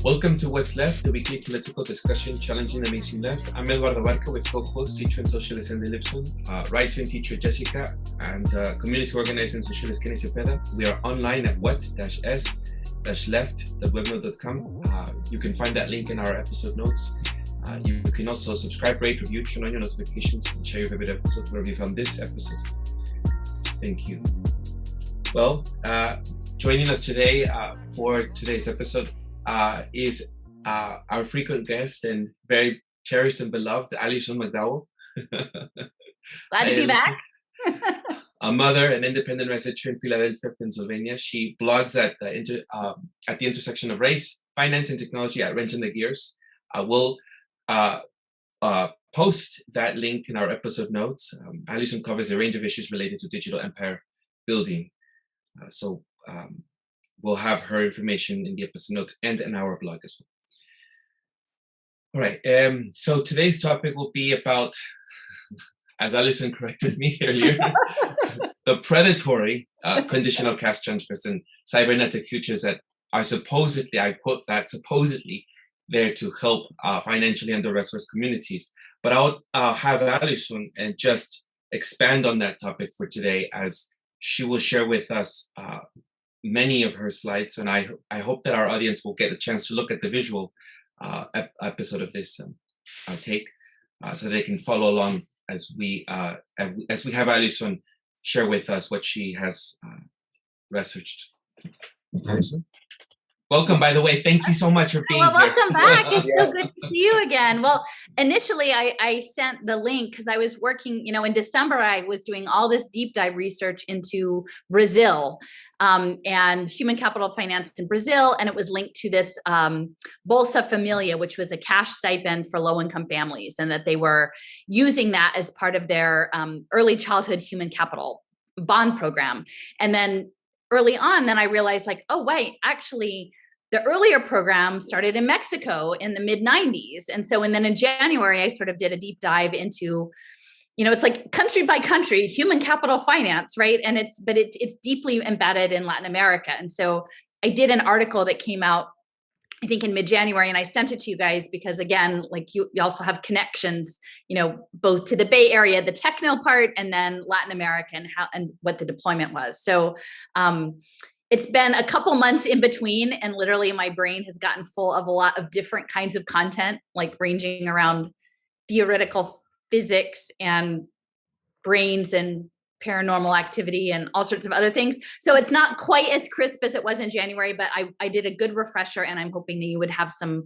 Welcome to What's Left, the weekly political discussion challenging the mainstream left. I'm Eduardo Barca with co-host, teacher and socialist Andy Lipson, right-wing teacher Jessica, and community organizer and socialist Kenny Cepeda. We are online at what-s-left.webmail.com. You can find that link in our episode notes. You can also subscribe, rate, review, turn on your notifications, and share your favorite episode wherever you found this episode. Thank you. Well, joining us today for today's episode is our frequent guest and very cherished and beloved Alicia Mcdowell. Glad to be back. A mother and independent researcher in Philadelphia, Pennsylvania. She blogs at the intersection of race, finance, and technology at Wrenching the Gears. We'll post that link in our episode notes. Alison covers a range of issues related to digital empire building. So we'll have her information in the episode notes and in our blog as well. All right. So today's topic will be about, as Alison corrected me earlier, the predatory conditional cash transfers and cybernetic futures that are supposedly, I quote that, supposedly there to help financially under-resourced communities. But I'll have Alison and just expand on that topic for today, as she will share with us many of her slides, and I hope that our audience will get a chance to look at the visual episode of this take, so they can follow along as we have Alison share with us what she has researched. Alison? Welcome, by the way. Thank you so much for being here. Welcome back. It's so good to see you again. Well, initially I sent the link because I was working, in December, I was doing all this deep dive research into Brazil and human capital finance in Brazil. And it was linked to this Bolsa Familia, which was a cash stipend for low-income families, and that they were using that as part of their early childhood human capital bond program. And then early on, then I realized oh, wait, actually, the earlier program started in Mexico in the mid-90s. And then in January, I sort of did a deep dive into, it's like country by country, human capital finance, right? And it's deeply embedded in Latin America. And so I did an article that came out, I think in mid-January, and I sent it to you guys because, again, you also have connections, both to the Bay Area, the techno part, and then Latin America and what the deployment was. So it's been a couple months in between, and literally my brain has gotten full of a lot of different kinds of content, ranging around theoretical physics and brains and paranormal activity and all sorts of other things. So it's not quite as crisp as it was in January, but I did a good refresher, and I'm hoping that you would have some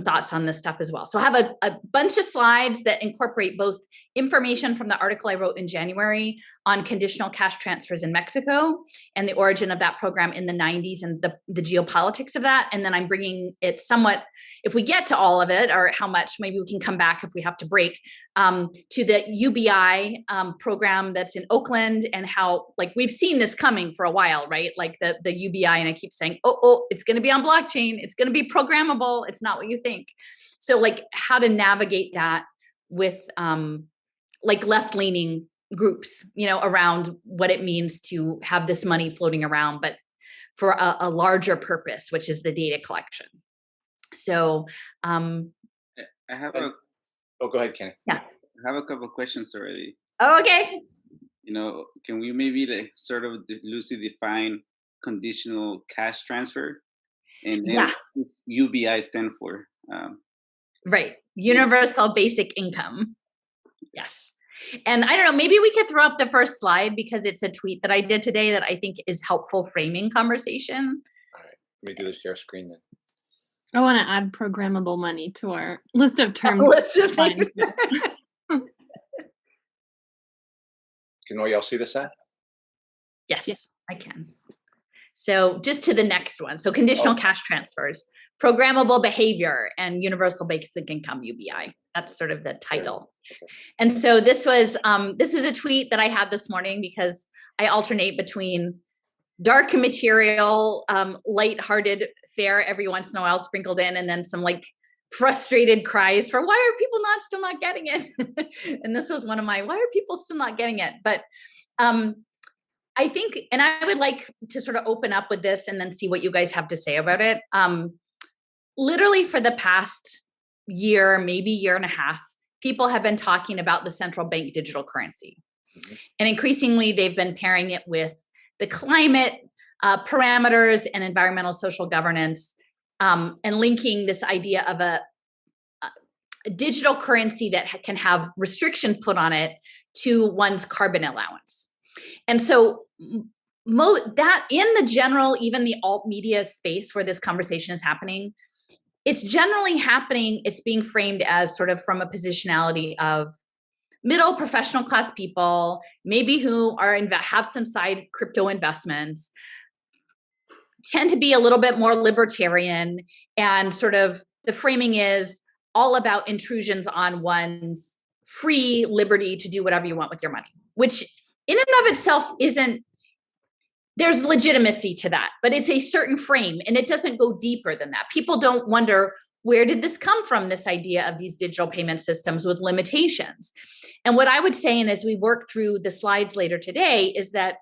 thoughts on this stuff as well. So I have a bunch of slides that incorporate both information from the article I wrote in January on conditional cash transfers in Mexico and the origin of that program in the 90s and the geopolitics of that. And then I'm bringing it somewhat, if we get to all of it or how much, maybe we can come back if we have to break, to the UBI program that's in Oakland, and how we've seen this coming for a while, right? The UBI, and I keep saying, oh, it's going to be on blockchain. It's going to be programmable. It's not what you think. So how to navigate that with left-leaning groups, around what it means to have this money floating around, but for a larger purpose, which is the data collection. So I have go ahead, Kenny. Yeah. I have a couple of questions already. Oh, okay. Can we maybe sort of loosely define conditional cash transfer and what UBI stand for? Right. Universal basic income. Yes. And I don't know, maybe we could throw up the first slide because it's a tweet that I did today that I think is helpful framing conversation. All right. Let me do the share screen then. I want to add programmable money to our list of terms. List of things. Can all y'all see this set? Yes, I can. So just to the next one. So conditional cash transfers, programmable behavior, and universal basic income, UBI. That's sort of the title. Okay. And so this was a tweet that I had this morning because I alternate between dark material, lighthearted fare every once in a while sprinkled in, and then some frustrated cries for why are people still not getting it? And this was one of my, why are people still not getting it? But I think, and I would like to sort of open up with this and then see what you guys have to say about it. literally for the past year, maybe year and a half, people have been talking about the central bank digital currency. And increasingly, they've been pairing it with the climate parameters and environmental social governance, and linking this idea of a digital currency that can have restriction put on it to one's carbon allowance. And so that in the general, even the alt media space where this conversation is happening, it's generally happening, it's being framed as sort of from a positionality of middle professional class people, maybe who are have some side crypto investments, tend to be a little bit more libertarian, and sort of the framing is all about intrusions on one's free liberty to do whatever you want with your money, which in and of itself isn't, there's legitimacy to that, but it's a certain frame and it doesn't go deeper than that. People don't wonder, where did this come from, this idea of these digital payment systems with limitations? And what I would say, and as we work through the slides later today, is that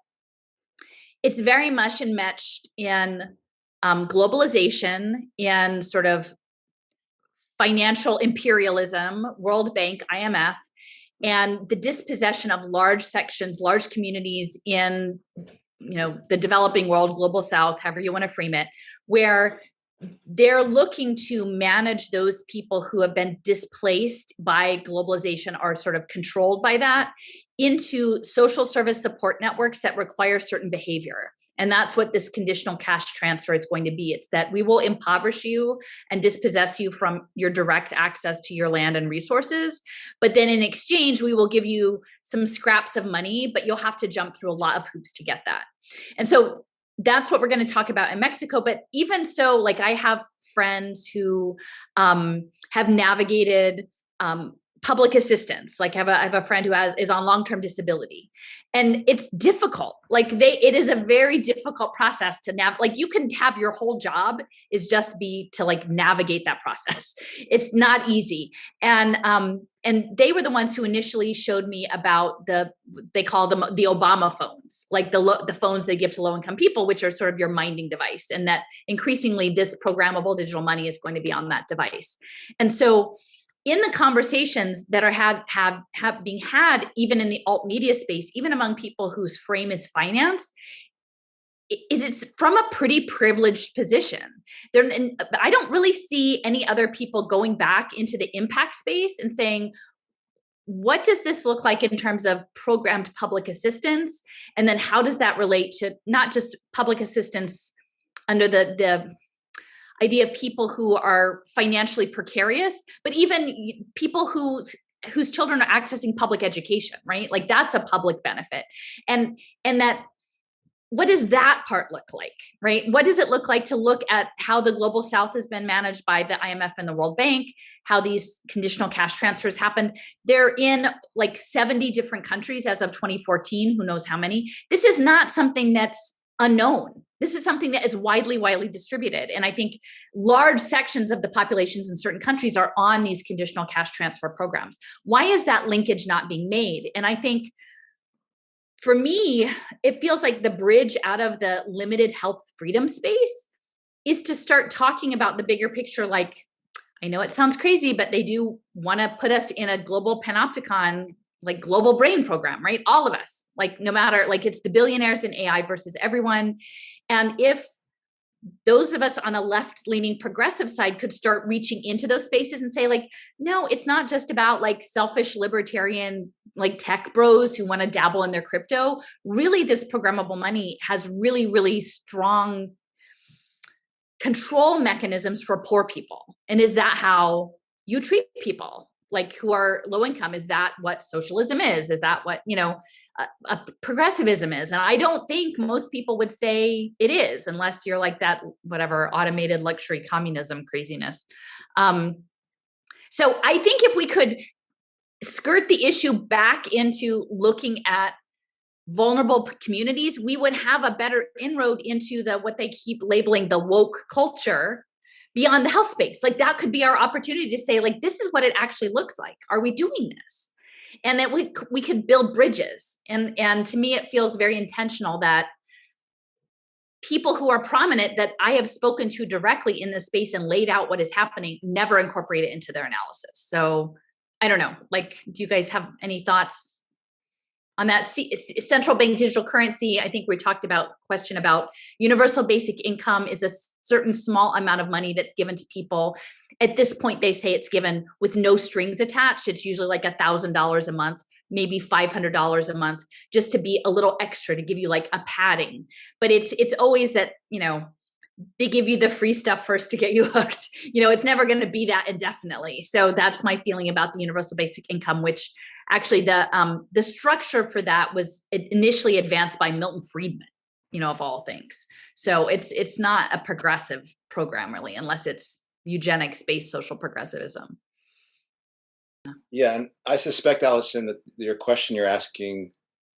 it's very much enmeshed in globalization and sort of financial imperialism, World Bank, IMF, and the dispossession of large sections, large communities in, the developing world, global South, however you want to frame it, where they're looking to manage those people who have been displaced by globalization or sort of controlled by that into social service support networks that require certain behavior. And that's what this conditional cash transfer is going to be. It's that we will impoverish you and dispossess you from your direct access to your land and resources. But then in exchange, we will give you some scraps of money, but you'll have to jump through a lot of hoops to get that. And so that's what we're going to talk about in Mexico. But even so, like, I have friends who have navigated public assistance. Like I have a friend who is on long-term disability, and it's difficult. Like it is a very difficult process to like you can have your whole job is just be to like navigate that process. It's not easy. And they were the ones who initially showed me about they call them the Obama phones, like the phones they give to low-income people, which are sort of your minding device. And that increasingly this programmable digital money is going to be on that device. And so in the conversations that are have being had, even in the alt media space, even among people whose frame is finance, it's from a pretty privileged position. I don't really see any other people going back into the impact space and saying, what does this look like in terms of programmed public assistance? And then how does that relate to not just public assistance under the idea of people who are financially precarious, but even people whose children are accessing public education, right? Like that's a public benefit. And that, what does that part look like, right? What does it look like to look at how the global South has been managed by the IMF and the World Bank, how these conditional cash transfers happened? They're in like 70 different countries as of 2014, who knows how many. This is not something that's unknown. This is something that is widely distributed. And I think large sections of the populations in certain countries are on these conditional cash transfer programs. Why is that linkage not being made? And I think for me, it feels like the bridge out of the limited health freedom space is to start talking about the bigger picture. Like, I know it sounds crazy, but they do want to put us in a global panopticon, like global brain program, right? All of us, like no matter, like it's the billionaires in AI versus everyone. And if those of us on a left-leaning progressive side could start reaching into those spaces and say like, no, it's not just about like selfish libertarian, like tech bros who want to dabble in their crypto. Really, this programmable money has really, really strong control mechanisms for poor people. And is that how you treat people? Like who are low income? Is that what socialism is? Is that what, a progressivism is? And I don't think most people would say it is, unless you're like that, whatever, automated luxury communism craziness. So I think if we could skirt the issue back into looking at vulnerable communities, we would have a better inroad into what they keep labeling the woke culture beyond the health space. Like that could be our opportunity to say, like, this is what it actually looks like. Are we doing this? And that we could build bridges. And to me, it feels very intentional that people who are prominent that I have spoken to directly in this space and laid out what is happening never incorporate it into their analysis. So I don't know, like, do you guys have any thoughts on that? Central bank digital currency? I think we talked about question about universal basic income is a certain small amount of money that's given to people. At this point, they say it's given with no strings attached. It's usually like $1,000 a month, maybe $500 a month, just to be a little extra, to give you like a padding. But it's always that, you know, they give you the free stuff first to get you hooked. You know, it's never going to be that indefinitely. So that's my feeling about the universal basic income, which actually the structure for that was initially advanced by Milton Friedman, you know, of all things. So it's not a progressive program really, unless it's eugenics-based social progressivism. Yeah, and I suspect, Alison, that your question you're asking,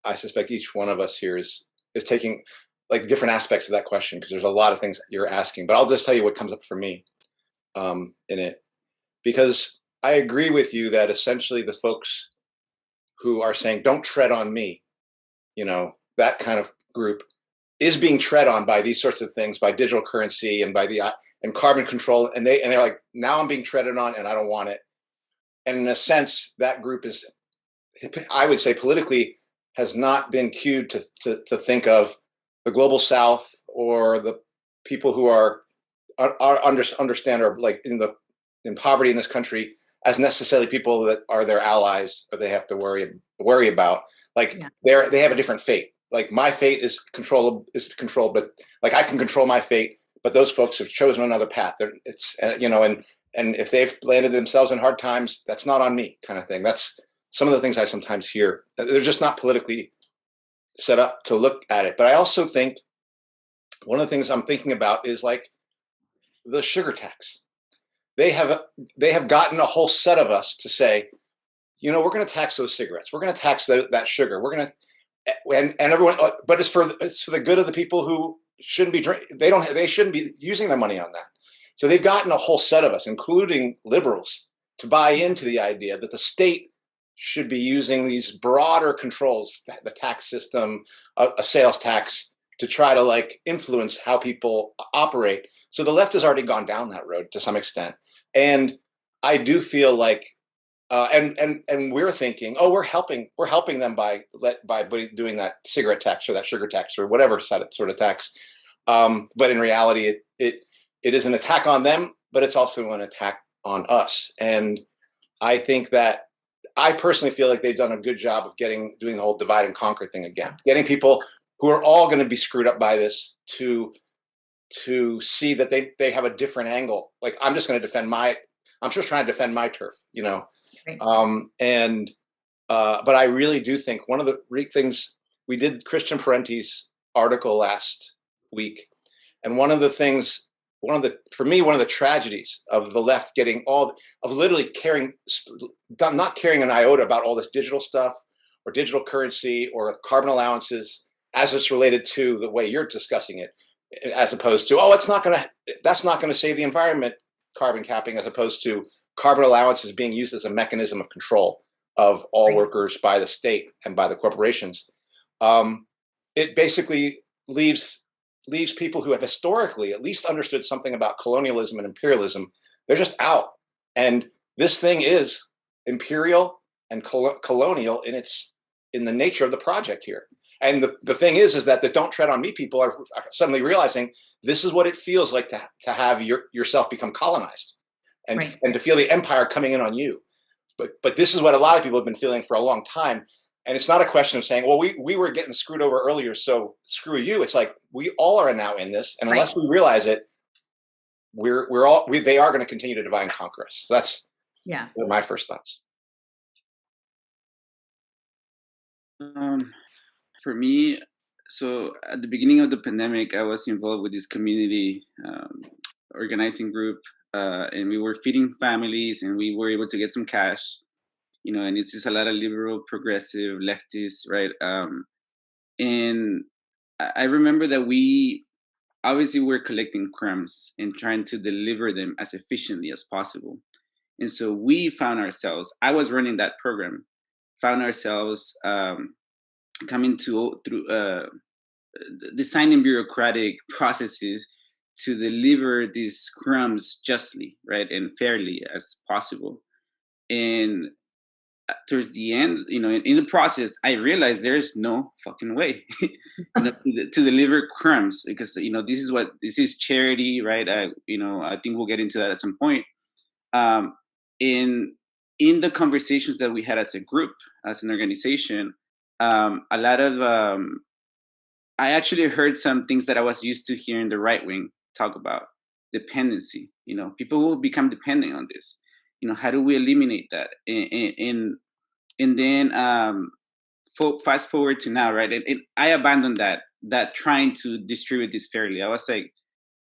I suspect each one of us here is taking like different aspects of that question, because there's a lot of things you're asking. But I'll just tell you what comes up for me in it, because I agree with you that essentially the folks who are saying don't tread on me, you know, that kind of group is being tread on by these sorts of things, by digital currency and by and carbon control, and they're like, now I'm being treaded on and I don't want it. And in a sense, that group is, I would say, politically has not been cued to think of the global South or the people who are understand or like in poverty in this country as necessarily people that are their allies or they have to worry about. Like they have a different fate. Like my fate is controlled, but like I can control my fate. But those folks have chosen another path. It's you know, and if they've landed themselves in hard times, that's not on me, kind of thing. That's some of the things I sometimes hear. They're just not politically set up to look at it. But I also think one of the things I'm thinking about is like the sugar tax. They have gotten a whole set of us to say, you know, we're going to tax those cigarettes. We're going to tax that sugar. We're going to and everyone, but it's for the good of the people who shouldn't be drinking. They shouldn't be using their money on that. So they've gotten a whole set of us, including liberals, to buy into the idea that the state should be using these broader controls, the tax system, a sales tax, to try to like influence how people operate. So the left has already gone down that road to some extent. And I do feel like, and we're thinking, oh, we're helping them by doing that cigarette tax or that sugar tax or whatever sort of tax. But in reality, it is an attack on them, but it's also an attack on us. And I think that I personally feel like they've done a good job of doing the whole divide and conquer thing again, getting people who are all going to be screwed up by this to see that they have a different angle. Like I'm just trying to defend my turf, you know. Right. But I really do think one of the things we did Christian Parenti's article last week, and one of the tragedies of the left getting literally not caring an iota about all this digital stuff or digital currency or carbon allowances as it's related to the way you're discussing it, as opposed to, that's not going to save the environment, carbon capping, as opposed to carbon allowances being used as a mechanism of control of all workers by the state and by the corporations. It basically leaves people who have historically at least understood something about colonialism and imperialism. They're just out. And this thing is imperial and colonial in the nature of the project here. And the thing is that the don't tread on me people are suddenly realizing this is what it feels like to have yourself become colonized and to feel the empire coming in on you. But this is what a lot of people have been feeling for a long time. And it's not a question of saying, well, we were getting screwed over earlier, so screw you. It's like we all are now in this, and unless we realize it, they are going to continue to divide and conquer us. So that's my first thoughts. For me, so at the beginning of the pandemic, I was involved with this community organizing group, and we were feeding families, and we were able to get some cash. You know, and it's just a lot of liberal, progressive, leftists, right? And I remember that we were collecting crumbs and trying to deliver them as efficiently as possible. And so we found ourselves, I was running that program, found ourselves coming through designing bureaucratic processes to deliver these crumbs justly, right, and fairly as possible. And towards the end, in the process, I realized there's no fucking way, to deliver crumbs, because this is charity, right? I think we'll get into that at some point. In the conversations that we had as a group, as an organization, a lot of I actually heard some things that I was used to hearing the right wing talk about: dependency. People will become dependent on this. How do we eliminate that? And then fast forward to now, right? And I abandoned that trying to distribute this fairly. I was like,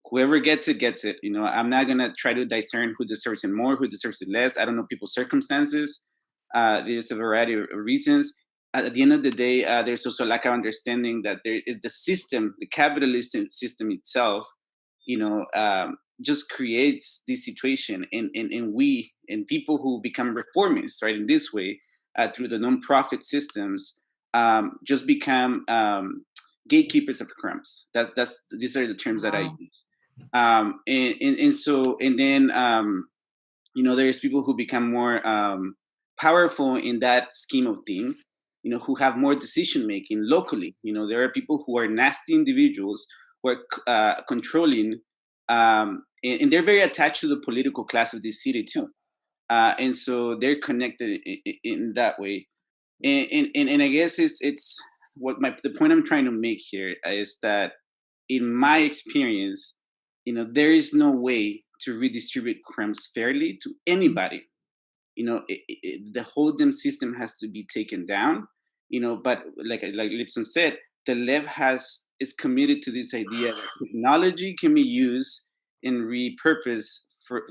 whoever gets it gets it. I'm not gonna try to discern who deserves it more, who deserves it less. I don't know people's circumstances. There's a variety of reasons. At the end of the day, there's also a lack of understanding that there is the system, the capitalist system itself, just creates this situation, and we and people who become reformists, right, in this way, through the nonprofit systems, just become gatekeepers of crumbs. These are the terms that I use. And then there's people who become more powerful in that scheme of things, who have more decision making locally. There are people who are nasty individuals who are controlling, and they're very attached to the political class of this city too, and so they're connected in that way. And I guess it's what the point I'm trying to make here is that, in my experience, there is no way to redistribute crumbs fairly to anybody. The hold'em system has to be taken down. But like Lipson said, the left is committed to this idea that technology can be used and repurposed for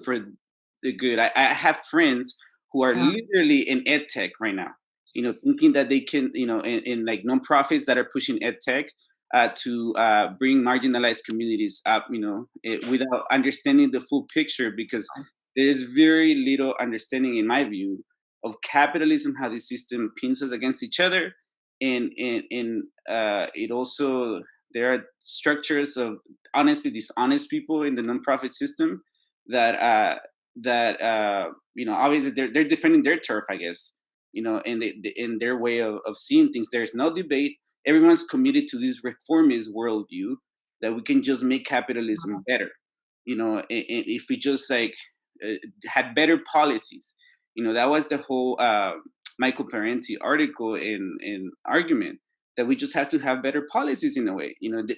the good. I have friends who are literally in ed tech right now, thinking that they can, in like nonprofits that are pushing ed tech to bring marginalized communities up, without understanding the full picture, because there is very little understanding, in my view, of capitalism, how the system pins us against each other, and it also, there are structures of honestly dishonest people in the nonprofit system that obviously they're defending their turf, I guess, and in their way of seeing things. There's no debate. Everyone's committed to this reformist worldview that we can just make capitalism better, and if we just had better policies. That was the whole Michael Parenti article in argument, that we just have to have better policies in a way.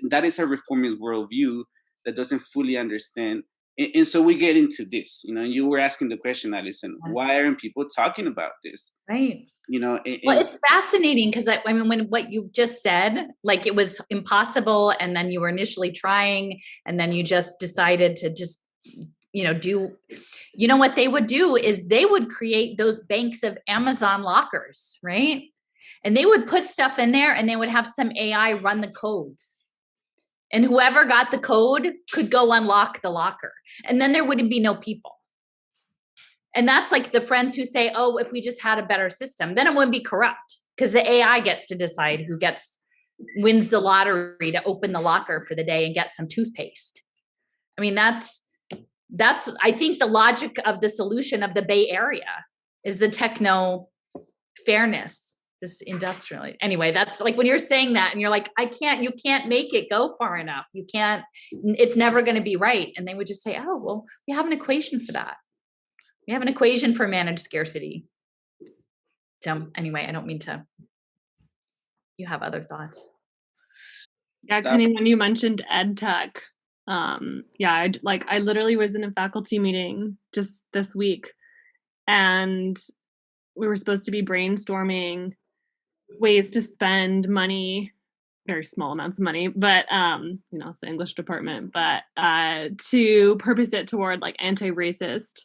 That is a reformist worldview that doesn't fully understand. And so we get into this, you were asking the question, Alison, why aren't people talking about this? Right. Well, it's fascinating because I mean, when what you just said, like it was impossible, and then you were initially trying, and then you just decided to just, do, what they would do is they would create those banks of Amazon lockers, right? And they would put stuff in there, and they would have some AI run the codes. And whoever got the code could go unlock the locker. And then there wouldn't be no people. And that's like the friends who say, oh, if we just had a better system, then it wouldn't be corrupt, because the AI gets to decide who wins the lottery to open the locker for the day and get some toothpaste. I mean, that's I think the logic of the solution of the Bay Area is the techno fairness, this industrial. Anyway, that's like when you're saying that and you're like, you can't make it go far enough. You can't, it's never going to be right. And they would just say, oh, well, we have an equation for that. We have an equation for managed scarcity. So anyway, I don't mean to, you have other thoughts. Yeah, Kenny, when you mentioned ed tech, I literally was in a faculty meeting just this week, and we were supposed to be brainstorming ways to spend money, very small amounts of money, but it's the English department, but to purpose it toward like anti-racist,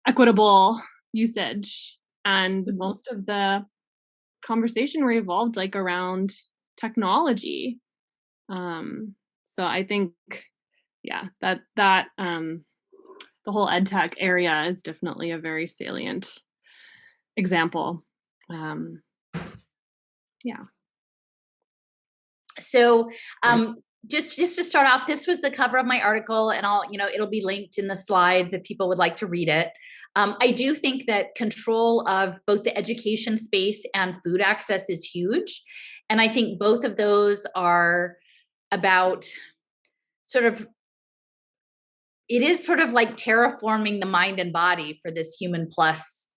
equitable usage. And most of the conversation revolved like around technology. So I think, that the whole ed tech area is definitely a very salient example. So just to start off, this was the cover of my article, and it'll be linked in the slides if people would like to read it. I do think that control of both the education space and food access is huge. And I think both of those are about it is sort of like terraforming the mind and body for this human plus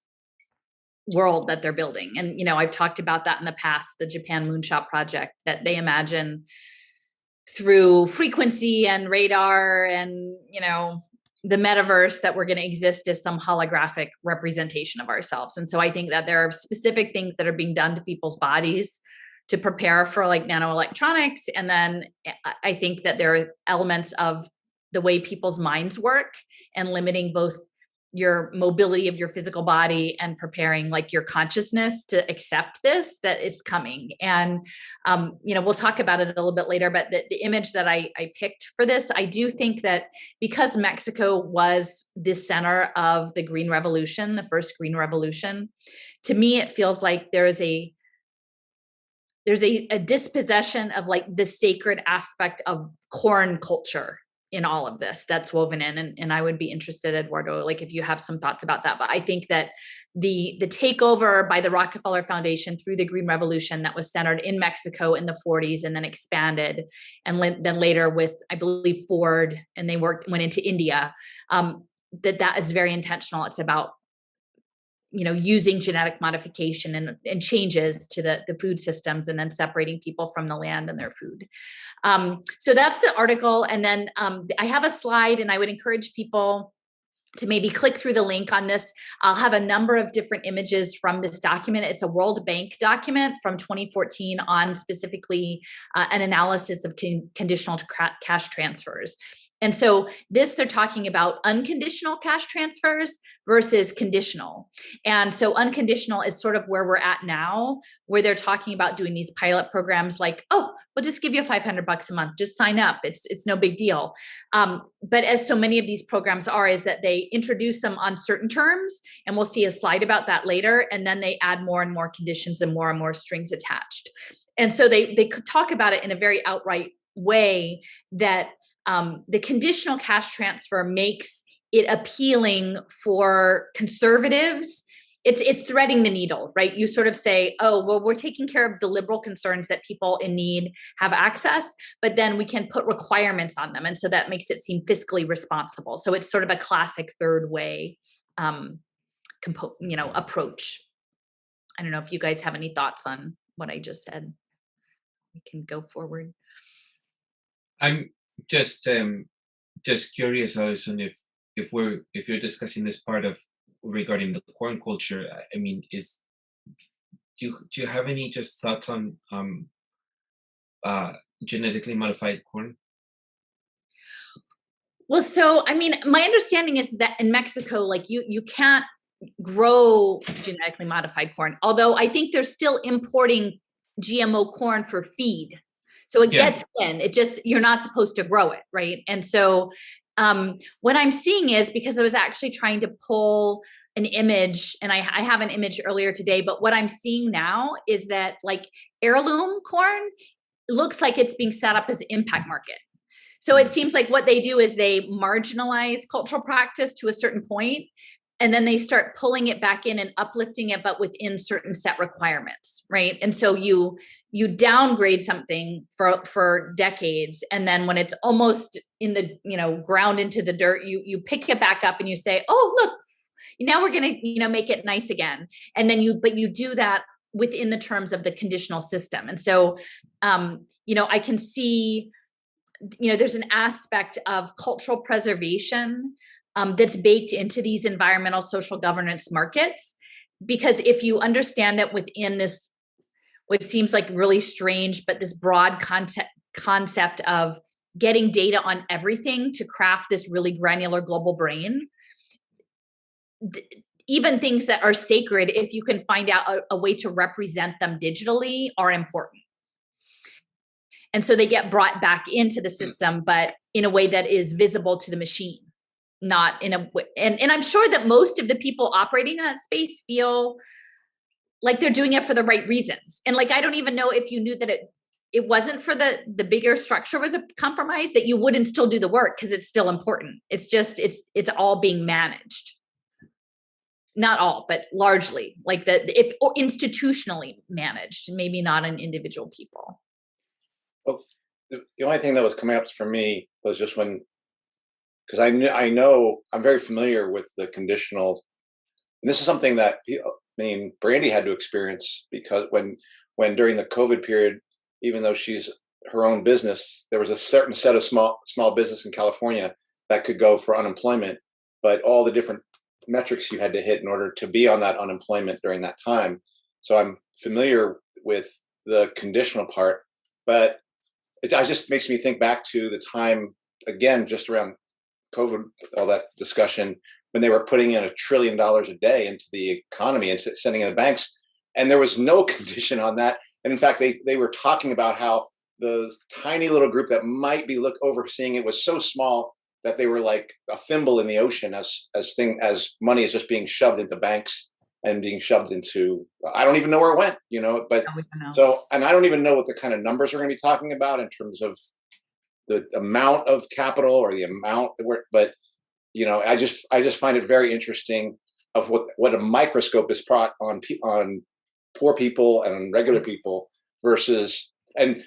world that they're building. And, I've talked about that in the past, the Japan Moonshot project that they imagine through frequency and radar and, the metaverse, that we're going to exist as some holographic representation of ourselves. And so I think that there are specific things that are being done to people's bodies to prepare for like nanoelectronics. And then I think that there are elements of the way people's minds work and limiting both your mobility of your physical body and preparing like your consciousness to accept this, that is coming. And, we'll talk about it a little bit later, but the image that I picked for this, I do think that because Mexico was the center of the Green Revolution, the first Green Revolution, to me, it feels like there's a dispossession of like the sacred aspect of corn culture in all of this that's woven in. And I would be interested, Eduardo, like if you have some thoughts about that. But I think that the takeover by the Rockefeller Foundation through the Green Revolution that was centered in Mexico in the 40s and then expanded, and then later with, I believe, Ford, and they went into India, that is very intentional. It's about using genetic modification and changes to the food systems, and then separating people from the land and their food. So that's the article. And then I have a slide, and I would encourage people to maybe click through the link on this. I'll have a number of different images from this document. It's a World Bank document from 2014 on specifically an analysis of conditional cash transfers. And so they're talking about unconditional cash transfers versus conditional. And so unconditional is sort of where we're at now, where they're talking about doing these pilot programs like, oh, we'll just give you $500 a month, just sign up. It's no big deal. But as so many of these programs are, is that they introduce them on certain terms, and we'll see a slide about that later. And then they add more and more conditions and more strings attached. And so they talk about it in a very outright way that the conditional cash transfer makes it appealing for conservatives. It's threading the needle, right? You sort of say, oh, well, we're taking care of the liberal concerns that people in need have access, but then we can put requirements on them. And so that makes it seem fiscally responsible. So it's sort of a classic third way approach. I don't know if you guys have any thoughts on what I just said. We can go forward. I'm just curious, Alison, if you're discussing this part of regarding the corn culture. I mean, do you have any just thoughts on genetically modified corn? Well, so I mean, my understanding is that in Mexico, like you can't grow genetically modified corn. Although I think they're still importing GMO corn for feed. So it gets in, you're not supposed to grow it, right? And so what I'm seeing is, because I was actually trying to pull an image, and I have an image earlier today, but what I'm seeing now is that like heirloom corn looks like it's being set up as an impact market. So it seems like what they do is they marginalize cultural practice to a certain point, and then they start pulling it back in and uplifting it, but within certain set requirements, right? And so you downgrade something for decades, and then when it's almost in the ground into the dirt, you pick it back up and you say, oh, look, now we're going to make it nice again. And then you do that within the terms of the conditional system. And so I can see there's an aspect of cultural preservation that's baked into these environmental social governance markets, because if you understand it within this, which seems like really strange, but this broad concept of getting data on everything to craft this really granular global brain, even things that are sacred, if you can find out a way to represent them digitally, are important. And so they get brought back into the system, but in a way that is visible to the machine. Not in a way, and I'm sure that most of the people operating in that space feel like they're doing it for the right reasons. And like, I don't even know if you knew that it wasn't for the bigger structure was a compromise, that you wouldn't still do the work because it's still important. It's just, it's all being managed. Not all, but largely, like or institutionally managed, maybe not on individual people. Well, the only thing that was coming up for me was just because I know I'm very familiar with the conditional, and this is something that Palantir had to experience, because when during the COVID period, even though she's her own business, there was a certain set of small business in California that could go for unemployment, but all the different metrics you had to hit in order to be on that unemployment during that time. So I'm familiar with the conditional part, but it just makes me think back to the time, again, just around COVID, all that discussion, when they were putting in $1 trillion a day into the economy and sending in the banks, and there was no condition on that. And in fact, they were talking about how the tiny little group that might be overseeing it was so small that they were like a thimble in the ocean as money is just being shoved into banks and being shoved into, I don't even know where it went, but and I don't even know what the kind of numbers we're going to be talking about in terms of the amount of capital or the amount that but I just find it very interesting of what a microscope is brought on poor people and on regular people versus, and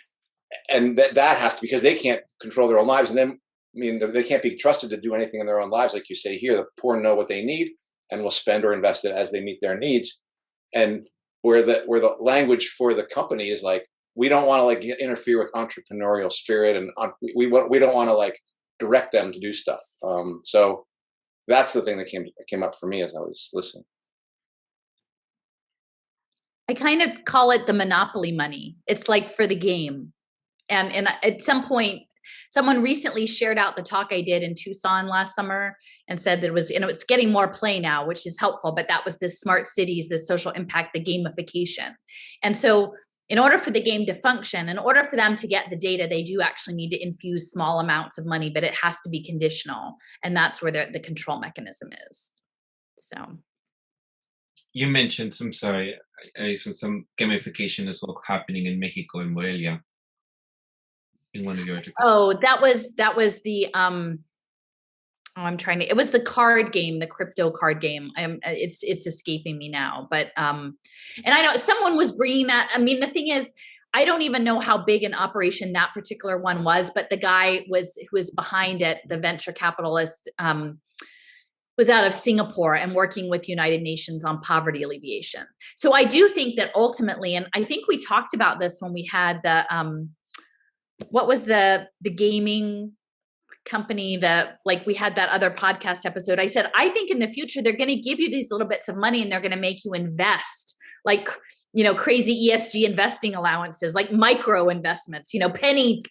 that has to, because they can't control their own lives. And then, they can't be trusted to do anything in their own lives. Like you say here, the poor know what they need and will spend or invest it as they meet their needs. And where the language for the company is like, we don't want to interfere with entrepreneurial spirit, and we don't want to direct them to do stuff. So that's the thing that came up for me as I was listening. I kind of call it the monopoly money. It's like for the game. And at some point, someone recently shared out the talk I did in Tucson last summer and said that it was, it's getting more play now, which is helpful, but that was this smart cities, the social impact, the gamification. And so in order for the game to function, in order for them to get the data, they do actually need to infuse small amounts of money, but it has to be conditional. And that's where the control mechanism is. So. You mentioned some gamification as well happening in Mexico and Morelia. In one of your articles. Oh, that was the it was the card game, the crypto card game. It's escaping me now, but and I know someone was bringing that. The thing is, I don't even know how big an operation that particular one was, but the guy who was behind it, the venture capitalist, was out of Singapore and working with United Nations on poverty alleviation. So I do think that ultimately, and I think we talked about this when we had the what was the gaming company that we had that other podcast episode. I said, I think in the future, they're going to give you these little bits of money and they're going to make you invest crazy ESG investing allowances, like micro investments, penny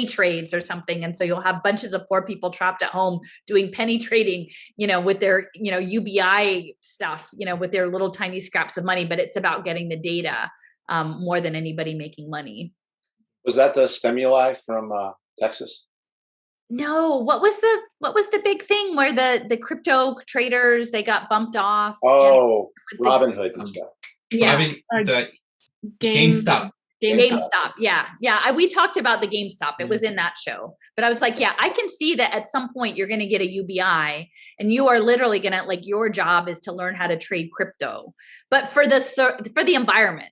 trades or something. And so you'll have bunches of poor people trapped at home doing penny trading, with their, UBI stuff, with their little tiny scraps of money, but it's about getting the data more than anybody making money. Was that the stimuli from Texas? No. What was the big thing where the crypto traders, they got bumped off? Oh, Robinhood and stuff. Yeah. Gamestop. Gamestop. Yeah. We talked about the Gamestop. It was in that show. But I was like, yeah, I can see that at some point you're going to get a UBI and you are literally going to, your job is to learn how to trade crypto. But for the environment,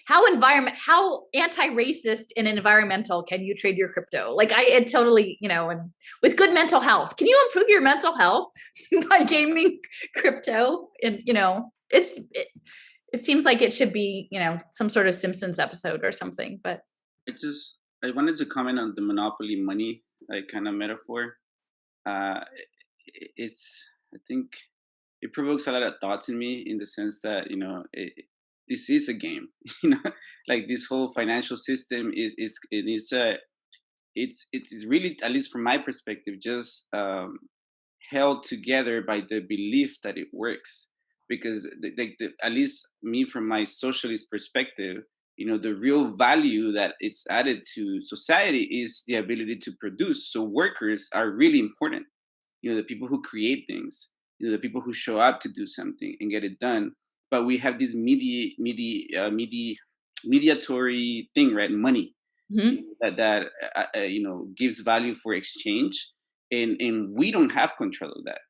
how anti-racist and environmental can you trade your crypto? I totally, and with good mental health, can you improve your mental health by gaming crypto? And, it seems like it should be, some sort of Simpsons episode or something, but. I wanted to comment on the monopoly money, kind of metaphor. I think it provokes a lot of thoughts in me in the sense that, this is a game, this whole financial system is really, at least from my perspective, just held together by the belief that it works. Because at least me, from my socialist perspective, the real value that it's added to society is the ability to produce. So workers are really important. The people who create things, the people who show up to do something and get it done. But we have this mediatory thing, right? Money. that gives value for exchange, and we don't have control of that.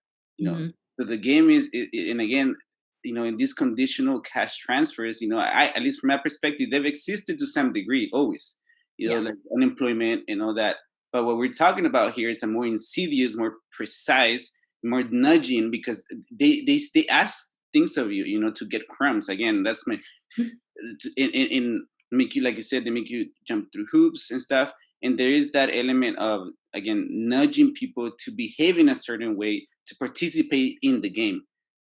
So the game is, and again, in these conditional cash transfers, at least from my perspective, they've existed to some degree always. Like unemployment and all that. But what we're talking about here is a more insidious, more precise, more nudging, because they ask things of you, to get crumbs. Again, that's my in make you, like you said, they make you jump through hoops and stuff. And there is that element of, again, nudging people to behave in a certain way to participate in the game,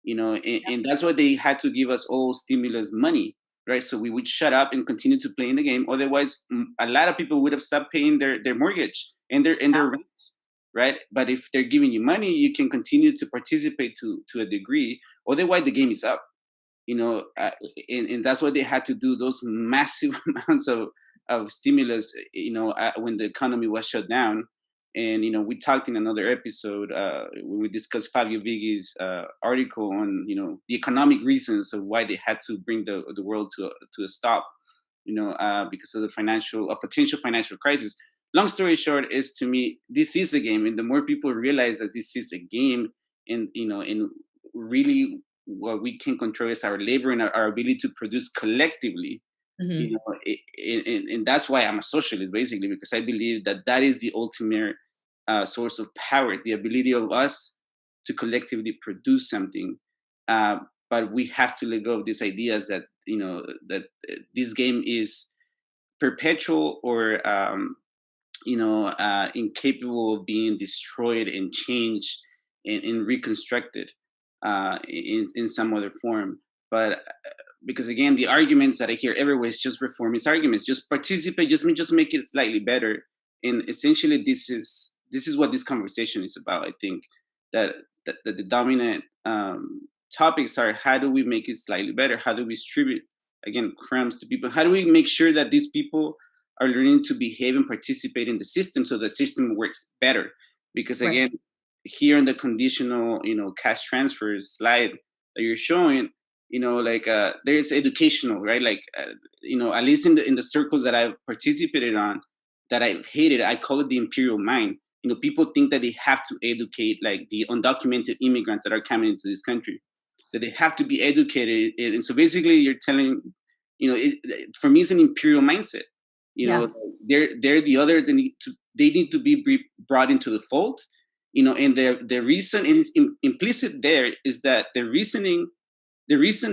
and that's why they had to give us all stimulus money, right? So we would shut up and continue to play in the game. Otherwise, a lot of people would have stopped paying their mortgage and their rents, right? But if they're giving you money, you can continue to participate to a degree. Otherwise, the game is up, and that's why they had to do those massive amounts of stimulus, when the economy was shut down. And, we talked in another episode when we discussed Fabio Vighi's article on, the economic reasons of why they had to bring the world to a stop, because of the potential financial crisis. Long story short is, to me, this is a game. And the more people realize that this is a game, and, and really what we can control is our labor and our ability to produce collectively. And that's why I'm a socialist, basically, because I believe that is the ultimate source of power, the ability of us to collectively produce something. But we have to let go of these ideas that, that this game is perpetual or, incapable of being destroyed and changed and reconstructed in some other form. But because, again, the arguments that I hear everywhere is just reformist arguments, just participate, just make it slightly better. And essentially, this is what this conversation is about. I think that the dominant topics are, how do we make it slightly better? How do we distribute, again, crumbs to people? How do we make sure that these people are learning to behave and participate in the system so the system works better? Because, again, here in the conditional, cash transfers slide that you're showing, there's educational, right? At least in the circles that I've participated on, that I've hated, I call it the imperial mind. People think that they have to educate, like, the undocumented immigrants that are coming into this country, that they have to be educated. And so basically you're telling, for me, it's an imperial mindset. They're the other, they need to be brought into the fold, and the reason it is implicit there is that the reason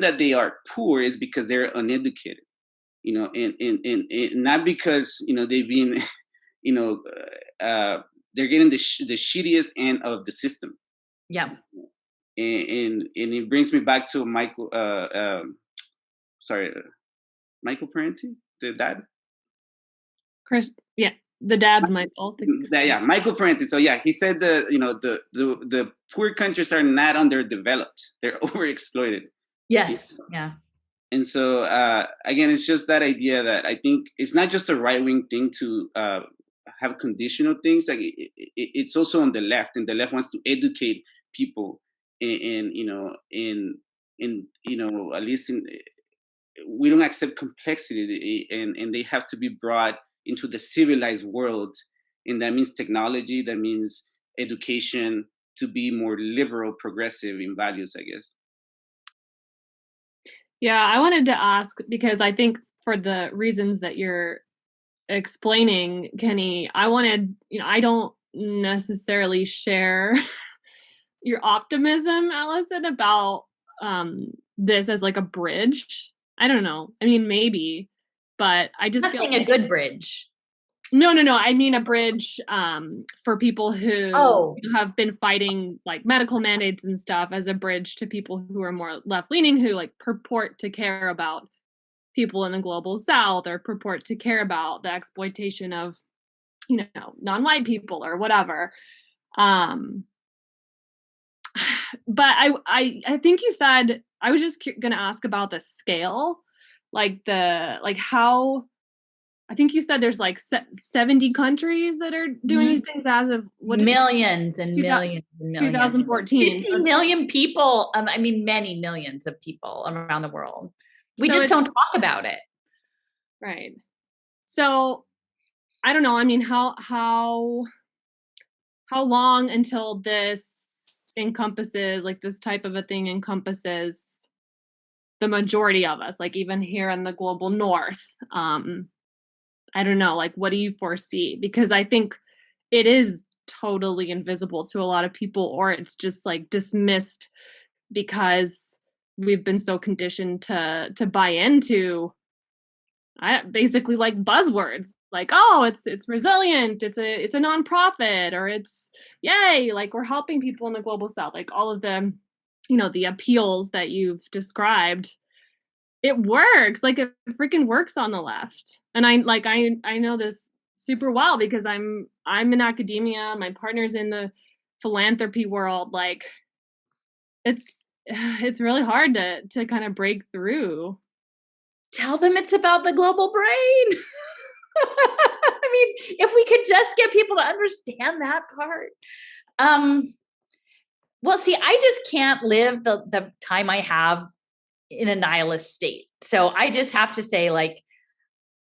that they are poor is because they're uneducated, and not because, they've been, they're getting the shittiest end of the system. Yeah. And it brings me back to Michael Parenti, the dad. Chris, yeah, the dad's Michael. Michael Parenti. So he said the poor countries are not underdeveloped; they're overexploited. Yes. Yeah. And so again, it's just that idea that I think it's not just a right-wing thing to have conditional things. Like it's also on the left, and the left wants to educate people, and at least we don't accept complexity, and they have to be brought into the civilized world, and that means technology, that means education, to be more liberal, progressive in values, I guess. Yeah, I wanted to ask, because I think for the reasons that you're explaining, Kenny, I don't necessarily share your optimism, Allison, about this as like a bridge. I don't know. I mean, maybe, but I just feel a good bridge. No. I mean a bridge for people who have been fighting like medical mandates and stuff, as a bridge to people who are more left-leaning, who like purport to care about people in the global south, or purport to care about the exploitation of, non-white people or whatever. But I think you said, I was just going to ask about the scale, how, I think you said there's like 70 countries that are doing these things as of millions and millions and millions. 2014. 50 million people. Many millions of people around the world. We just don't talk about it. Right. So I don't know. I mean, how long until this encompasses, like this type of a thing encompasses the majority of us, like even here in the global north? I don't know, like what do you foresee? Because I think it is totally invisible to a lot of people, or it's just like dismissed because we've been so conditioned to buy into basically like buzzwords, like, oh, it's resilient, it's a nonprofit, or it's yay, like we're helping people in the global south, like all of the, you know, the appeals that you've described. It works, like it freaking works on the left. And I know this super well because I'm in academia, my partner's in the philanthropy world. Like it's really hard to kind of break through. Tell them it's about the global brain. I mean, if we could just get people to understand that part. Well, see, I just can't live the time I have in a nihilist state. So I just have to say, like,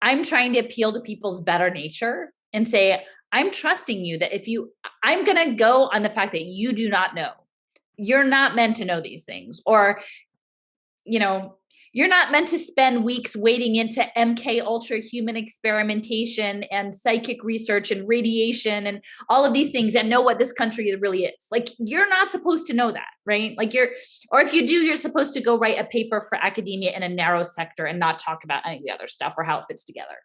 I'm trying to appeal to people's better nature and say, I'm trusting you that I'm going to go on the fact that you do not know. You're not meant to know these things, or, you know, you're not meant to spend weeks wading into MK Ultra human experimentation and psychic research and radiation and all of these things and know what this country really is. Like, you're not supposed to know that, right? Like or if you do, you're supposed to go write a paper for academia in a narrow sector and not talk about any of the other stuff or how it fits together.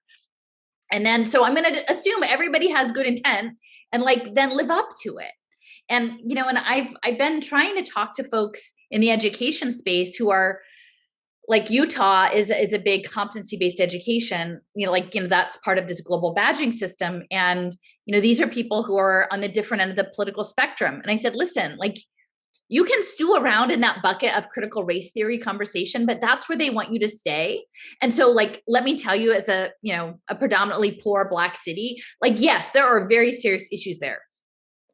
And then, so I'm going to assume everybody has good intent and like, then live up to it. And, you know, and I've been trying to talk to folks in the education space who are, like, Utah is a big competency-based education, you know, like, you know, that's part of this global badging system. And, you know, these are people who are on the different end of the political spectrum. And I said, listen, like, you can stew around in that bucket of critical race theory conversation, but that's where they want you to stay. And so, like, let me tell you, as a, you know, a predominantly poor Black city, like, yes, there are very serious issues there.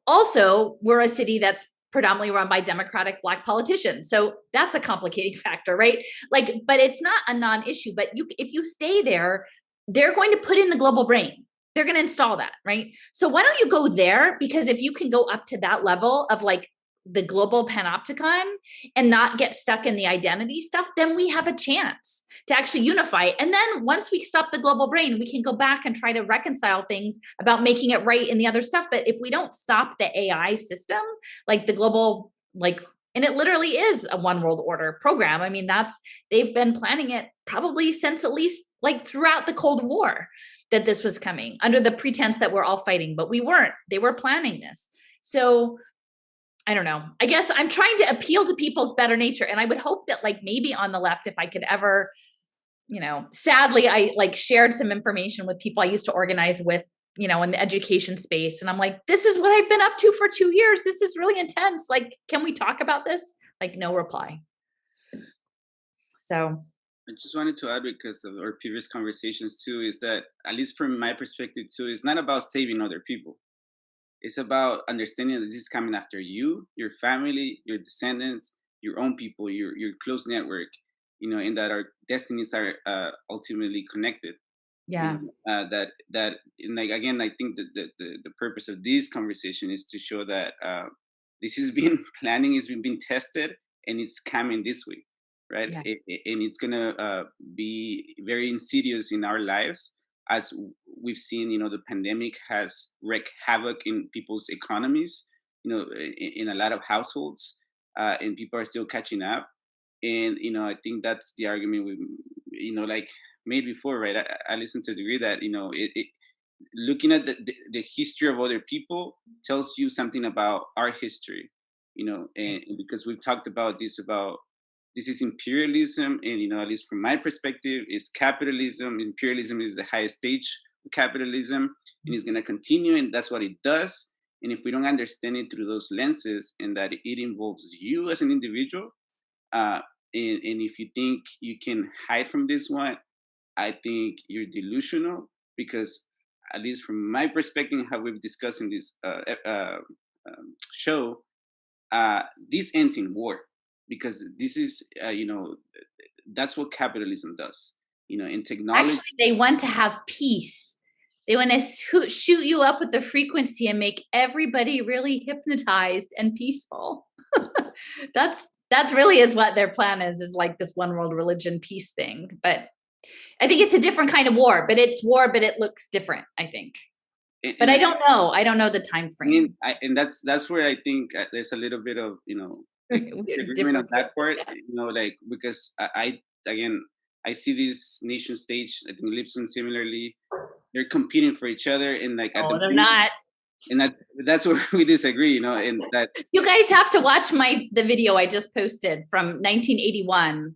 Also, we're a city that's predominantly run by Democratic Black politicians. So that's a complicating factor, right? Like, but it's not a non-issue, but if you stay there, they're going to put in the global brain. They're going to install that, right? So why don't you go there? Because if you can go up to that level of like the global panopticon and not get stuck in the identity stuff, then we have a chance to actually unify. And then once we stop the global brain, we can go back and try to reconcile things about making it right in the other stuff. But if we don't stop the AI system, like the global, like, and it literally is a one world order program. I mean, they've been planning it probably since at least like throughout the Cold War, that this was coming under the pretense that we're all fighting, but we weren't. They were planning this. So I don't know. I guess I'm trying to appeal to people's better nature. And I would hope that, like, maybe on the left, if I could ever, you know, sadly, I like shared some information with people I used to organize with, you know, in the education space. And I'm like, this is what I've been up to for 2 years. This is really intense. Like, can we talk about this? Like, no reply. So I just wanted to add, because of our previous conversations too, is that, at least from my perspective too, it's not about saving other people. It's about understanding that this is coming after you, your family, your descendants, your own people, your close network, you know, and that our destinies are ultimately connected. yeah. That and like, again, I think that the purpose of this conversation is to show that this has been planning, it's been tested, and it's coming this way, right? Yeah. And it's gonna be very insidious in our lives. As we've seen, you know, the pandemic has wreaked havoc in people's economies, you know, in a lot of households, and people are still catching up. And, you know, I think that's the argument we, you know, like made before, right? I listen to the degree that, you know, looking at the history of other people tells you something about our history, you know, and because we've talked about this is imperialism, and, you know, at least from my perspective, is capitalism. Imperialism is the highest stage of capitalism, and it's going to continue, and that's what it does. And if we don't understand it through those lenses, and that it involves you as an individual, and if you think you can hide from this one, I think you're delusional, because at least from my perspective, how we've discussed in this show, this ends in war. Because this is, you know, that's what capitalism does, you know, in technology. Actually, they want to have peace. They want to shoot you up with the frequency and make everybody really hypnotized and peaceful. That's really is what their plan is like this one world religion peace thing. But I think it's a different kind of war, but it's war, but it looks different, I think. But I don't know. I don't know the time frame. And that's where I think there's a little bit of, disagreement on that part, like, because I see these nation states, I think Lipson similarly, they're competing for each other, and like they're not. And that's where we disagree, and that you guys have to watch the video I just posted from 1981.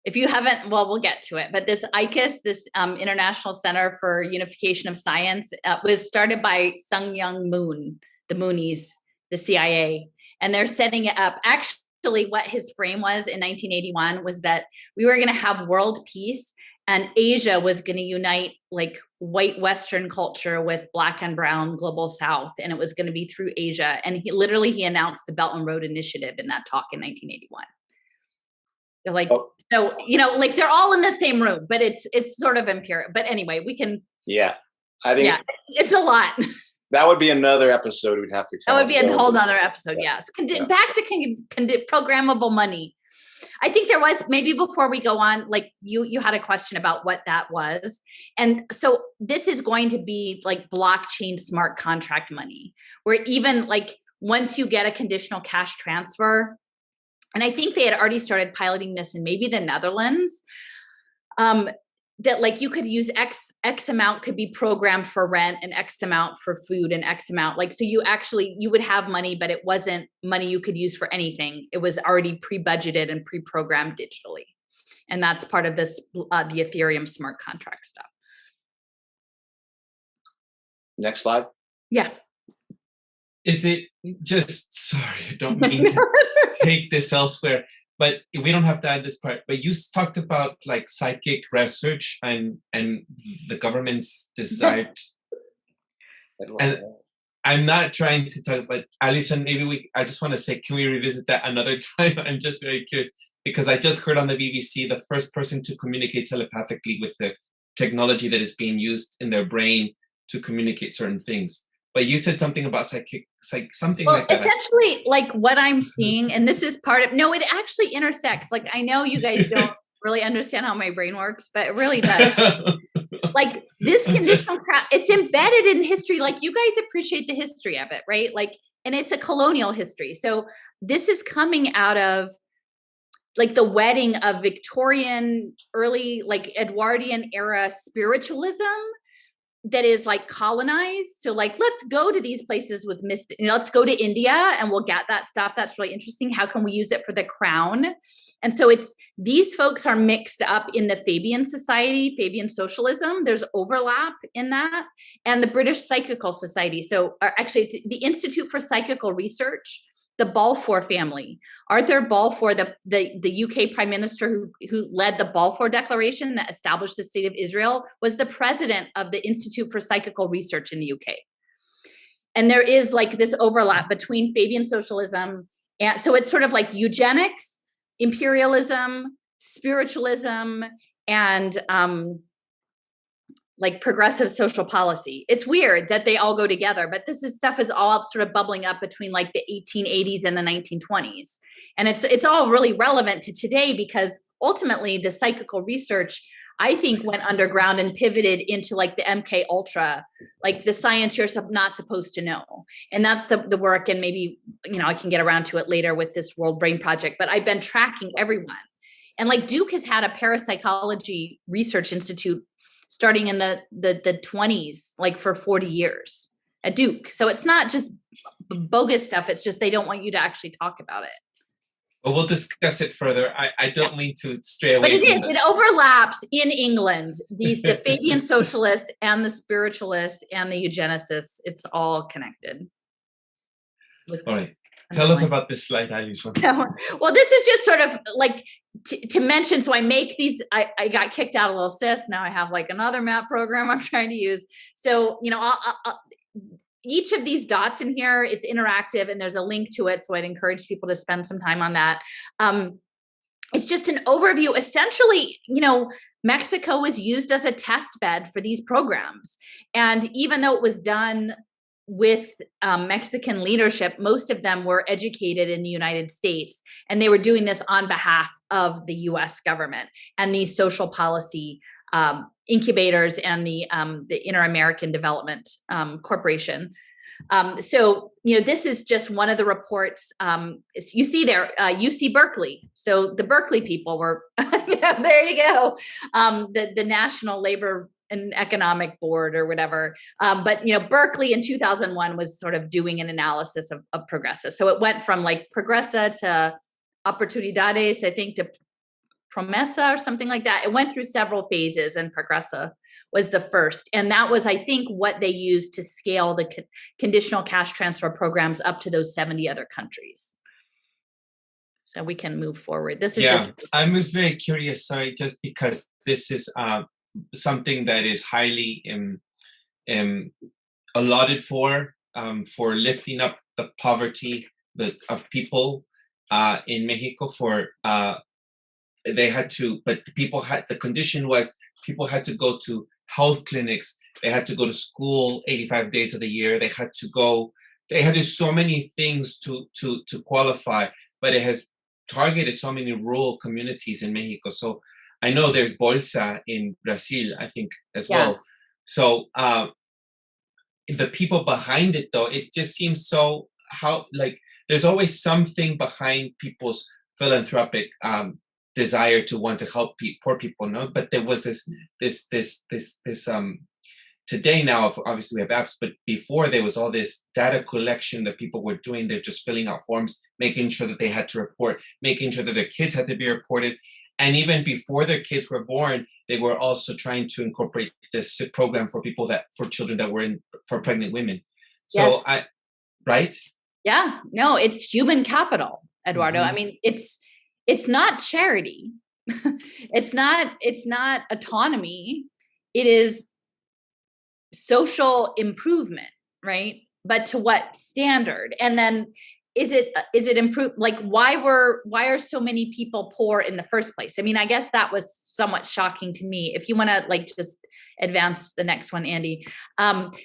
If you haven't, well, we'll get to it. But this ICUS, this International Center for Unification of Science, was started by Sung Young Moon, the Moonies, the CIA, and they're setting it up. Actually, what his frame was in 1981 was that we were going to have world peace, and Asia was going to unite like white Western culture with Black and brown global South, and it was going to be through Asia. And he announced the Belt and Road Initiative in that talk in 1981. They're like, so, like they're all in the same room, but it's sort of empirical. But anyway, we can. Yeah, I think it's a lot. That would be another episode we'd have to. That would be a whole nother episode. Yes. Back to programmable money. I think there was, maybe before we go on, like you had a question about what that was. And so this is going to be like blockchain smart contract money, where even like once you get a conditional cash transfer, and I think they had already started piloting this in maybe the Netherlands, that like you could use X amount could be programmed for rent and X amount for food and X amount. Like, so you would have money, but it wasn't money you could use for anything. It was already pre-budgeted and pre-programmed digitally. And that's part of this, the Ethereum smart contract stuff. Next slide. Yeah. Is it just, sorry, I don't mean to take this elsewhere, but we don't have to add this part, but you talked about like psychic research and the government's desire. And I'm not trying to talk, but Alison, I just want to say, can we revisit that another time? I'm just very curious, because I just heard on the BBC, the first person to communicate telepathically with the technology that is being used in their brain to communicate certain things. But you said something about something like that. Essentially, like what I'm seeing, and this is part of, no, it actually intersects. Like, I know you guys don't really understand how my brain works, but it really does. Like this conditional, it's embedded in history. Like you guys appreciate the history of it, right? Like, and it's a colonial history. So this is coming out of like the wedding of Victorian, early, like Edwardian era spiritualism that is like colonized. So like, let's go to these places with let's go to India and we'll get that stuff. That's really interesting. How can we use it for the crown? And so these folks are mixed up in the Fabian Society, Fabian socialism. There's overlap in that, and the British Psychical Society. So actually the Institute for Psychical Research, the Balfour family, Arthur Balfour, the UK Prime Minister who led the Balfour Declaration that established the State of Israel, was the president of the Institute for Psychical Research in the UK. And there is like this overlap between Fabian socialism, and so it's sort of like eugenics, imperialism, spiritualism, and like progressive social policy. It's weird that they all go together, but stuff is all sort of bubbling up between like the 1880s and the 1920s. And it's all really relevant to today, because ultimately the psychical research, I think, went underground and pivoted into like the MK Ultra, like the science you're not supposed to know. And that's the work. And maybe, I can get around to it later with this World Brain Project, but I've been tracking everyone. And like Duke has had a parapsychology research institute starting in the 20s, like for 40 years at Duke. So it's not just bogus stuff. It's just they don't want you to actually talk about it. Well, we'll discuss it further. I don't mean to stray away. But it is. It overlaps in England. The Fabian socialists and the spiritualists and the eugenicists. It's all connected. All right. Tell us about this slide, Alicia. Well, this is just sort of like to mention. So I make these, I got kicked out of Little Sis. Now I have like another map program I'm trying to use. So, each of these dots in here is interactive and there's a link to it. So I'd encourage people to spend some time on that. it's just an overview. Essentially, Mexico was used as a test bed for these programs. And even though it was done with Mexican leadership, most of them were educated in the United States, and they were doing this on behalf of the US government and these social policy incubators and the Inter-American Development Corporation. So, this is just one of the reports. You see there, UC Berkeley. So the Berkeley people were, there you go. The National Labor and Economic Board or whatever. But, Berkeley in 2001 was sort of doing an analysis of Progressa. So it went from like Progressa to Oportunidades, I think, to Promesa or something like that. It went through several phases, and Progressa was the first. And that was, I think, what they used to scale the conditional cash transfer programs up to those 70 other countries. So we can move forward. This is just... I was very curious, sorry, just because this is something that is highly allotted for lifting up the poverty of people in Mexico. They had to, but the condition was people had to go to health clinics. They had to go to school 85 days of the year. They had to do so many things to qualify, but it has targeted so many rural communities in Mexico. So I know there's Bolsa in Brazil, I think, as well. So the people behind it, though, it just seems there's always something behind people's philanthropic desire to want to help poor people, no? But there was this today now, obviously we have apps, but before there was all this data collection that people were doing. They're just filling out forms, making sure that they had to report, making sure that their kids had to be reported. And even before their kids were born, they were also trying to incorporate this program for children that were for pregnant women. So yes. Right? Yeah, no, it's human capital, Eduardo. Mm-hmm. I mean, it's not charity. It's not autonomy. It is social improvement, right? But to what standard? And then is it improved? Like, why are so many people poor in the first place? I mean, I guess that was somewhat shocking to me. If you want to just advance the next one, Andy,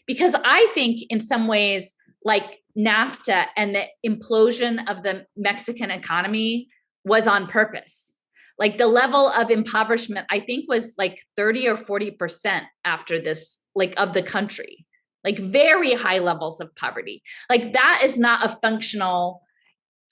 because I think in some ways, like NAFTA and the implosion of the Mexican economy was on purpose. Like the level of impoverishment, I think, was like 30 or 40% after this, like, of the country, like very high levels of poverty. Like that is not a functional,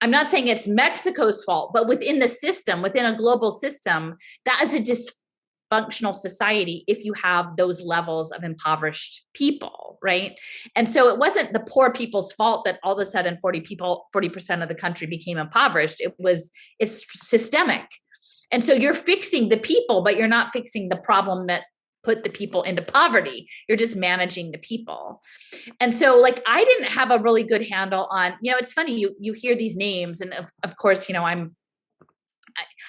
I'm not saying it's Mexico's fault, but within the system, within a global system, that is a dysfunctional society if you have those levels of impoverished people, right? And so it wasn't the poor people's fault that all of a sudden 40% of the country became impoverished. It's systemic. And so you're fixing the people, but you're not fixing the problem that put the people into poverty. You're just managing the people. And so like, I didn't have a really good handle on, it's funny, you hear these names, and of course,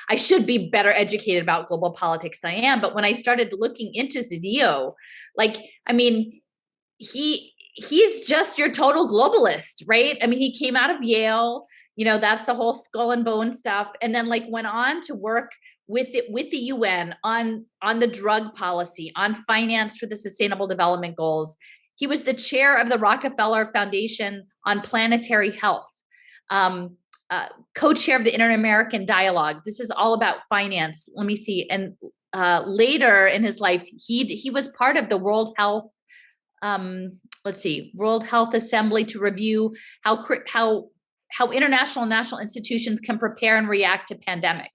I should be better educated about global politics than I am. But when I started looking into Zedillo, he's just your total globalist, right? I mean, he came out of Yale, that's the whole skull and bone stuff. And then went on to work with the UN on the drug policy, on finance for the Sustainable Development Goals. He was the chair of the Rockefeller Foundation on Planetary Health, co-chair of the Inter-American Dialogue. This is all about finance. Let me see. And later in his life, he was part of the World Health, World Health Assembly to review how international and national institutions can prepare and react to pandemic.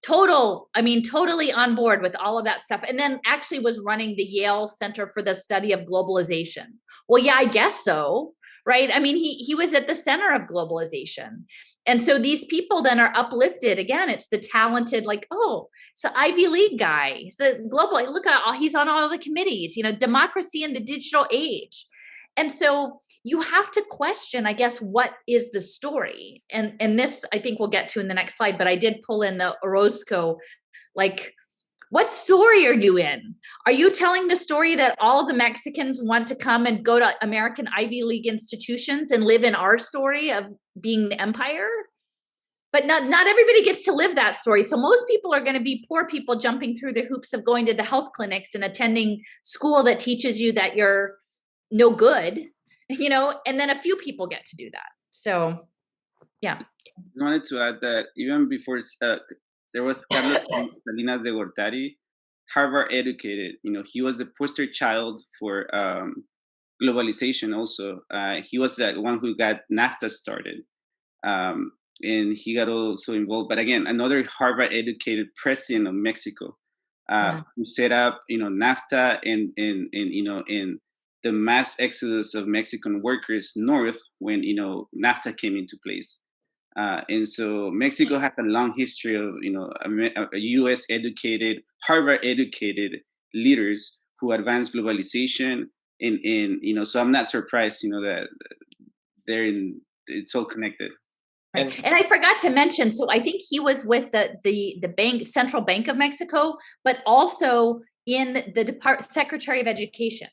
Totally on board with all of that stuff. And then actually was running the Yale Center for the Study of Globalization. Well, yeah, I guess so, right? I mean, he was at the center of globalization. And so these people then are uplifted. Again, it's the talented, it's the Ivy League guy. He's the global, look at he's on all the committees, democracy in the digital age. And so you have to question, I guess, what is the story? And this, I think we'll get to in the next slide, but I did pull in the Orozco, what story are you in? Are you telling the story that all of the Mexicans want to come and go to American Ivy League institutions and live in our story of being the empire? But not everybody gets to live that story. So most people are going to be poor people jumping through the hoops of going to the health clinics and attending school that teaches you that you're no good, and then a few people get to do that. So, yeah. I wanted to add that even before there was Carlos Salinas de Gortari, Harvard educated, he was the poster child for globalization also. He was the one who got NAFTA started. And he got also involved. But again, another Harvard educated president of Mexico who set up, NAFTA and the mass exodus of Mexican workers north when, NAFTA came into place. And so Mexico has a long history of, a U.S. educated, Harvard educated leaders who advanced globalization. And so I'm not surprised, that it's all connected. And I forgot to mention, so I think he was with the bank, Central Bank of Mexico, but also in the Secretary of Education.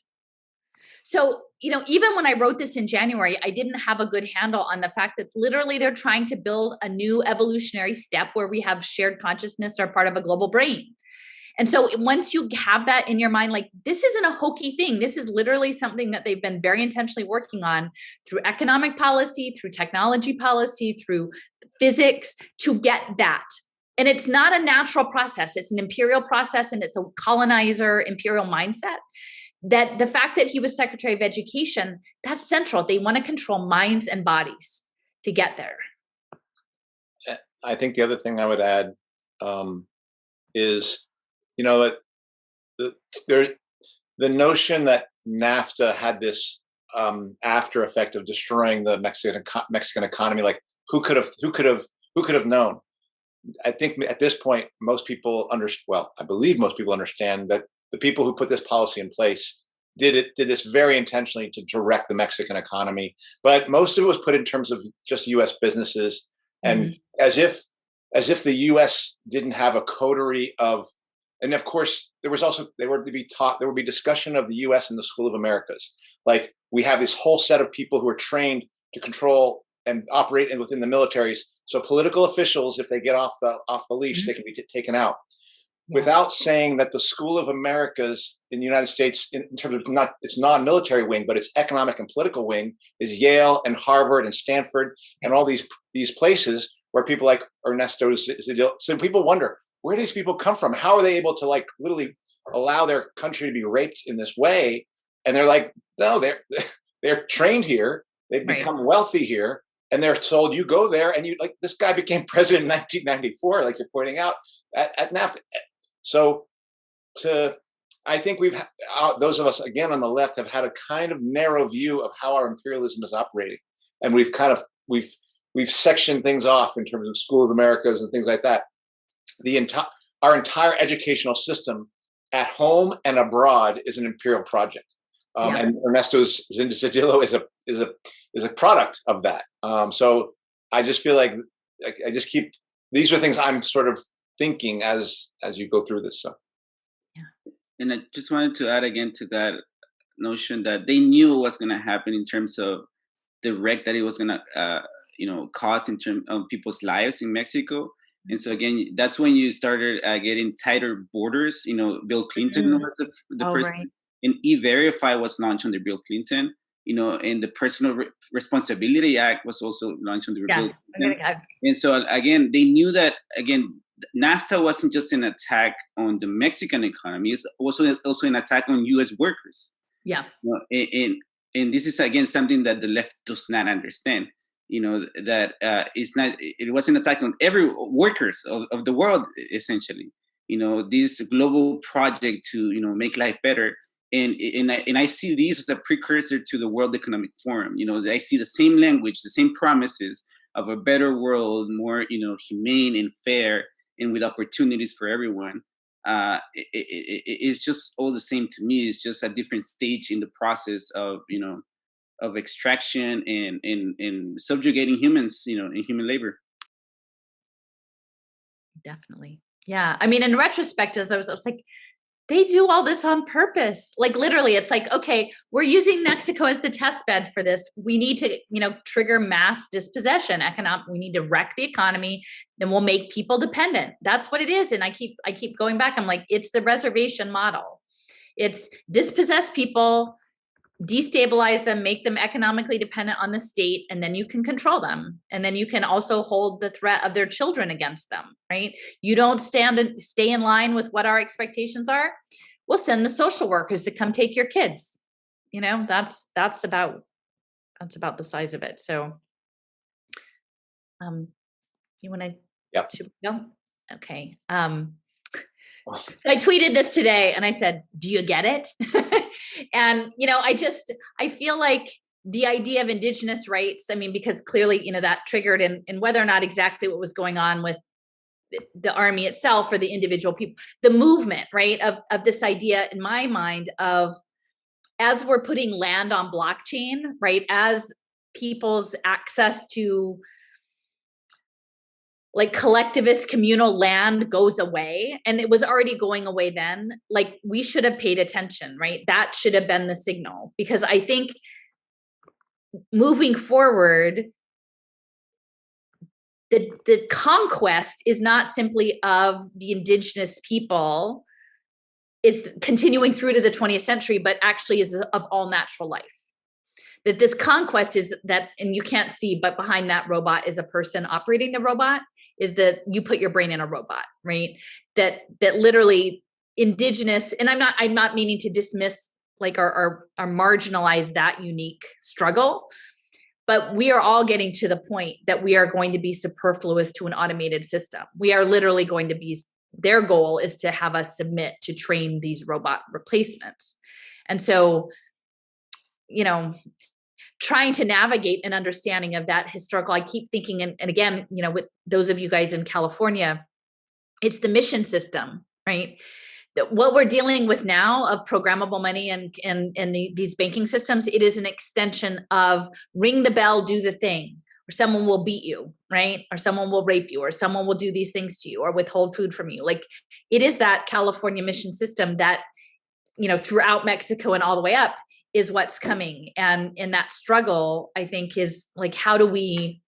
So, even when I wrote this in January, I didn't have a good handle on the fact that literally they're trying to build a new evolutionary step where we have shared consciousness or part of a global brain. And so once you have that in your mind, like, this isn't a hokey thing. This is literally something that they've been very intentionally working on through economic policy, through technology policy, through physics to get that. And it's not a natural process. It's an imperial process, and it's a colonizer imperial mindset. That the fact that he was Secretary of Education, that's central. They want to control minds and bodies to get there. I think the other thing I would add is, the notion that NAFTA had this after effect of destroying the Mexican economy, like who could have known? I think at this point, most people I believe most people understand that the people who put this policy in place did this very intentionally to direct the Mexican economy. But most of it was put in terms of just U.S. businesses, and as if the U.S. didn't have a coterie of. And of course, there would be discussion of the U.S. in the School of Americas. Like, we have this whole set of people who are trained to control and operate within the militaries. So political officials, if they get off the leash, they can be taken out. Without saying that the School of Americas in the United States, in terms of not its non-military wing, but its economic and political wing, is Yale and Harvard and Stanford and all these places where people like Ernesto Zedillo. So people wonder, where do these people come from? How are they able to literally allow their country to be raped in this way? And they're like, no, they're trained here. They've become wealthy here. And they're told, you go there, and this guy became president in 1994, like you're pointing out, at NAFTA. So I think those of us, again, on the left, have had a kind of narrow view of how our imperialism is operating. And we've sectioned things off in terms of School of Americas and things like that. Our entire educational system at home and abroad is an imperial project. And Ernesto Zedillo is a product of that. So I just feel like these are things I'm sort of thinking as you go through this. So, and I just wanted to add again to that notion that they knew what was going to happen in terms of the wreck that it was going to, cause in terms of people's lives in Mexico. And so again, that's when you started getting tighter borders. Bill Clinton was the president, right. and E-Verify was launched under Bill Clinton. And the Personal Responsibility Act was also launched under Bill Clinton. And so again, they knew that NAFTA wasn't just an attack on the Mexican economy; it's also an attack on U.S. workers. Yeah. And this is again something that the left does not understand. That it's not. It was an attack on every workers of the world, essentially. This global project to make life better. And I see these as a precursor to the World Economic Forum. I see the same language, the same promises of a better world, more humane and fair, and with opportunities for everyone. It's just all the same to me. It's just a different stage in the process of of extraction and subjugating humans, in human labor. Definitely. Yeah. I mean, in retrospect, as I was like, They do all this on purpose. Like literally, it's like, okay, we're using Mexico as the test bed for this. We need to, trigger mass dispossession. We need to wreck the economy, then we'll make people dependent. That's what it is. And I keep going back. I'm like, it's the reservation model. It's dispossess people, destabilize them, make them economically dependent on the state, and then you can control them. And then you can also hold the threat of their children against them, right? You don't stay in line with what our expectations are, we'll send the social workers to come take your kids. That's about the size of it. So you want to? Yep. Go? Okay. So I tweeted this today and I said, do you get it? And, I feel like the idea of indigenous rights, because clearly, that triggered in whether or not exactly what was going on with the army itself or the individual people, the movement, right, of this idea in my mind of, as we're putting land on blockchain, right, as people's access to like collectivist communal land goes away, and it was already going away then, like we should have paid attention, right? That should have been the signal, because I think moving forward, the conquest is not simply of the indigenous people, it's continuing through to the 20th century, but actually is of all natural life. That this conquest is that, and you can't see, but behind that robot is a person operating the robot, is that you put your brain in a robot, right? That literally indigenous, and I'm not meaning to dismiss like or marginalize that unique struggle, but we are all getting to the point that we are going to be superfluous to an automated system. We are literally going to be, their goal is to have us submit to train these robot replacements. And so, trying to navigate an understanding of that historical, I keep thinking, and again, with those of you guys in California, it's the mission system, right? What we're dealing with now of programmable money and these banking systems, it is an extension of ring the bell, do the thing, or someone will beat you, right? Or someone will rape you, or someone will do these things to you, or withhold food from you. Like it is that California mission system that, throughout Mexico and all the way up, is what's coming. And in that struggle, I think is like, how do we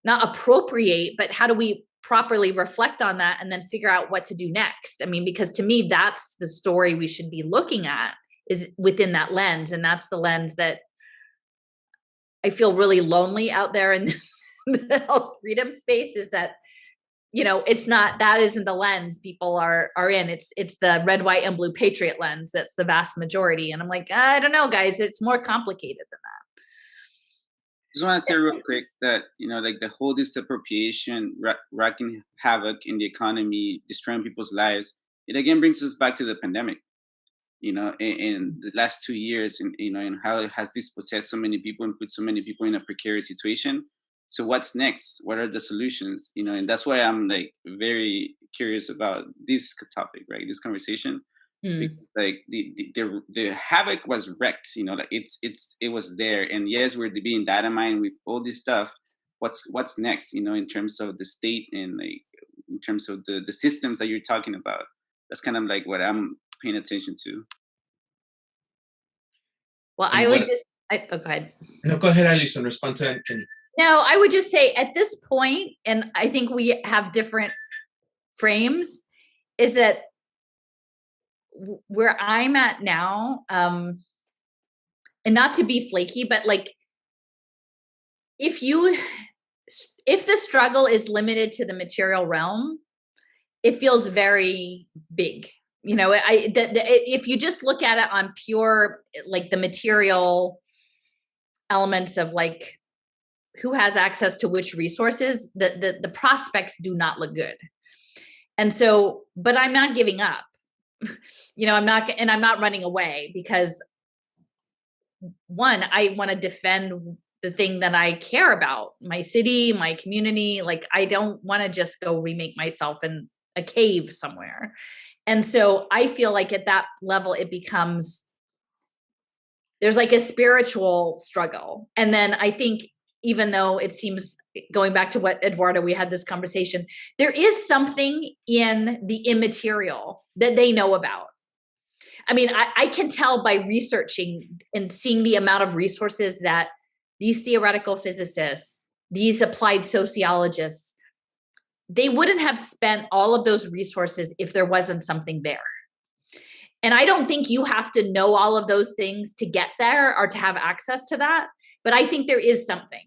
not appropriate, but how do we properly reflect on that and then figure out what to do next? Because to me, that's the story we should be looking at, is within that lens. And that's the lens that I feel really lonely out there in the health freedom space, is that, that isn't the lens people are in. It's the red, white, and blue patriot lens. That's the vast majority. And I'm like, I don't know, guys, it's more complicated than that. Just want to say real quick that, like the whole disappropriation, wreaking havoc in the economy, destroying people's lives, it again brings us back to the pandemic, in the last 2 years, and how it has dispossessed so many people and put so many people in a precarious situation. So what's next? What are the solutions? And that's why I'm like very curious about this topic, right? This conversation, because, like the havoc was wrecked. Like it was there, and yes, we're being data mined with all this stuff. What's next? In terms of the state and like in terms of the systems that you're talking about. That's kind of like what I'm paying attention to. Well, I would just. Go ahead. No, go ahead, Alison. Respond to Anthony. No, I would just say at this point, and I think we have different frames, is that where I'm at now, and not to be flaky, but like, if the struggle is limited to the material realm, it feels very big. If you just look at it on pure, like the material elements of like, who has access to which resources, the prospects do not look good. And so, but I'm not giving up, I'm not running away, because one, I want to defend the thing that I care about, my city, my community. Like, I don't want to just go remake myself in a cave somewhere. And so I feel like at that level, it becomes, there's like a spiritual struggle. And then I think, even though it seems, going back to what Eduardo, we had this conversation, there is something in the immaterial that they know about, I mean, I can tell by researching and seeing the amount of resources that these theoretical physicists, these applied sociologists, they wouldn't have spent all of those resources if there wasn't something there. And I don't think you have to know all of those things to get there or to have access to that. But I think there is something.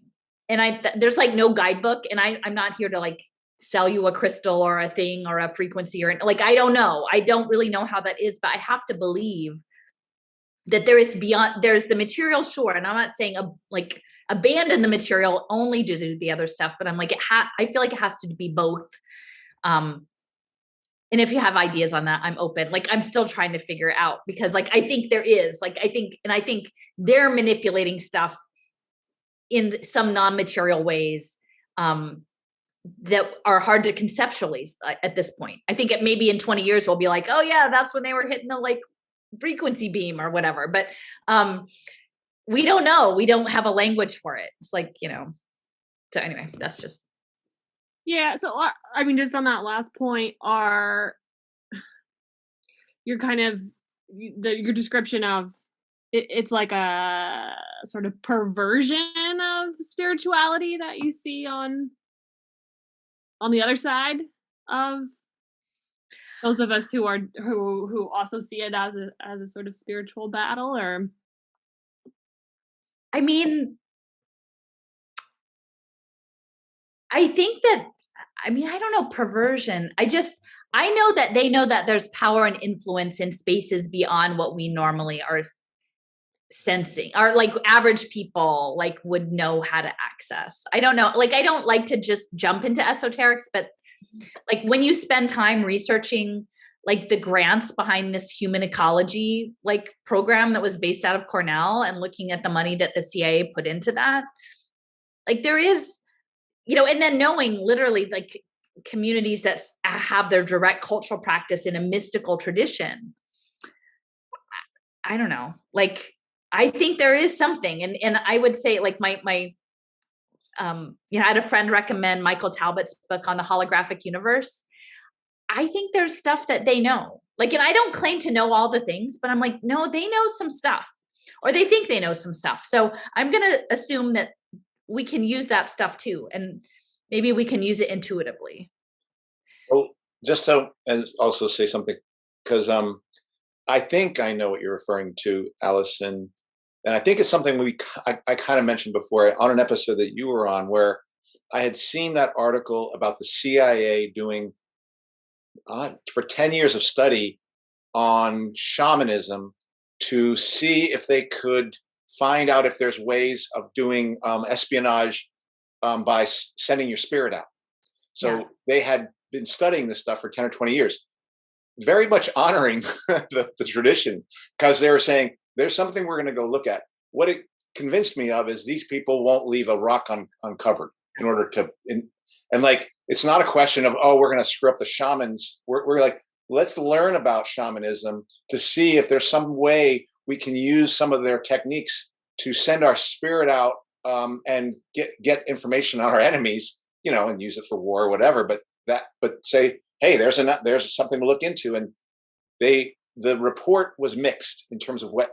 And there's like no guidebook. And I'm not here to like sell you a crystal or a thing or a frequency or like, I don't know. I don't really know how that is, but I have to believe that there is beyond, there's the material, sure. And I'm not saying like abandon the material, only do the other stuff, but I'm like, I feel like it has to be both. And if you have ideas on that, I'm open. Like, I'm still trying to figure it out because like, I think there is like, I think they're manipulating stuff in some non-material ways, that are hard to conceptualize at this point. I think it maybe in 20 years, we'll be like, oh yeah, that's when they were hitting the like frequency beam or whatever. But, we don't know. We don't have a language for it. It's like, so anyway, that's just. Yeah. So, I mean, just on that last point, your kind of, your description of it's like a sort of perversion of spirituality that you see on the other side of those of us who also see it as a sort of spiritual battle, or. I mean, I think that, I don't know, perversion. I know that they know that there's power and influence in spaces beyond what we normally are sensing, or like average people like would know how to access. I don't know. Like, I don't like to just jump into esoterics, but like when you spend time researching like the grants behind this human ecology like program that was based out of Cornell and looking at the money that the CIA put into that, like there is, and then knowing literally like communities that have their direct cultural practice in a mystical tradition. I don't know. Like, I think there is something. And I would say like my I had a friend recommend Michael Talbot's book on the holographic universe. I think there's stuff that they know. Like, and I don't claim to know all the things, but I'm like, no, they know some stuff, or they think they know some stuff. So I'm going to assume that we can use that stuff too. And maybe we can use it intuitively. Well, just to also say something, because I think I know what you're referring to, Alison. And I think it's something I kind of mentioned before on an episode that you were on, where I had seen that article about the CIA doing for 10 years of study on shamanism to see if they could find out if there's ways of doing espionage by sending your spirit out. So they had been studying this stuff for 10 or 20 years, very much honoring the tradition, because they were saying, there's something we're going to go look at. What it convinced me of is these people won't leave a rock uncovered in order to, and like, it's not a question of, oh, we're going to screw up the shamans. We're like, let's learn about shamanism to see if there's some way we can use some of their techniques to send our spirit out and get information on our enemies, and use it for war or whatever. But say, hey, there's something to look into. And the report was mixed in terms of what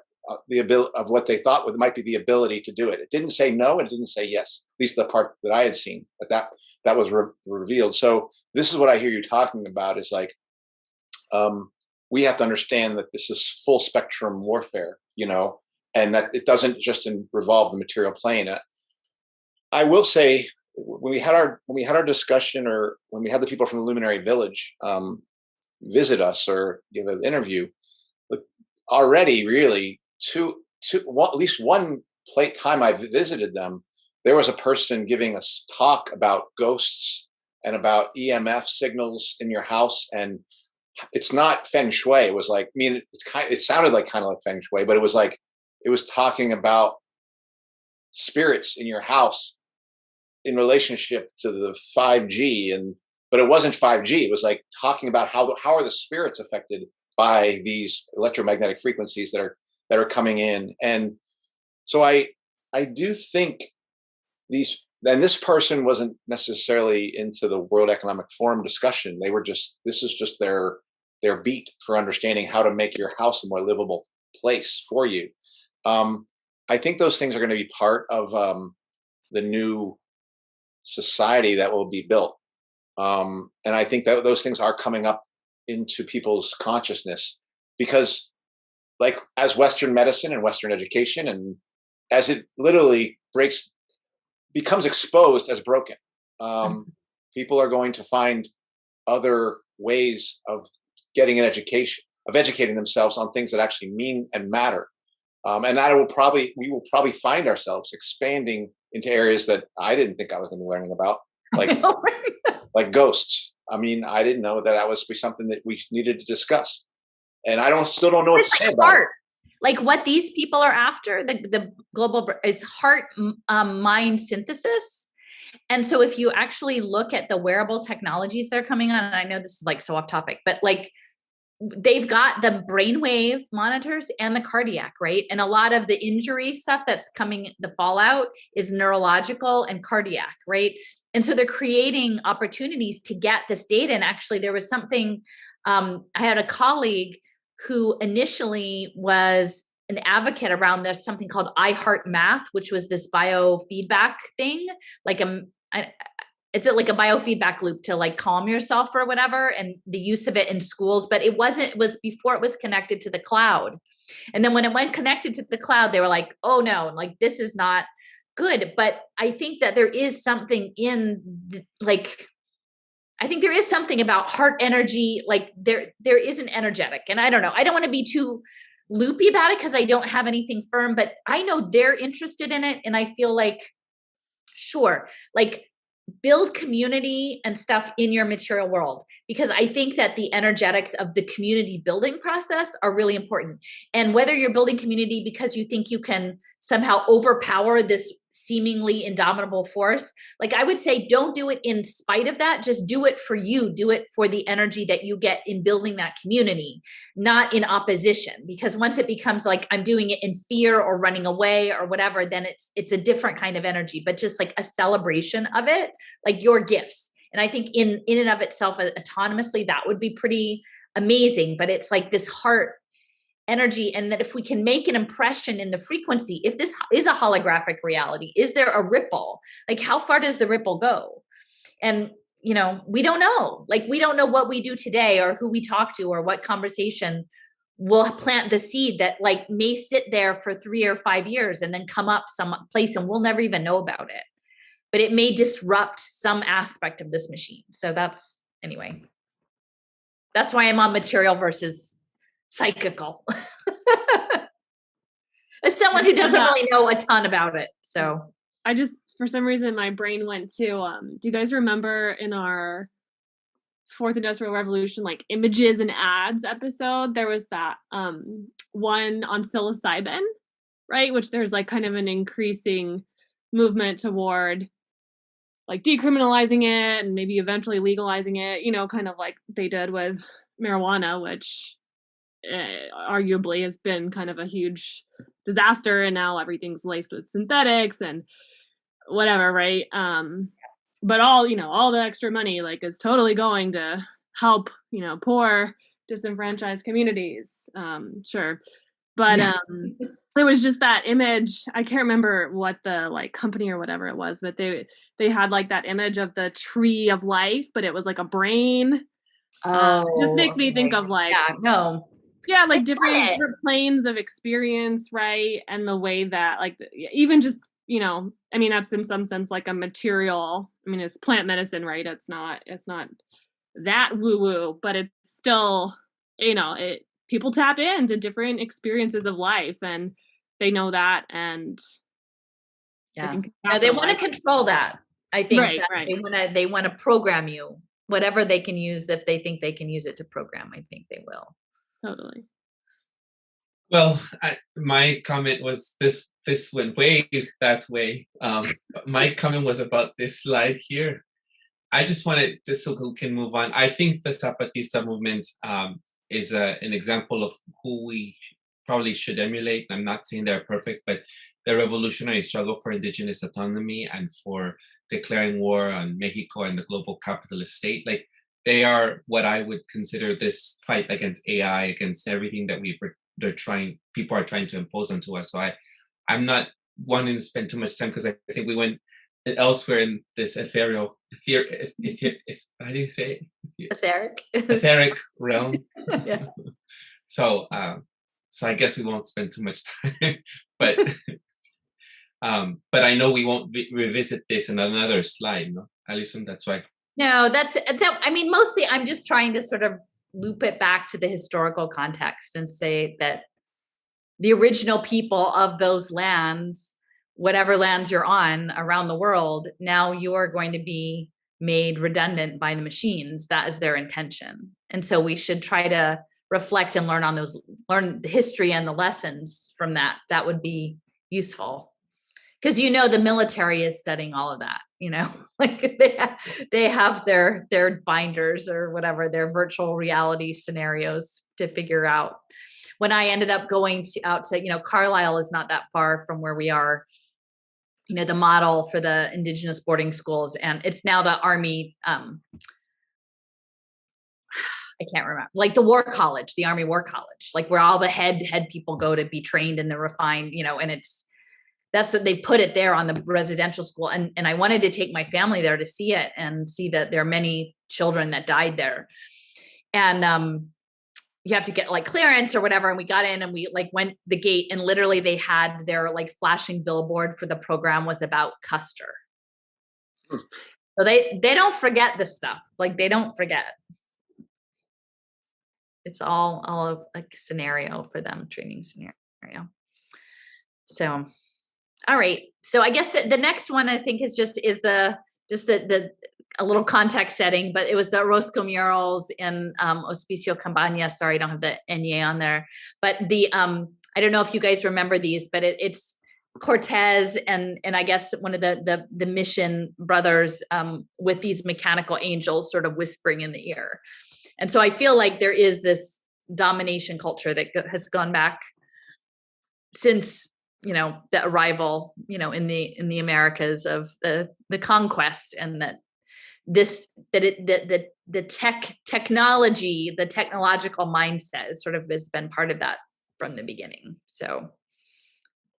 what they thought might be the ability to do it. It didn't say no, and it didn't say yes. At least the part that I had seen, that was revealed. So this is what I hear you talking about, is like, we have to understand that this is full spectrum warfare, and that it doesn't just revolve the material plane. I will say, when we had our discussion, or when we had the people from the Luminary Village visit us or give an interview, already really at least one time I visited them, there was a person giving us talk about ghosts and about EMF signals in your house. And it's not feng shui. It was like, it sounded like kind of like feng shui, but it was talking about spirits in your house in relationship to the 5G, but it wasn't 5G. It was like talking about how are the spirits affected by these electromagnetic frequencies that are coming in. And so I do think this person wasn't necessarily into the World Economic Forum discussion. This is just their their beat for understanding how to make your house a more livable place for you. I think those things are going to be part of the new society that will be built. And I think that those things are coming up into people's consciousness because, like, as Western medicine and Western education, and as it literally becomes exposed as broken, people are going to find other ways of getting an education, of educating themselves on things that actually mean and matter. And that we will probably find ourselves expanding into areas that I didn't think I was going to be learning about, like like ghosts. I mean, I didn't know that was something that we needed to discuss, and still don't know what to say about it. Like what these people are after, the global is heart mind synthesis. And so if you actually look at the wearable technologies that are coming on, and I know this is like so off topic, but like they've got the brainwave monitors and the cardiac, right? And a lot of the injury stuff that's coming, the fallout is neurological and cardiac, right? And so they're creating opportunities to get this data. And actually there was something, I had a colleague who initially was an advocate around this, something called I Heart Math, which was this biofeedback thing, like it's like a biofeedback loop to like calm yourself or whatever, and the use of it in schools. But it was before it was connected to the cloud. And then when it went connected to the cloud, they were like, oh no, like this is not good. But I think that there is something I think there is something about heart energy. Like there is an energetic, and I don't know. I don't want to be too loopy about it because I don't have anything firm, but I know they're interested in it. And I feel like, sure, like build community and stuff in your material world, because I think that the energetics of the community building process are really important. And whether you're building community because you think you can somehow overpower this seemingly indomitable force, like I would say, don't do it in spite of that. Just do it for you. Do it for the energy that you get in building that community, not in opposition. Because once it becomes like I'm doing it in fear or running away or whatever, then it's a different kind of energy. But just like a celebration of it, like your gifts. And I think in and of itself, autonomously, that would be pretty amazing. But it's like this heart energy, and that if we can make an impression in the frequency, if this is a holographic reality, is there a ripple? Like how far does the ripple go? And we don't know. Like we don't know what we do today or who we talk to or what conversation will plant the seed that like may sit there for 3 or 5 years and then come up some place and we'll never even know about it. But it may disrupt some aspect of this machine. So that's why I'm on material versus psychical. As someone who doesn't really know a ton about it. So I just, for some reason, my brain went to, do you guys remember in our Fourth Industrial Revolution, like images and ads episode, there was that one on psilocybin, right? Which there's like kind of an increasing movement toward like decriminalizing it and maybe eventually legalizing it, kind of like they did with marijuana, which arguably has been kind of a huge disaster, and now everything's laced with synthetics and whatever, right? But all the extra money like is totally going to help poor disenfranchised communities, sure. But it was just that image. I can't remember what the like company or whatever it was, but they had like that image of the tree of life, but it was like a brain. This makes me think of like like different planes of experience, right? And the way that like even just I mean that's in some sense like a material. I mean it's plant medicine, right? It's not that woo woo, but it's still people tap into different experiences of life, and they know that, and they want to control that. I think they want to program you, whatever they can use. If they think they can use it to program, I think they will. Totally. Well, my comment was this went way that way. My comment was about this slide here. I just wanted, just so we can move on. I think the Zapatista movement is an example of who we probably should emulate. I'm not saying they're perfect, but the revolutionary struggle for indigenous autonomy and for declaring war on Mexico and the global capitalist state, like they are what I would consider this fight against AI, against everything that people are trying to impose onto us. So I'm not wanting to spend too much time, because I think we went elsewhere in this how do you say it? Etheric realm. Yeah. So I guess we won't spend too much time, but I know we won't revisit this in another slide, no, Alison? That's why. No, I mean, mostly I'm just trying to sort of loop it back to the historical context and say that the original people of those lands, whatever lands you're on around the world, now you are going to be made redundant by the machines. That is their intention. And so we should try to reflect and learn the history and the lessons from that. That would be useful. Because the military is studying all of that, like they have their binders or whatever, their virtual reality scenarios to figure out. When I ended up going out to Carlisle is not that far from where we are, the model for the indigenous boarding schools, and it's now the Army, I can't remember, like the War College, the Army War College, like where all the head people go to be trained in the refined, and that's what they put it there on the residential school. And I wanted to take my family there to see it and see that there are many children that died there. And you have to get like clearance or whatever. And we got in and we like went the gate, and literally they had their like flashing billboard for the program was about Custer. So they don't forget this stuff. Like they don't forget. It's all a scenario for them, training scenario. So, all right. So I guess the next one I think is a little context setting, but it was the Orozco murals in Hospicio Cabañas. Sorry, I don't have the Nye on there. But I don't know if you guys remember these, but it's Cortez and I guess one of the Mission brothers with these mechanical angels sort of whispering in the ear. And so I feel like there is this domination culture that has gone back since the arrival, in the Americas of the conquest, and that the technology, the technological mindset has been part of that from the beginning. So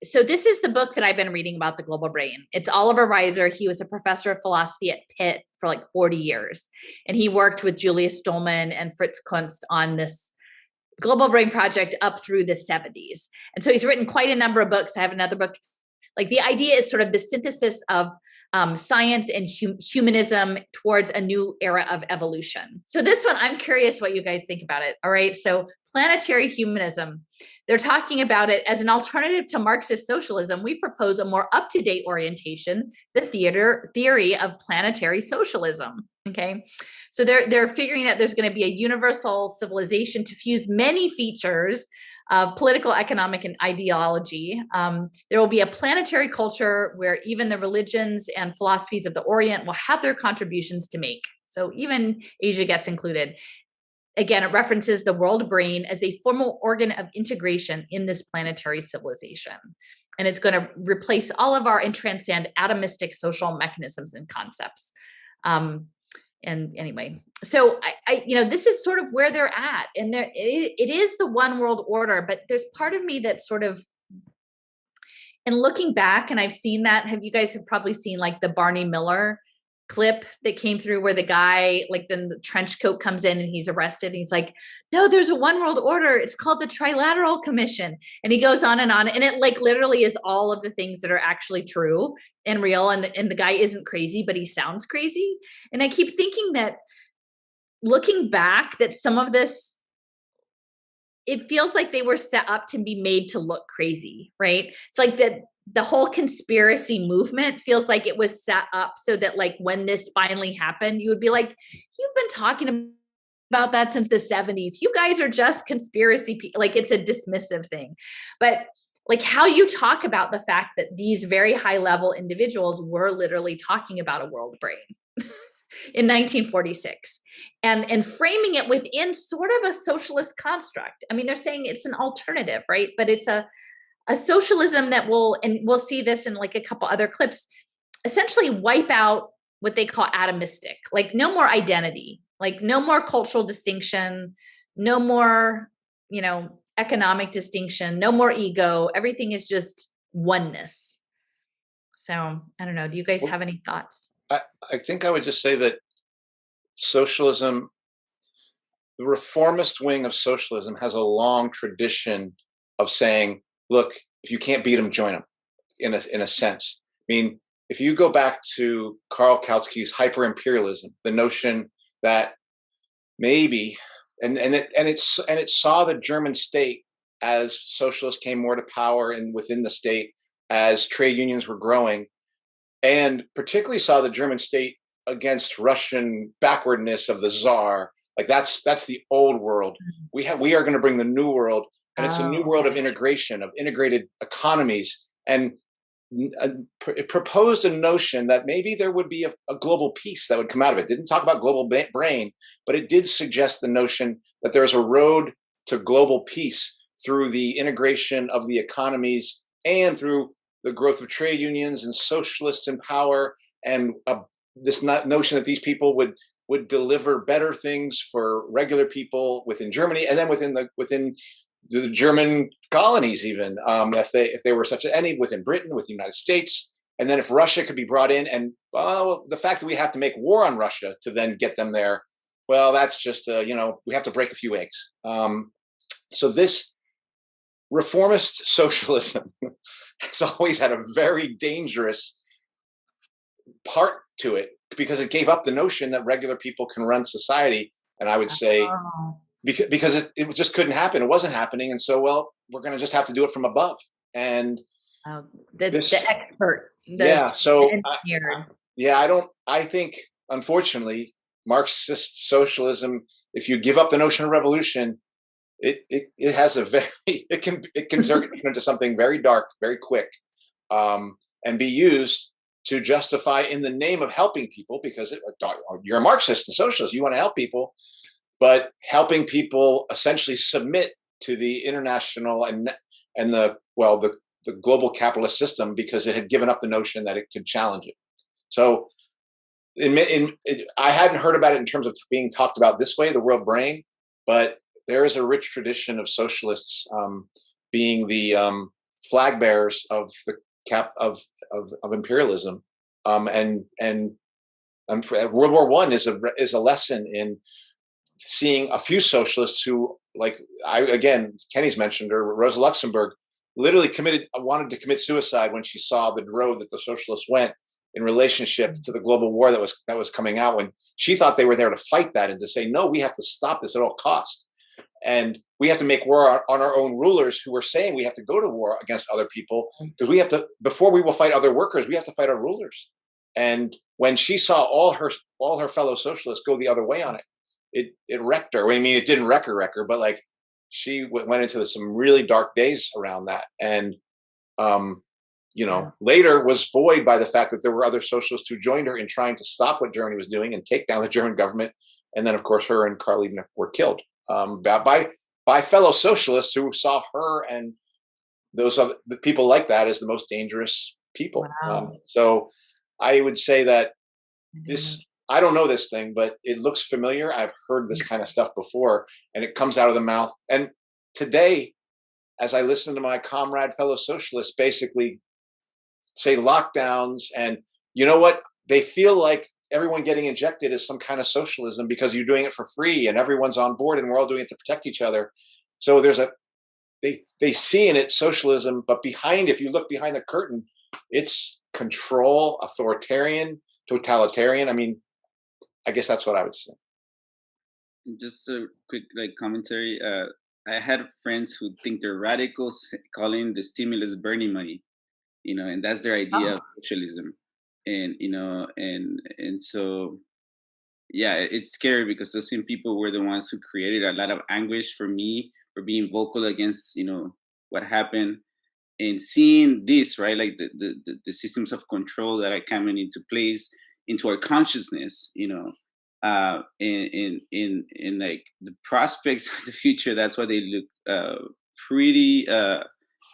this is the book that I've been reading about the global brain. It's Oliver Reiser. He was a professor of philosophy at Pitt for like 40 years. And he worked with Julius Stolman and Fritz Kunst on this global brain project up through the 70s. And so he's written quite a number of books. I have another book. Like the idea is sort of the synthesis of science and humanism towards a new era of evolution. So this one, I'm curious what you guys think about it. All right. So planetary humanism, they're talking about it as an alternative to Marxist socialism. We propose a more up-to-date orientation, the theory of planetary socialism. Okay. So they're figuring that there's going to be a universal civilization to fuse many features of political, economic, and ideology. There will be a planetary culture where even the religions and philosophies of the Orient will have their contributions to make. So even Asia gets included. Again, it references the world brain as a formal organ of integration in this planetary civilization. And it's going to replace all of our and transcend atomistic social mechanisms and concepts. And anyway, so I this is sort of where they're at, and it is the one world order, but there's part of me that sort of, and looking back, and I've seen that, you guys have probably seen like the Barney Miller clip that came through where the guy, like then the trench coat comes in and he's arrested and he's like, no, there's a one world order. It's called the Trilateral Commission. And he goes on. And it like literally is all of the things that are actually true and real. And the guy isn't crazy, but he sounds crazy. And I keep thinking that looking back, that some of this, it feels like they were set up to be made to look crazy, right? It's like the whole conspiracy movement feels like it was set up so that like when this finally happened, you would be like, you've been talking about that since the 70s. You guys are just conspiracy people. Like it's a dismissive thing. But like how you talk about the fact that these very high level individuals were literally talking about a world brain in 1946 and framing it within sort of a socialist construct. I mean, they're saying it's an alternative, right? But it's a socialism that will, and we'll see this in like a couple other clips, essentially wipe out what they call atomistic, like no more identity. like no more cultural distinction, no more, you know, economic distinction, no more ego. Everything is just oneness. So I don't know. Do you guys have any thoughts? I think I would just say that socialism, the reformist wing of socialism, has a long tradition of saying, look, if you can't beat them, join them, in a sense. I mean, if you go back to Karl Kautsky's hyper-imperialism, the notion that maybe, and it saw the German state as socialists came more to power and within the state, as trade unions were growing, and particularly saw the German state against Russian backwardness of the Tsar. Like that's the old world. We are going to bring the new world, and it's a new world of integration, of integrated economies, and it proposed a notion that maybe there would be a global peace that would come out of it. Didn't talk about global brain, but it did suggest the notion that there's a road to global peace through the integration of the economies and through the growth of trade unions and socialists in power, and this notion that these people would deliver better things for regular people within Germany, and then within the German colonies, even if they were such any within Britain, with the United States, and then if Russia could be brought in, and the fact that we have to make war on Russia to then get them there, well, that's just we have to break a few eggs. So this reformist socialism has always had a very dangerous part to it, because it gave up the notion that regular people can run society. And I would say, because it just couldn't happen. It wasn't happening. And so, well, we're going to just have to do it from above. And the expert. I think, unfortunately, Marxist socialism, if you give up the notion of revolution, it has it can turn into something very dark, very quick, and be used to justify in the name of helping people, because you're a Marxist and socialist, you want to help people, but helping people essentially submit to the international and the global capitalist system, because it had given up the notion that it could challenge it. So I hadn't heard about it in terms of being talked about this way, the world brain, but there is a rich tradition of socialists being the flag bearers of the of imperialism, and World War I is a lesson in seeing a few socialists who, like Kenny's mentioned, or Rosa Luxemburg, literally wanted to commit suicide when she saw the road that the socialists went in relationship to the global war that was coming out, when she thought they were there to fight that and to say, no, we have to stop this at all costs. And we have to make war on our own rulers, who are saying we have to go to war against other people, because we have to, before we will fight other workers, we have to fight our rulers. And when she saw all her fellow socialists go the other way on it, it wrecked her. I mean, it didn't wreck her, but like she went into some really dark days around that. And, later was buoyed by the fact that there were other socialists who joined her in trying to stop what Germany was doing and take down the German government. And then, of course, her and Karl Liebknecht were killed by fellow socialists who saw her and the people like that as the most dangerous people. Wow. So I would say that I don't know this thing, but it looks familiar. I've heard this kind of stuff before, and it comes out of the mouth. And today, as I listen to my comrade fellow socialists basically say lockdowns, and you know what? They feel like everyone getting injected is some kind of socialism because you're doing it for free and everyone's on board and we're all doing it to protect each other. So they see in it socialism, but if you look behind the curtain, it's control, authoritarian, totalitarian. I mean, I guess that's what I would say. Just a quick commentary. I had friends who think they're radicals, calling the stimulus Bernie money, and that's their idea of socialism. And and so it's scary, because those same people were the ones who created a lot of anguish for me for being vocal against what happened, and seeing this, right, like the systems of control that are coming into place into our consciousness, in like the prospects of the future. That's why they look pretty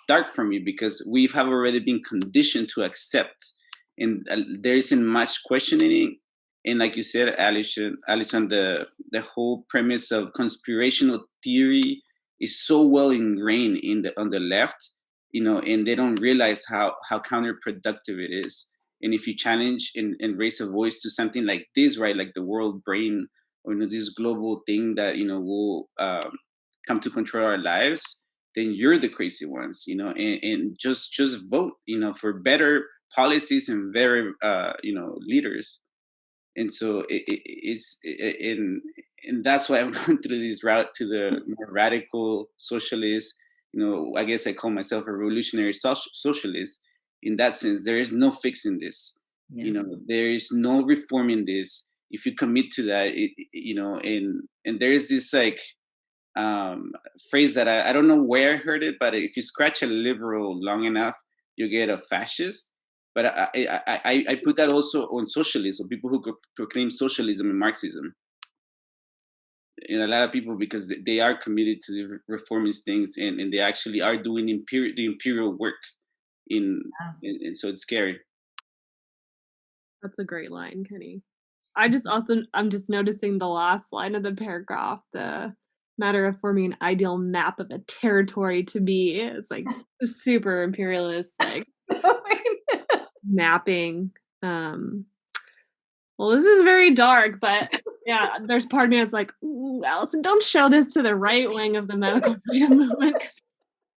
dark for me, because we have already been conditioned to accept. And there isn't much questioning And like you said, Alison, the whole premise of conspirational theory is so well ingrained on the left, and they don't realize how counterproductive it is. And if you challenge and raise a voice to something like this, right, like the world brain, or this global thing that will come to control our lives, then you're the crazy ones, and just vote, for better policies and better, leaders. And so and that's why I'm going through this route to the more radical socialist. I guess I call myself a revolutionary socialist. In that sense, there is no fixing this. Yeah. There is no reforming this. If you commit to that, and there is this like phrase that I don't know where I heard it, but if you scratch a liberal long enough, you get a fascist. But I put that also on socialism, people who proclaim socialism and Marxism. And a lot of people, because they are committed to reformist things, and they actually are doing the imperial work. And so it's scary. That's a great line, Kenny. I'm just noticing the last line of the paragraph, the matter of forming an ideal map of a territory to be. It's like super imperialist, like mapping. Well, this is very dark, but yeah, there's part of me that's like, ooh, Alison, don't show this to the right wing of the medical freedom movement.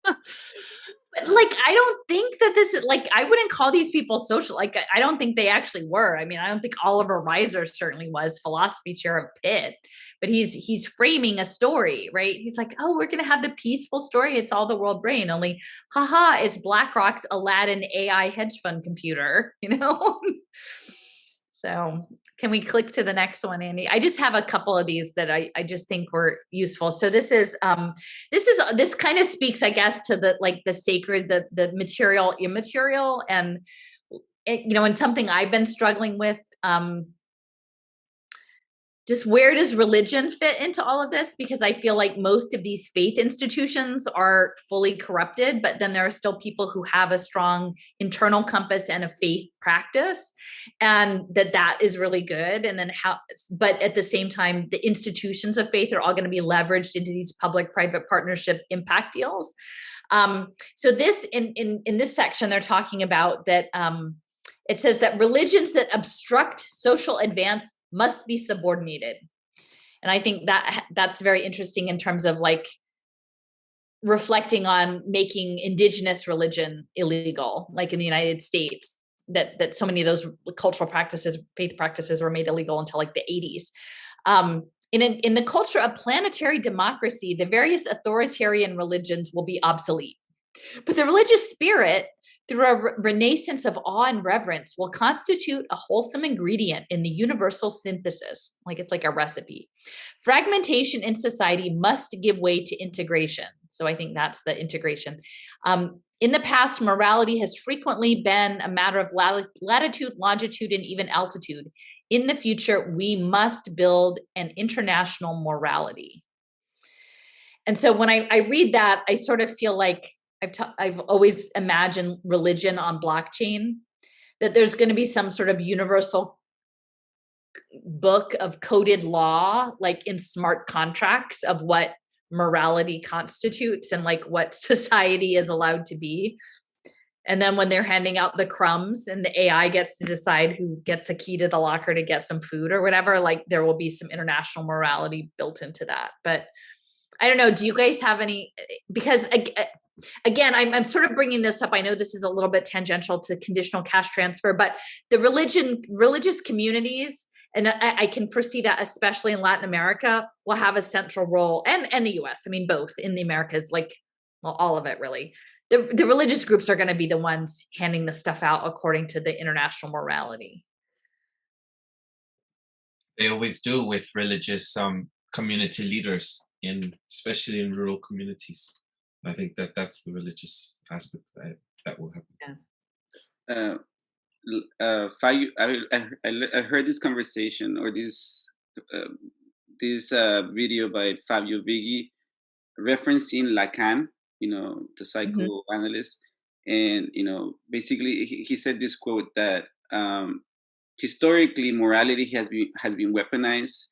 But like, I don't think that this is like, I wouldn't call these people social. Like, I don't think they actually were. I mean, I don't think Oliver Reiser certainly was philosophy chair of Pitt, but he's framing a story, right? He's like, oh, we're going to have the peaceful story. It's all the world brain, only haha, it's BlackRock's Aladdin AI hedge fund computer, So can we click to the next one, Andy? I just have a couple of these that I just think were useful. So this kind of speaks, I guess, to the sacred, the material, immaterial, and and something I've been struggling with. Just where does religion fit into all of this? Because I feel like most of these faith institutions are fully corrupted, but then there are still people who have a strong internal compass and a faith practice, and that is really good. And then but at the same time, the institutions of faith are all going to be leveraged into these public-private partnership impact deals. So this in this section, they're talking about that. It says that religions that obstruct social advance must be subordinated. And I think that's very interesting in terms of like reflecting on making indigenous religion illegal, like in the United States, that so many of those cultural practices, faith practices were made illegal until like the 80s. In the culture of planetary democracy, the various authoritarian religions will be obsolete. But the religious spirit, through a renaissance of awe and reverence, will constitute a wholesome ingredient in the universal synthesis, like it's like a recipe. Fragmentation in society must give way to integration. So I think that's the integration. In the past, morality has frequently been a matter of latitude, longitude, and even altitude. In the future, we must build an international morality. And so when I read that, I sort of feel like I've always imagined religion on blockchain, that there's going to be some sort of universal book of coded law, like in smart contracts of what morality constitutes and like what society is allowed to be. And then when they're handing out the crumbs and the AI gets to decide who gets a key to the locker to get some food or whatever, like there will be some international morality built into that. But I don't know. Do you guys have any, because again, I'm sort of bringing this up. I know this is a little bit tangential to conditional cash transfer, but the religious communities, and I can foresee that especially in Latin America, will have a central role, and the US. I mean, both in the Americas, like, well, all of it really. The religious groups are going to be the ones handing the stuff out according to the international morality. They always do with religious community leaders, especially in rural communities. I think that's the religious aspect that will happen. Yeah. Fabio, I heard this conversation or this video by Fabio Vighi referencing Lacan, the psychoanalyst, and basically he said this quote that historically morality has been weaponized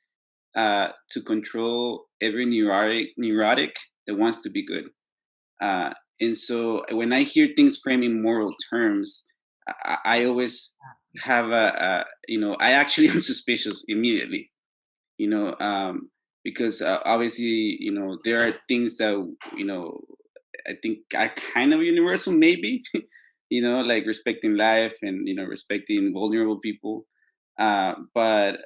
to control every neurotic that wants to be good. And so when I hear things framed in moral terms, I always have I actually am suspicious immediately, because obviously, there are things that, I think are kind of universal, maybe, like respecting life and, respecting vulnerable people. But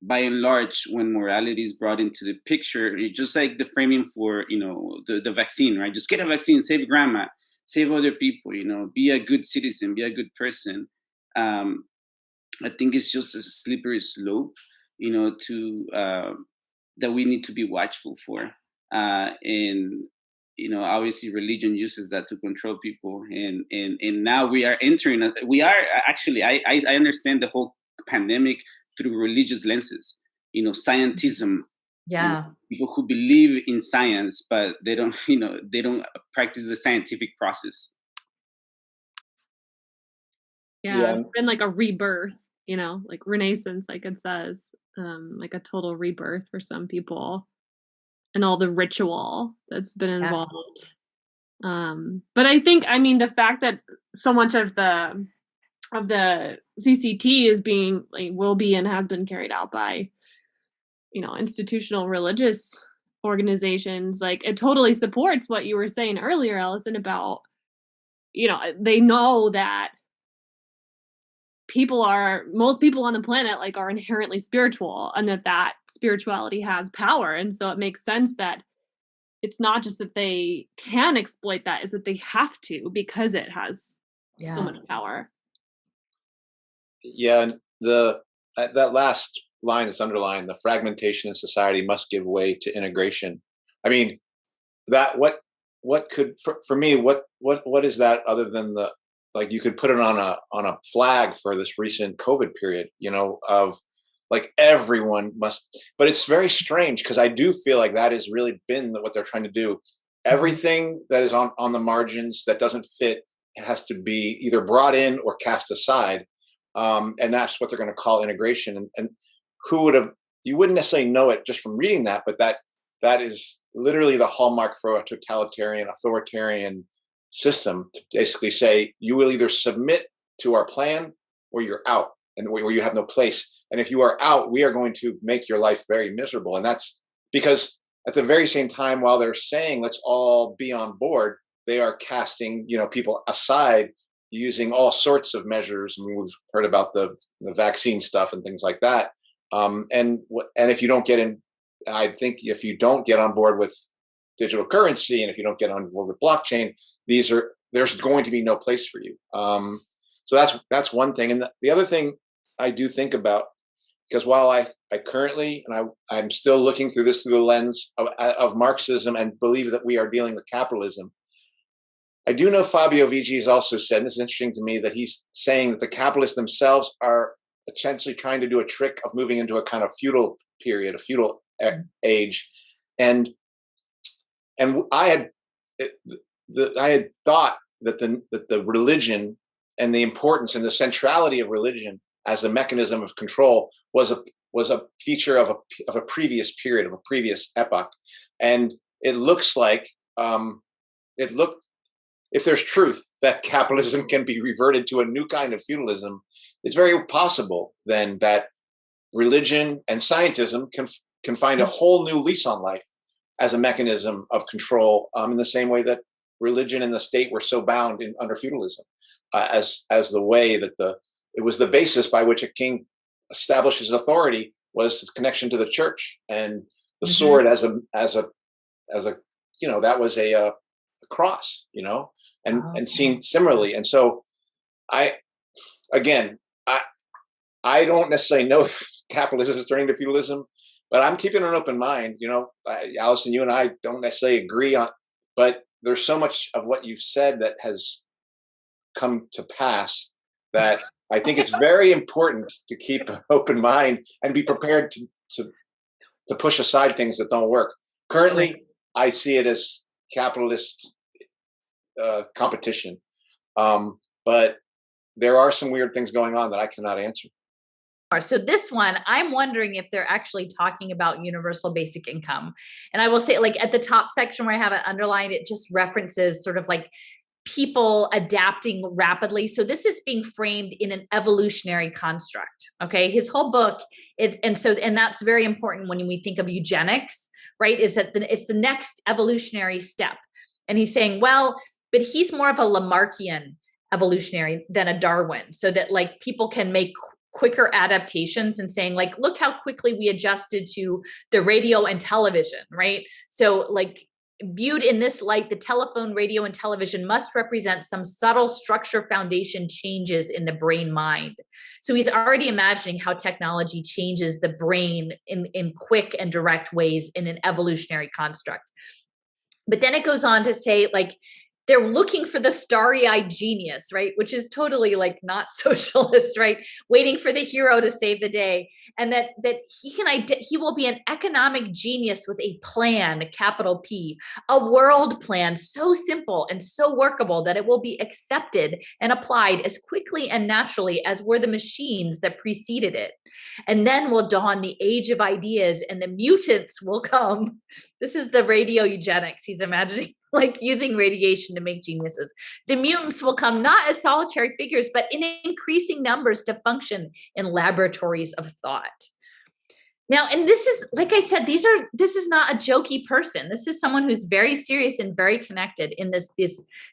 by and large, when morality is brought into the picture, it's just like the framing for, the vaccine, right? Just get a vaccine, save grandma, save other people, be a good citizen, be a good person. I think it's just a slippery slope, to that we need to be watchful for. And obviously religion uses that to control people, and now we are entering. We are actually. I understand the whole pandemic through religious lenses. Scientism. Yeah. People who believe in science, but they don't. They don't practice the scientific process. Yeah, it's been like a rebirth, like renaissance, like it says, like a total rebirth for some people, and all the ritual that's been involved. But I think, the fact that so much of the CCT is being, will be and has been carried out by, institutional religious organizations, like it totally supports what you were saying earlier, Alison, about, they know that most people on the planet are inherently spiritual, and that spirituality has power. And so it makes sense that it's not just that they can exploit that, it's that they have to, because it has so much power. Yeah, and that last line that's underlined, the fragmentation in society must give way to integration. I mean, that what could for me, what is that other than you could put it on a flag for this recent COVID period, of everyone must, but it's very strange because I do feel like that has really been what they're trying to do. Everything that is on the margins that doesn't fit has to be either brought in or cast aside. And that's what they're going to call integration. And who would have, you wouldn't necessarily know it just from reading that, but that is literally the hallmark for a totalitarian, authoritarian system, to basically say you will either submit to our plan or you're out, and where you have no place. And if you are out, we are going to make your life very miserable. And that's because at the very same time, while they're saying let's all be on board, they are casting people aside using all sorts of measures. I mean, we've heard about the vaccine stuff and things like that. And if you don't get in, I think if you don't get on board with digital currency, and if you don't get on board with blockchain, there's going to be no place for you. So that's one thing. And the other thing I do think about, because while I currently, and I'm still looking through this through the lens of Marxism and believe that we are dealing with capitalism, I do know Fabio Vighi has also said, and this is interesting to me, that he's saying that the capitalists themselves are essentially trying to do a trick of moving into a kind of feudal period, a feudal age. And I had thought that the religion and the importance and the centrality of religion as a mechanism of control was a feature of a previous period, of a previous epoch. And it looks like if there's truth that capitalism can be reverted to a new kind of feudalism, it's very possible then that religion and scientism can find a whole new lease on life as a mechanism of control, in the same way that religion and the state were so bound under feudalism, as the way that it was the basis by which a king establishes authority was his connection to the church, and the sword as a that was a cross, and seen similarly. And so I don't necessarily know if capitalism is turning to feudalism, but I'm keeping an open mind. Alison, you and I don't necessarily agree on, but there's so much of what you've said that has come to pass that I think it's very important to keep an open mind and be prepared to push aside things that don't work. Currently, I see it as capitalist competition, but there are some weird things going on that I cannot answer. So this one, I'm wondering if they're actually talking about universal basic income. And I will say, like at the top section where I have it underlined, it just references sort of like people adapting rapidly. So this is being framed in an evolutionary construct. Okay. His whole book is, and that's very important when we think of eugenics, right? Is that it's the next evolutionary step. And he's saying, well, but he's more of a Lamarckian evolutionary than a Darwin, so that like people can make quicker adaptations and saying like, look how quickly we adjusted to the radio and television, right? So like viewed in this light, the telephone, radio, and television must represent some subtle structure foundation changes in the brain mind. So he's already imagining how technology changes the brain in quick and direct ways in an evolutionary construct. But then it goes on to say like, they're looking for the starry-eyed genius, right? Which is totally like not socialist, right? Waiting for the hero to save the day. And that he will be an economic genius with a plan, capital P, a world plan so simple and so workable that it will be accepted and applied as quickly and naturally as were the machines that preceded it. And then will dawn the age of ideas and the mutants will come. This is the radio eugenics he's imagining, like using radiation to make geniuses. The mutants will come not as solitary figures, but in increasing numbers to function in laboratories of thought. Now, and this is, like I said, this is not a jokey person. This is someone who's very serious and very connected in this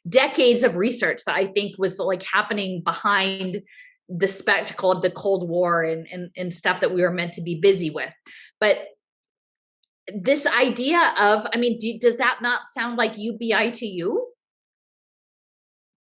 decades of research that I think was like happening behind the spectacle of the Cold War and stuff that we were meant to be busy with. But this idea of, I mean, does that not sound like UBI to you?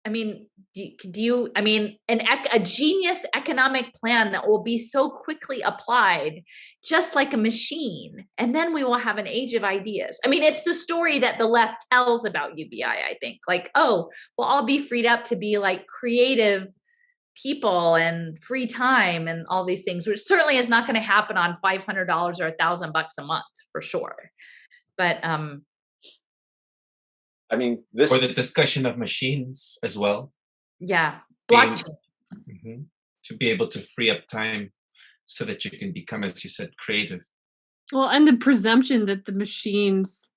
I mean, do you, I mean, a genius economic plan that will be so quickly applied, just like a machine. And then we will have an age of ideas. I mean, it's the story that the left tells about UBI, I think. Like, oh, we'll all be freed up to be like creative people and free time and all these things, which certainly is not going to happen on $500 or $1,000 a month for sure. But I mean, this or the discussion of machines as well. Yeah, blockchain. To be able to free up time so that you can become, as you said, creative. Well, and the presumption that the machines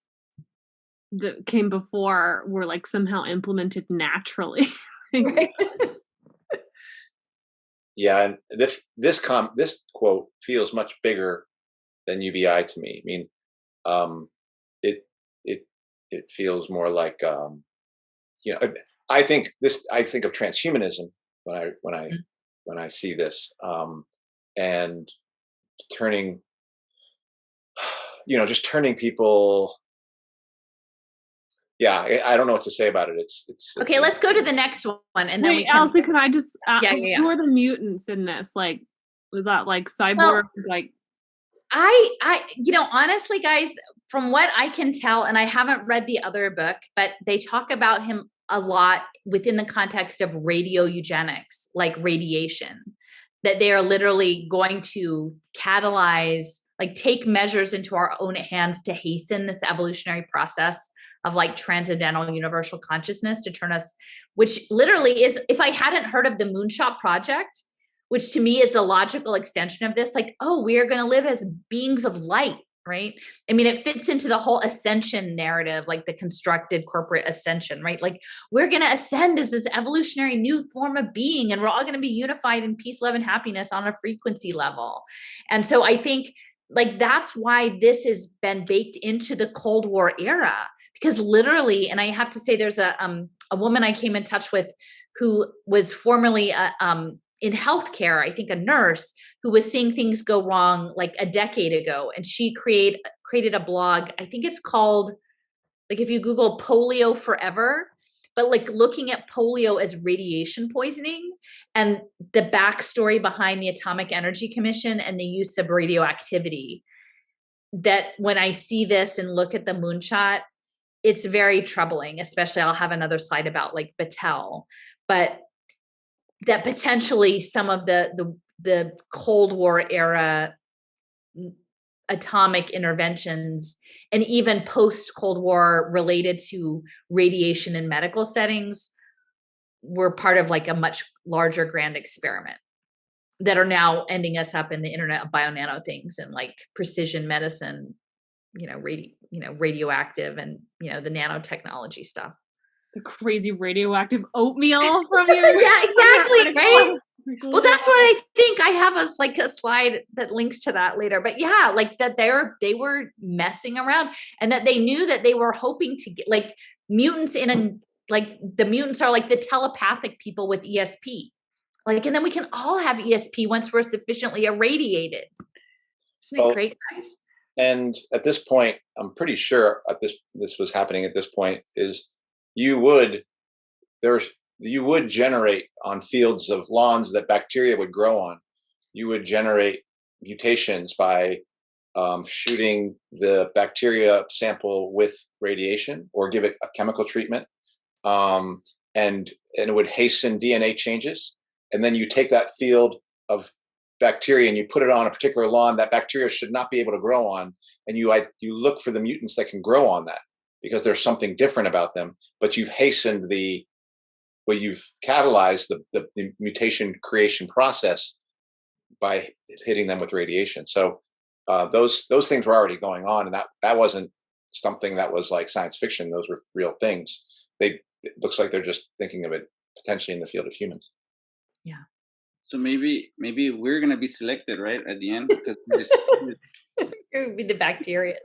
that came before were like somehow implemented naturally. Right? Yeah, and this quote feels much bigger than UBI to me. I mean, it feels more like I think of transhumanism when I see this, and turning people. Yeah, I don't know what to say about it. It's okay. Let's go to the next one, and then we can. Alison, can I just? Yeah. Who are the mutants in this? Like, was that like cyborg? Well, like, I, honestly, guys, from what I can tell, and I haven't read the other book, but they talk about him a lot within the context of radio eugenics, like radiation, that they are literally going to catalyze, like take measures into our own hands to hasten this evolutionary process of like transcendental universal consciousness to turn us, which literally is, if I hadn't heard of the Moonshot Project, which to me is the logical extension of this, like, oh, we are going to live as beings of light, right? I mean, it fits into the whole ascension narrative, like the constructed corporate ascension, right? Like we're going to ascend as this evolutionary new form of being, and we're all going to be unified in peace, love, and happiness on a frequency level. And so I think like that's why this has been baked into the Cold War era, because literally, and I have to say there's a woman I came in touch with who was formerly in healthcare, I think a nurse, who was seeing things go wrong like a decade ago. And she created a blog. I think it's called, like if you Google polio forever, but like looking at polio as radiation poisoning and the backstory behind the Atomic Energy Commission and the use of radioactivity. That when I see this and look at the moonshot, it's very troubling, especially I'll have another slide about like Battelle, but that potentially some of the Cold War era atomic interventions and even post Cold War related to radiation in medical settings were part of like a much larger grand experiment. that are now ending us up in the internet of bio-nano things and like precision medicine, radioactive and, the nanotechnology stuff. The crazy radioactive oatmeal from your yeah, exactly, right? Well, that's what I think. I have a slide that links to that later. But yeah, like that they were messing around, and that they knew that they were hoping to get like mutants the mutants are like the telepathic people with ESP. Like, and then we can all have ESP once we're sufficiently irradiated. Isn't it great, guys? And at this point, I'm pretty sure this was happening at this point is you would generate on fields of lawns that bacteria would grow on. You would generate mutations by shooting the bacteria sample with radiation or give it a chemical treatment. And it would hasten DNA changes. And then you take that field of bacteria and you put it on a particular lawn that bacteria should not be able to grow on. And you look for the mutants that can grow on that because there's something different about them. But you've hastened you've catalyzed the mutation creation process by hitting them with radiation. So those things were already going on, and that wasn't something that was like science fiction. Those were real things. It looks like they're just thinking of it potentially in the field of humans. Yeah. So maybe we're gonna be selected, right, at the end, because it would be the bacteria.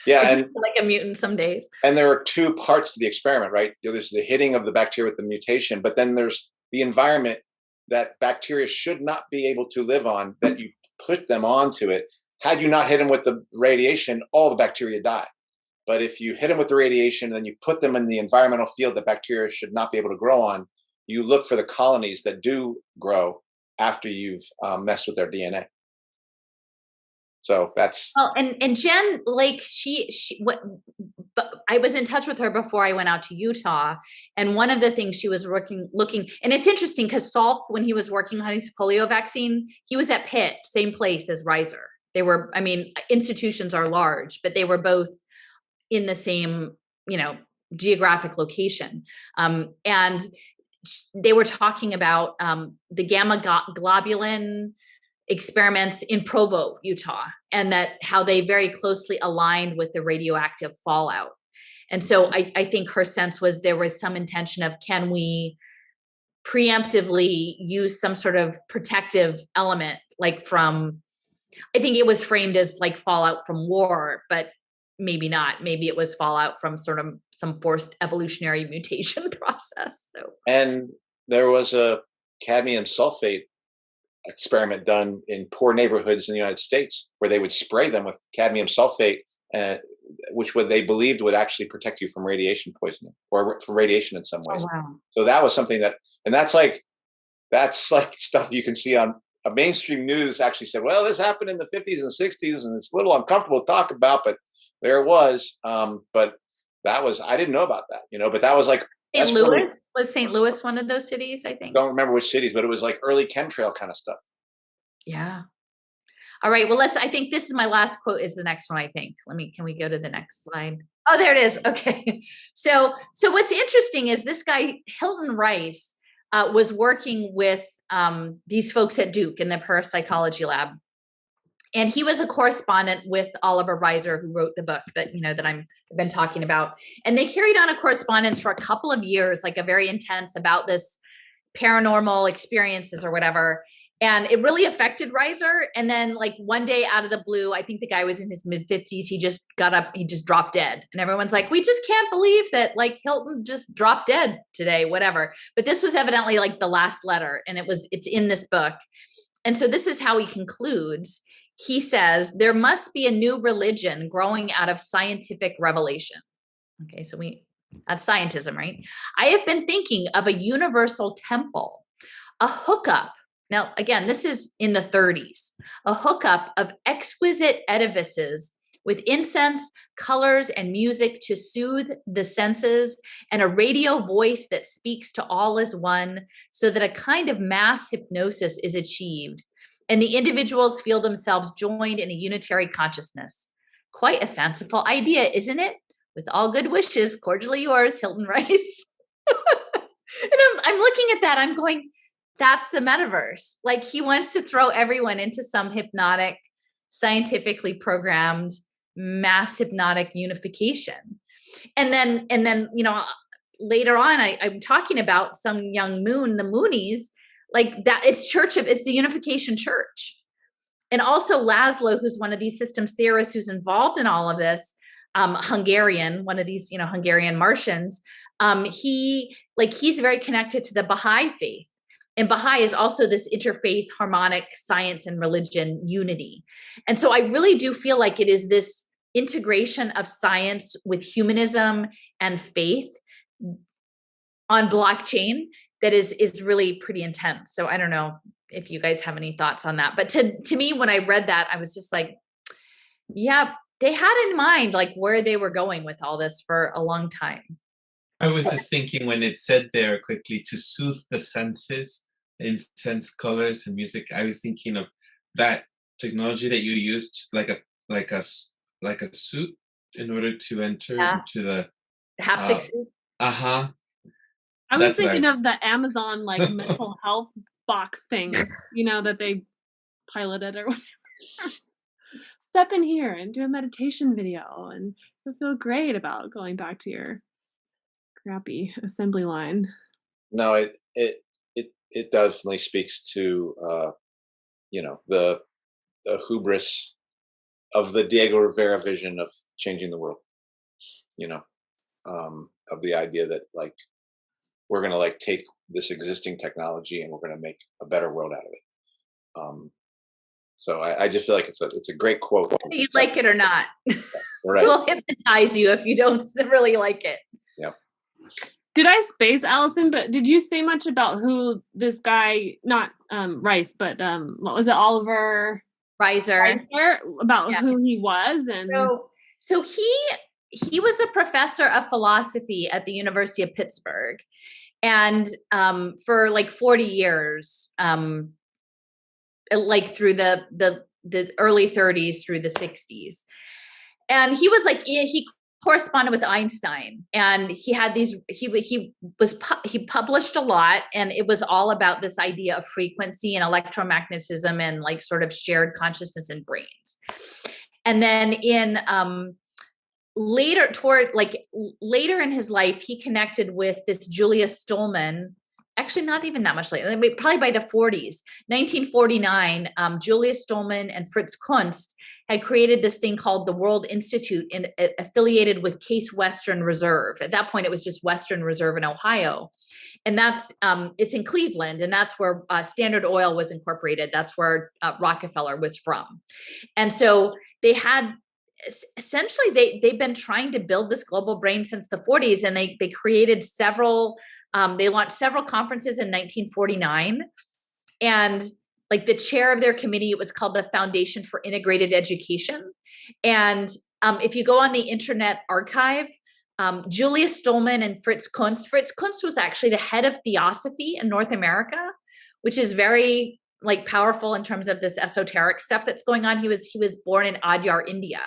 Yeah, and like a mutant some days. And there are two parts to the experiment, right? There's the hitting of the bacteria with the mutation, but then there's the environment that bacteria should not be able to live on, that you put them onto it. Had you not hit them with the radiation, all the bacteria die. But if you hit them with the radiation and then you put them in the environmental field that bacteria should not be able to grow on, you look for the colonies that do grow after you've messed with their DNA. So that's. Oh, and Jen, like I was in touch with her before I went out to Utah, and one of the things she was looking, and it's interesting because Salk, when he was working on his polio vaccine, he was at Pitt, same place as Reiser. They were, institutions are large, but they were both in the same, geographic location. And they were talking about the gamma globulin experiments in Provo, Utah, and that how they very closely aligned with the radioactive fallout. And so I think her sense was there was some intention of, can we preemptively use some sort of protective element, like from, I think it was framed as like fallout from war, but maybe not. Maybe it was fallout from sort of some forced evolutionary mutation process. So, and there was a cadmium sulfate experiment done in poor neighborhoods in the United States where they would spray them with cadmium sulfate, which they believed would actually protect you from radiation poisoning or from radiation in some ways. Oh, wow. So that was something that's like stuff you can see on a mainstream news actually said, well, this happened in the 50s and 60s and it's a little uncomfortable to talk about, but there it was. But that was, I didn't know about that, but that was like, St. Louis? Was St. Louis one of those cities, I think? Don't remember which cities, but it was like early chemtrail kind of stuff. Yeah. All right. Well, I think this is my last quote is the next one, I think. Can we go to the next slide? Oh, there it is. Okay. So what's interesting is this guy, Hilton Rice, was working with these folks at Duke in the parapsychology lab. And he was a correspondent with Oliver Reiser, who wrote the book that I've been talking about. And they carried on a correspondence for a couple of years, like a very intense about this paranormal experiences or whatever. And it really affected Reiser. And then like one day out of the blue, I think the guy was in his mid-50s. He just got up, he just dropped dead. And everyone's like, we just can't believe that like Hilton just dropped dead today, whatever. But this was evidently like the last letter, and it's in this book. And so this is how he concludes. He says, there must be a new religion growing out of scientific revelation. Okay, so that's scientism, right? I have been thinking of a universal temple, a hookup. Now, again, this is in the 30s, a hookup of exquisite edifices with incense, colors, and music to soothe the senses, and a radio voice that speaks to all as one, so that a kind of mass hypnosis is achieved, and the individuals feel themselves joined in a unitary consciousness. Quite a fanciful idea, isn't it? With all good wishes, cordially yours, Hilton Rice. And I'm looking at that, I'm going, That's the metaverse. Like, he wants to throw everyone into some hypnotic, scientifically programmed, mass hypnotic unification. And then, you know, later on, I'm talking about some young moon, the Moonies, like that. It's the unification church. And also Laszlo, who's one of these systems theorists who's involved in all of this, Hungarian, one of these, you know, Hungarian Martians, he's very connected to the Baha'i faith. And Baha'i is also this interfaith harmonic science and religion unity. And so I really do feel like it is this integration of science with humanism and faith on blockchain that is really pretty intense. So I don't know if you guys have any thoughts on that. But to me, when I read that, I was just like, yeah, they had in mind like where they were going with all this for a long time. I was just thinking when it said there quickly to soothe the senses, incense, colors, and music. I was thinking of that technology that you used, like a suit in order to enter into the haptic suit. I was thinking of the Amazon like mental health box thing, you know, that they piloted or whatever. Step in here and do a meditation video, and you'll feel great about going back to your crappy assembly line. No, it definitely speaks to you know, the hubris of the Diego Rivera vision of changing the world. You know, of the idea that like we're gonna like take this existing technology and we're gonna make a better world out of it. So I just feel like it's a great quote. Whether you like it or not, right. We'll hypnotize you if you don't really like it. Yep. Did I space Allison? But did you say much about who this guy, not Rice, but what was it, Oliver Reiser, about who he was? And so he was a professor of philosophy at the University of Pittsburgh, and for like 40 years, like through the early 30s through the 60s. And he was like, he corresponded with Einstein, and he had these, he published a lot, and it was all about this idea of frequency and electromagnetism and like sort of shared consciousness in brains. And then in later in his life, he connected with this Julius Stolman. Actually, not even that much later, probably by the 40s, 1949, Julius Stolman and Fritz Kunst had created this thing called the World Institute, affiliated with Case Western Reserve. At that point, it was just Western Reserve in Ohio. And that's, it's in Cleveland, and that's where Standard Oil was incorporated. That's where Rockefeller was from. And so they had, essentially, they've been trying to build this global brain since the 40s, and they created several, they launched several conferences in 1949. And like the chair of their committee, it was called the Foundation for Integrated Education. And if you go on the Internet Archive, Julius Stolman and Fritz Kunst was actually the head of theosophy in North America, which is very like powerful in terms of this esoteric stuff that's going on. He was born in Adyar, India.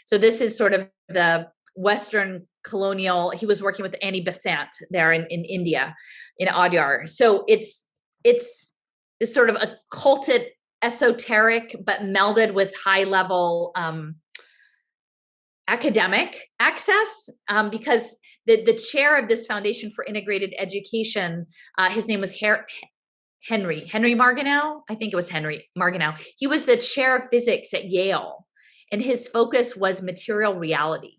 So this is sort of the Western colonial, he was working with Annie Besant there in India, in Adyar. So it's this sort of occulted, esoteric, but melded with high level academic access, because the chair of this Foundation for Integrated Education, his name was Henry Margenau. I think it was Henry Margenau. He was the chair of physics at Yale, and his focus was material reality.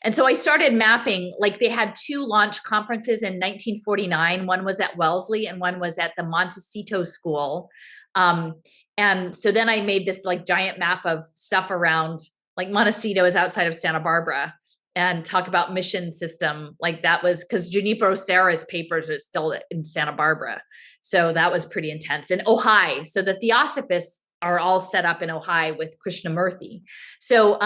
And so I started mapping, like they had two launch conferences in 1949. One was at Wellesley and one was at the Montecito School. And so then I made this like giant map of stuff around, like Montecito is outside of Santa Barbara, and talk about mission system. Like that was because Junipero Serra's papers are still in Santa Barbara. So that was pretty intense. And Ojai. So the Theosophists are all set up in Ojai with Krishnamurti. So,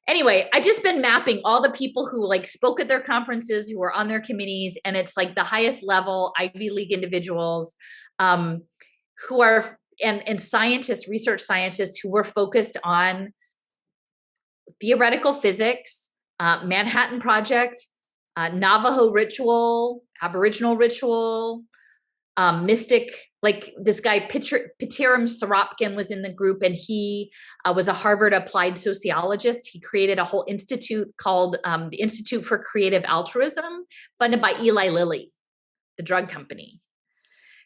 anyway, I've just been mapping all the people who like spoke at their conferences, who were on their committees, and it's like the highest level Ivy League individuals who are, and scientists, research scientists who were focused on theoretical physics, Manhattan Project, Navajo ritual, Aboriginal ritual, mystic, like this guy Pitirim Soropkin was in the group, and he was a Harvard applied sociologist. He created a whole institute called the Institute for Creative Altruism, funded by Eli Lilly, the drug company.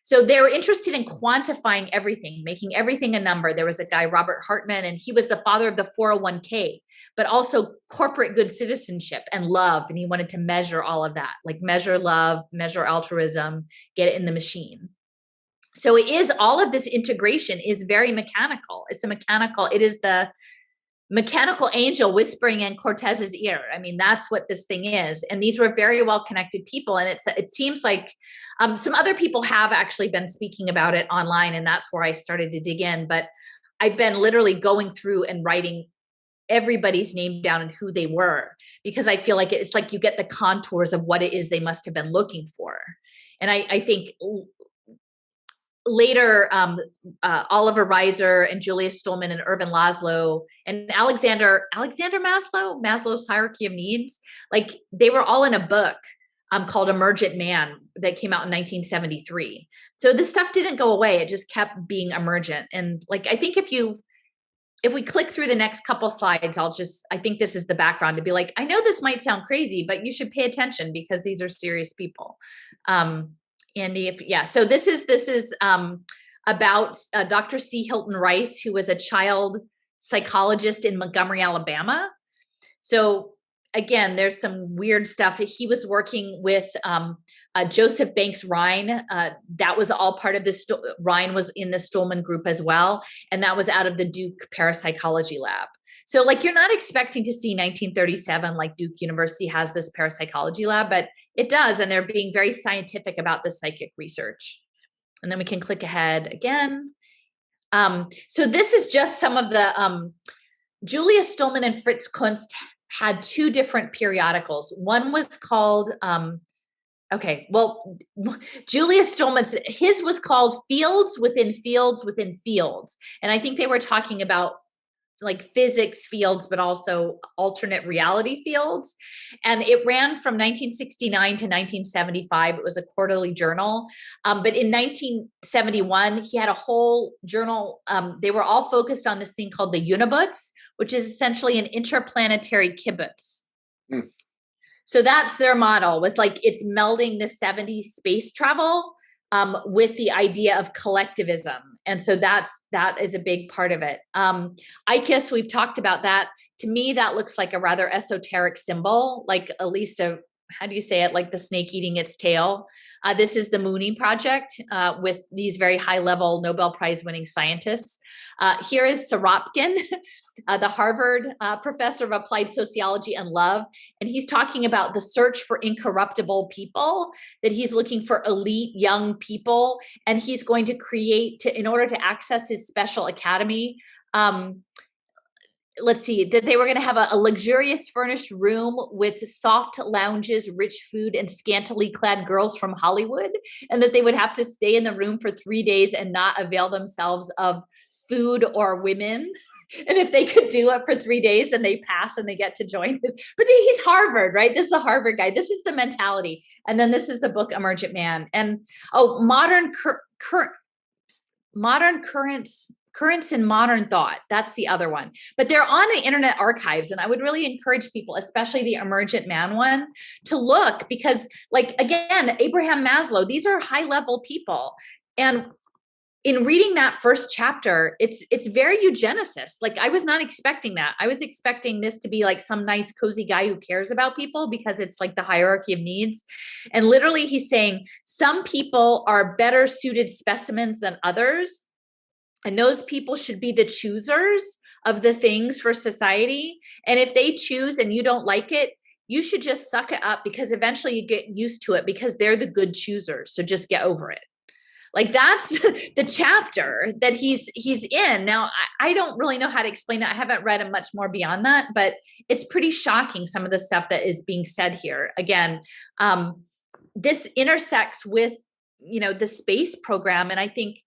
So they were interested in quantifying everything, making everything a number. There was a guy, Robert Hartman, and he was the father of the 401k, but also corporate good citizenship and love. And he wanted to measure all of that, like measure love, measure altruism, get it in the machine. So it is, all of this integration is very mechanical. It is the mechanical angel whispering in Cortez's ear. I mean, that's what this thing is. And these were very well-connected people. And it seems like some other people have actually been speaking about it online, and that's where I started to dig in. But I've been literally going through and writing everybody's name down and who they were, because I feel like it's like you get the contours of what it is they must have been looking for. And I think later, Oliver Reiser and Julius Stolman and Ervin Laszlo and Alexander Maslow, Maslow's Hierarchy of Needs, like they were all in a book called Emergent Man that came out in 1973. So this stuff didn't go away. It just kept being emergent. And like, I think if we click through the next couple slides, I think this is the background to be like, I know this might sound crazy, but you should pay attention because these are serious people. Andy, so this is about Dr. C. Hilton Rice, who was a child psychologist in Montgomery, Alabama. So again, there's some weird stuff. He was working with Joseph Banks Rhine. That was all part of this. Rhine was in the Stolman group as well. And that was out of the Duke Parapsychology Lab. So like, you're not expecting to see 1937, like Duke University has this parapsychology lab, but it does. And they're being very scientific about the psychic research. And then we can click ahead again. So this is just some of the, Julius Stolman and Fritz Kunst had two different periodicals. One was called, Julius Stolman's, his was called Fields Within Fields Within Fields. And I think they were talking about like physics fields, but also alternate reality fields. And it ran from 1969 to 1975. It was a quarterly journal. But in 1971, he had a whole journal. They were all focused on this thing called the Unibutz, which is essentially an interplanetary kibbutz. Mm. So that's their model, was like, it's melding the 70s space travel with the idea of collectivism. And so that is a big part of it. ICUS, we've talked about that. To me, that looks like a rather esoteric symbol, like at least how do you say it? Like the snake eating its tail. This is the Mooney Project with these very high level Nobel Prize winning scientists. Here is Soropkin, the Harvard professor of applied sociology and love. And he's talking about the search for incorruptible people, that he's looking for elite young people. And he's going to create, in order to access his special academy, let's see, that they were going to have a luxurious furnished room with soft lounges, rich food, and scantily clad girls from Hollywood, and that they would have to stay in the room for 3 days and not avail themselves of food or women. And if they could do it for 3 days, then they pass and they get to join this. But he's Harvard, right? This is the Harvard guy. This is the mentality. And then this is the book Emergent Man. And Currents in Modern Thought. That's the other one. But they're on the Internet Archives. And I would really encourage people, especially the Emergent Man one, to look, because like, again, Abraham Maslow, these are high level people. And in reading that first chapter, it's very eugenicist. Like, I was not expecting that. I was expecting this to be like some nice, cozy guy who cares about people, because it's like the hierarchy of needs. And literally he's saying some people are better suited specimens than others. And those people should be the choosers of the things for society. And if they choose and you don't like it, you should just suck it up, because eventually you get used to it, because they're the good choosers. So just get over it. Like, that's the chapter that he's in. Now, I don't really know how to explain that. I haven't read much more beyond that, but it's pretty shocking, some of the stuff that is being said here. Again, this intersects with, the space program. And I think,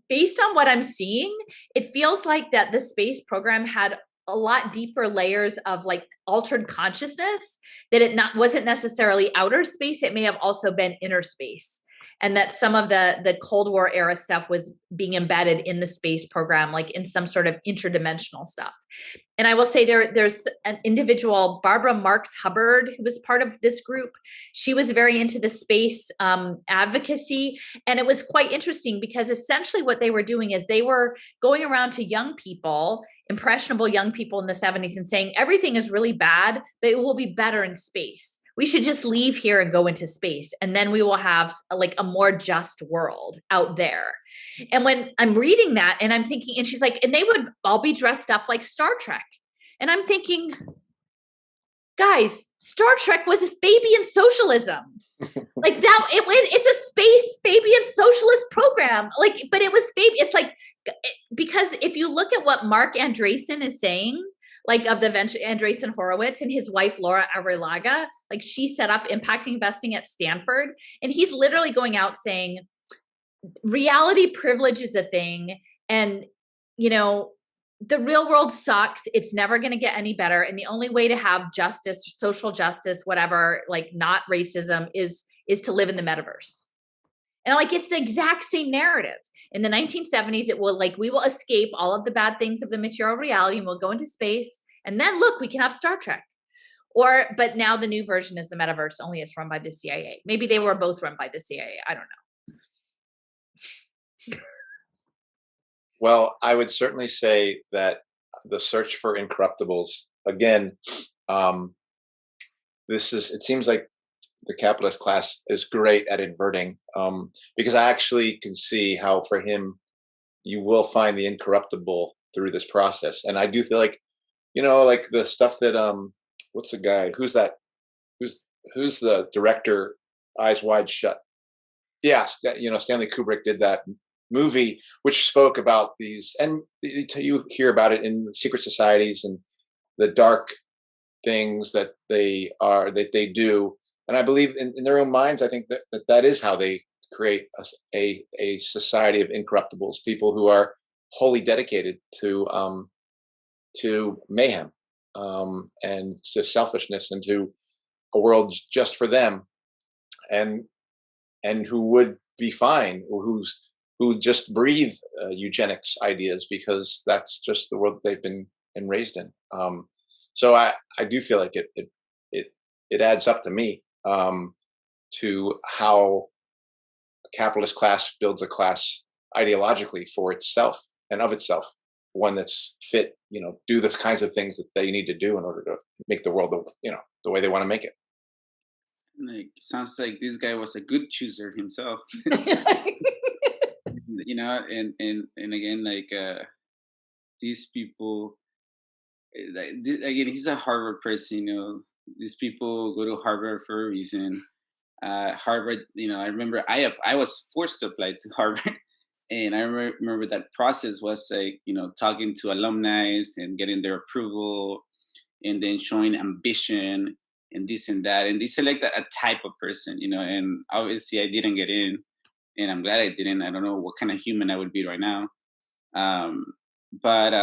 based on what I'm seeing, it feels like that the space program had a lot deeper layers of like altered consciousness, that it wasn't necessarily outer space. It may have also been inner space. and that some of the Cold War era stuff was being embedded in the space program, like in some sort of interdimensional stuff. And I will say there's an individual, Barbara Marks Hubbard, who was part of this group. She was very into the space advocacy. And it was quite interesting because essentially what they were doing is they were going around to young people, impressionable young people in the 70s, and saying, everything is really bad, but it will be better in space. We should just leave here and go into space. And then we will have like a more just world out there. And when I'm reading that and I'm thinking, and she's like, and they would all be dressed up like Star Trek. And I'm thinking, guys, Star Trek was a Fabian socialism. Like that, it's a space Fabian socialist program. Like, but it was Fabian. It's like, because if you look at what Mark Andreessen is saying, like of the venture, Andreessen Horowitz and his wife, Laura Arrillaga, like she set up impact investing at Stanford. And he's literally going out saying, reality privilege is a thing. And, you know, the real world sucks. It's never going to get any better. And the only way to have justice, social justice, whatever, like not racism is to live in the metaverse. And like, it's the exact same narrative. In the 1970s, it will like, we will escape all of the bad things of the material reality and we'll go into space. And then look, we can have Star Trek. But now the new version is the metaverse, only it's run by the CIA. Maybe they were both run by the CIA. I don't know. Well, I would certainly say that the search for incorruptibles, again, it seems like the capitalist class is great at inverting, because I actually can see how for him, you will find the incorruptible through this process. And I do feel like, you know, like the stuff that, what's the guy, who's the director, Eyes Wide Shut? Yeah, you know, Stanley Kubrick did that movie, which spoke about these, and you hear about it in the secret societies and the dark things that they do. And I believe in their own minds, I think that is how they create a society of incorruptibles, people who are wholly dedicated to mayhem, and to selfishness, and to a world just for them, and who would be fine, or who just breathe eugenics ideas because that's just the world that they've been raised in. So I do feel like it adds up to me, to how the capitalist class builds a class ideologically for itself and of itself, one that's fit, you know, do the kinds of things that they need to do in order to make the world, the way they want to make it. Like, sounds like this guy was a good chooser himself. You know, and again, like these people, again, he's a Harvard person. You know, these people go to Harvard for a reason. Harvard, you know, I remember I was forced to apply to Harvard, and I remember that process was like, you know, talking to alumni and getting their approval, and then showing ambition and this and that, and they select a type of person, you know, and obviously I didn't get in. And I'm glad I didn't. I don't know what kind of human I would be right now. But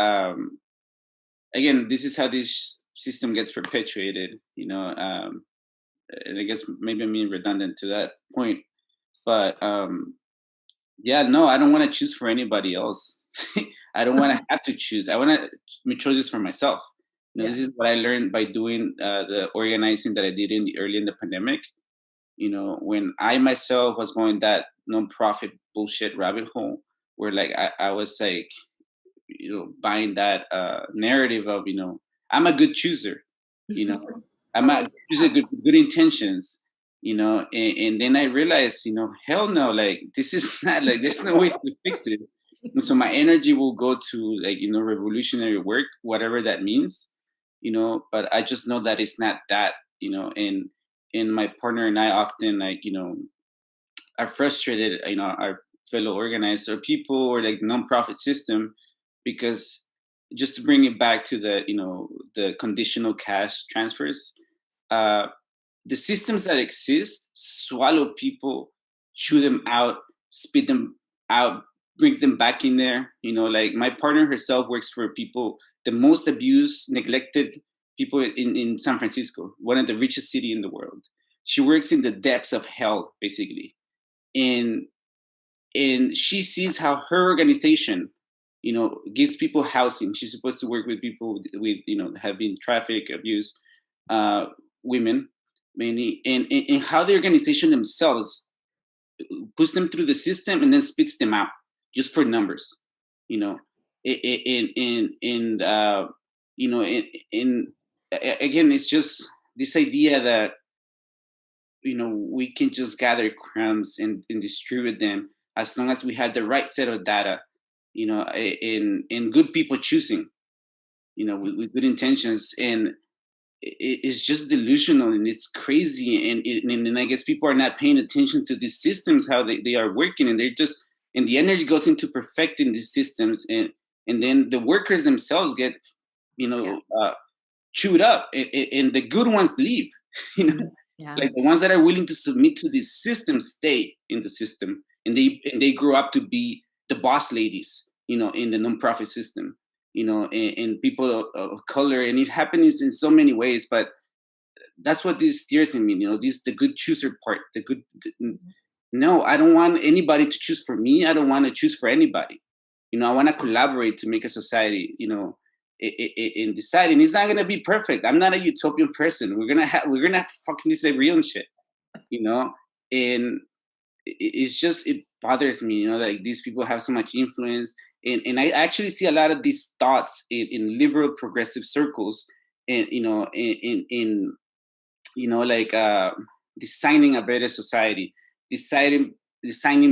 again, this is how this system gets perpetuated, you know. And I guess maybe I'm being redundant to that point. But yeah, no, I don't want to choose for anybody else. I don't want to have to choose. I want to make choices for myself. You know, This is what I learned by doing the organizing that I did early in the pandemic. You know, when I myself was going that nonprofit bullshit rabbit hole, where like I was like, you know, buying that narrative of, you know, I'm a good chooser, you know, I'm a chooser, good intentions, you know, and then I realized, you know, hell no, like this is not like, there's no way to fix this. And so my energy will go to like, you know, revolutionary work, whatever that means, you know, but I just know that it's not that, you know, and my partner and I often, like, you know, are frustrated, you know, our fellow organizers or people or like the nonprofit system, because just to bring it back to the, you know, the conditional cash transfers, the systems that exist swallow people, chew them out, spit them out, brings them back in there. You know, like my partner herself works for people, the most abused, neglected people in San Francisco, one of the richest city in the world. She works in the depths of hell, basically. and she sees how her organization, gives people housing. She's supposed to work with people with have been trafficked, abused, women, mainly, and how the organization themselves puts them through the system and then spits them out just for numbers, again, it's just this idea that we can just gather crumbs and distribute them as long as we had the right set of data, in good people choosing, with good intentions. And it's just delusional and it's crazy. And I guess people are not paying attention to these systems, how they are working, and and the energy goes into perfecting these systems. And then the workers themselves get, chewed up, and the good ones leave, like the ones that are willing to submit to this system stay in the system, and they grow up to be the boss ladies, in the nonprofit system, and people of color. And it happens in so many ways, but that's what this steers in me, the good chooser part, no, I don't want anybody to choose for me. I don't want to choose for anybody. I want to collaborate to make a society, in deciding. It's not gonna be perfect. I'm not a utopian person. We're gonna fucking disagree on shit, and it's just, it bothers me, like these people have so much influence, and I actually see a lot of these thoughts in liberal progressive circles, and in like designing a better society, designing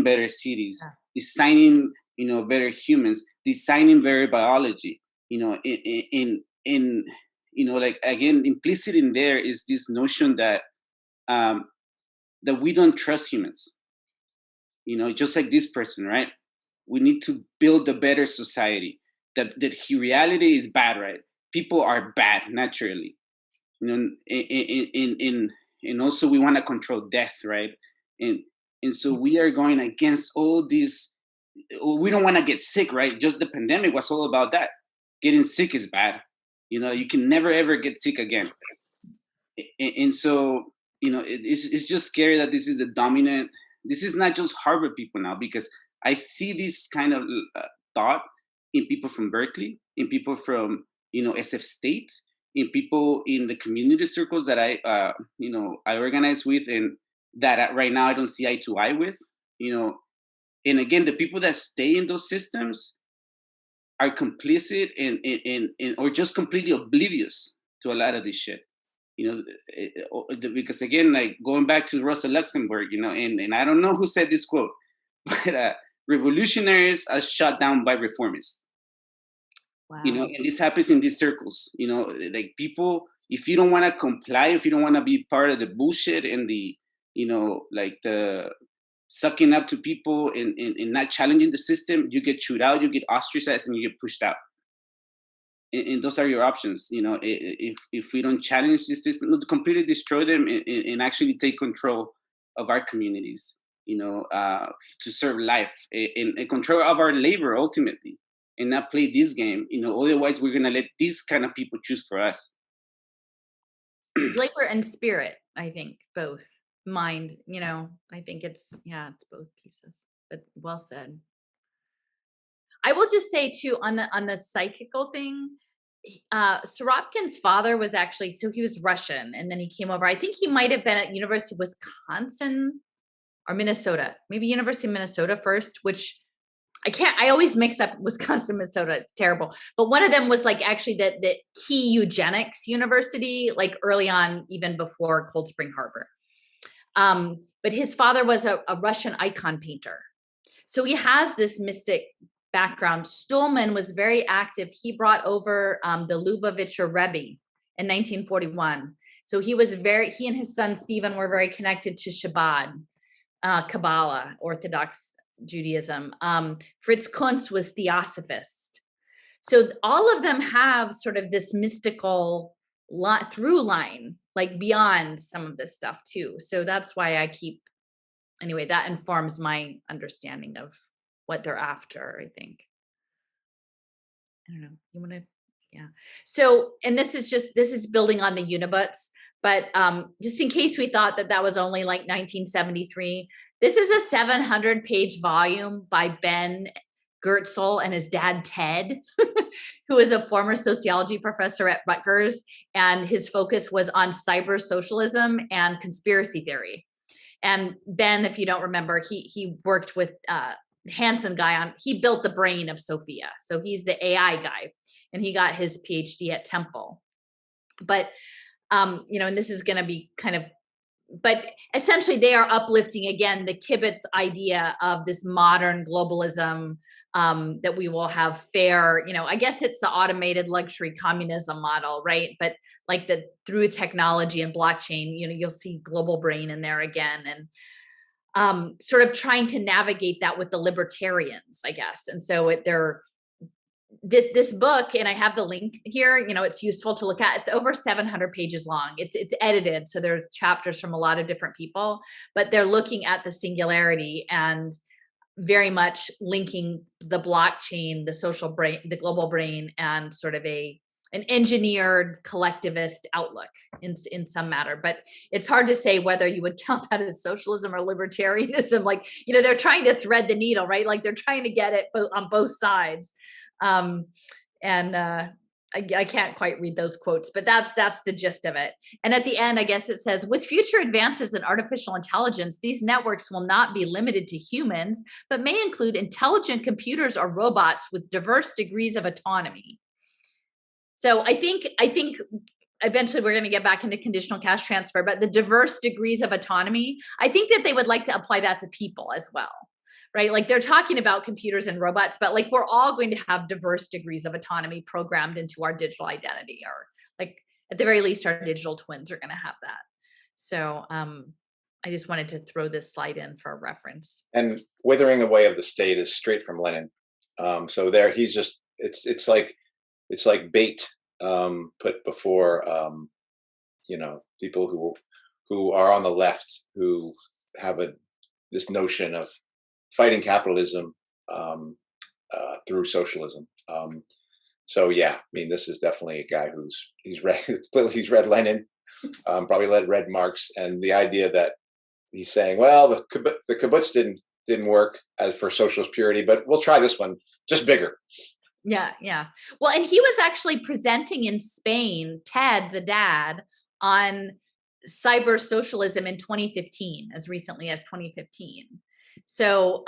better cities, designing better humans, designing better biology. Like, again, implicit in there is this notion that that we don't trust humans. Just like this person, right? We need to build a better society. That reality is bad, right? People are bad naturally. And also we want to control death, right? And so we are going against all these. We don't want to get sick, right? Just the pandemic was all about that. Getting sick is bad. You can never ever get sick again. And so, it's just scary that this is the dominant. This is not just Harvard people now, because I see this kind of thought in people from Berkeley, in people from SF State, in people in the community circles that I organize with, and that right now I don't see eye to eye with. And again, the people that stay in those systems are complicit and or just completely oblivious to a lot of this shit. Because again, like going back to Rosa Luxemburg, and I don't know who said this quote, but revolutionaries are shut down by reformists. Wow. And this happens in these circles. Like people, if you don't want to comply, if you don't want to be part of the bullshit and the, like the sucking up to people and not challenging the system, you get chewed out, you get ostracized, and you get pushed out. And those are your options. If we don't challenge the system, to completely destroy them and actually take control of our communities, to serve life and control of our labor ultimately, and not play this game. Otherwise we're gonna let these kind of people choose for us. Labor and spirit, I think, both. Mind, I think it's both pieces, but well said. I will just say too, on the psychical thing, Sorokin's father was actually, so he was Russian, and then he came over. I think he might have been at University of Wisconsin or Minnesota, maybe University of Minnesota first, which I always mix up Wisconsin, Minnesota. It's terrible. But one of them was like actually the key eugenics university, like early on, even before Cold Spring Harbor. But his father was a Russian icon painter. So he has this mystic background. Stulman was very active. He brought over the Lubavitcher Rebbe in 1941. So he and his son Stephen were very connected to Chabad, Kabbalah, Orthodox Judaism. Fritz Kunz was Theosophist. So all of them have sort of this mystical through line, like beyond some of this stuff too. So that's why anyway, that informs my understanding of what they're after, I think. I don't know. You want to? Yeah. So, and this is building on the Unibuts, but just in case we thought that was only like 1973, this is a 700-page volume by Ben Goertzel and his dad, Ted, who is a former sociology professor at Rutgers. And his focus was on cyber socialism and conspiracy theory. And Ben, if you don't remember, he worked with Hansen guy he built the brain of Sophia. So he's the AI guy, and he got his PhD at Temple. But, and this is going to be but essentially they are uplifting again the kibbutz idea of this modern globalism, that we will have fair, I guess it's the automated luxury communism model, right? But like through technology and blockchain, you'll see global brain in there again, and sort of trying to navigate that with the libertarians, I guess. And so this book, and I have the link here, it's useful to look at. It's over 700 pages long. It's edited. So there's chapters from a lot of different people, but they're looking at the singularity and very much linking the blockchain, the social brain, the global brain, and sort of an engineered collectivist outlook in some matter. But it's hard to say whether you would count that as socialism or libertarianism. Like, they're trying to thread the needle, right? Like they're trying to get it on both sides. I can't quite read those quotes, but that's the gist of it. And at the end, I guess it says, with future advances in artificial intelligence, these networks will not be limited to humans, but may include intelligent computers or robots with diverse degrees of autonomy. So I think eventually we're going to get back into conditional cash transfer, but the diverse degrees of autonomy, I think that they would like to apply that to people as well. Right? Like they're talking about computers and robots, but like we're all going to have diverse degrees of autonomy programmed into our digital identity, or like at the very least, our digital twins are going to have that. So I just wanted to throw this slide in for reference. And Withering Away of the State is straight from Lenin. So there, he's just, it's like bait put before, people who are on the left, who have this notion of fighting capitalism through socialism. So yeah, I mean, this is definitely a guy he's read Lenin, probably read Marx, and the idea that he's saying, well, the kibbutz didn't work as for socialist purity, but we'll try this one, just bigger. Yeah. Well, and he was actually presenting in Spain, Ted, the dad, on cyber socialism in 2015, as recently as 2015. So,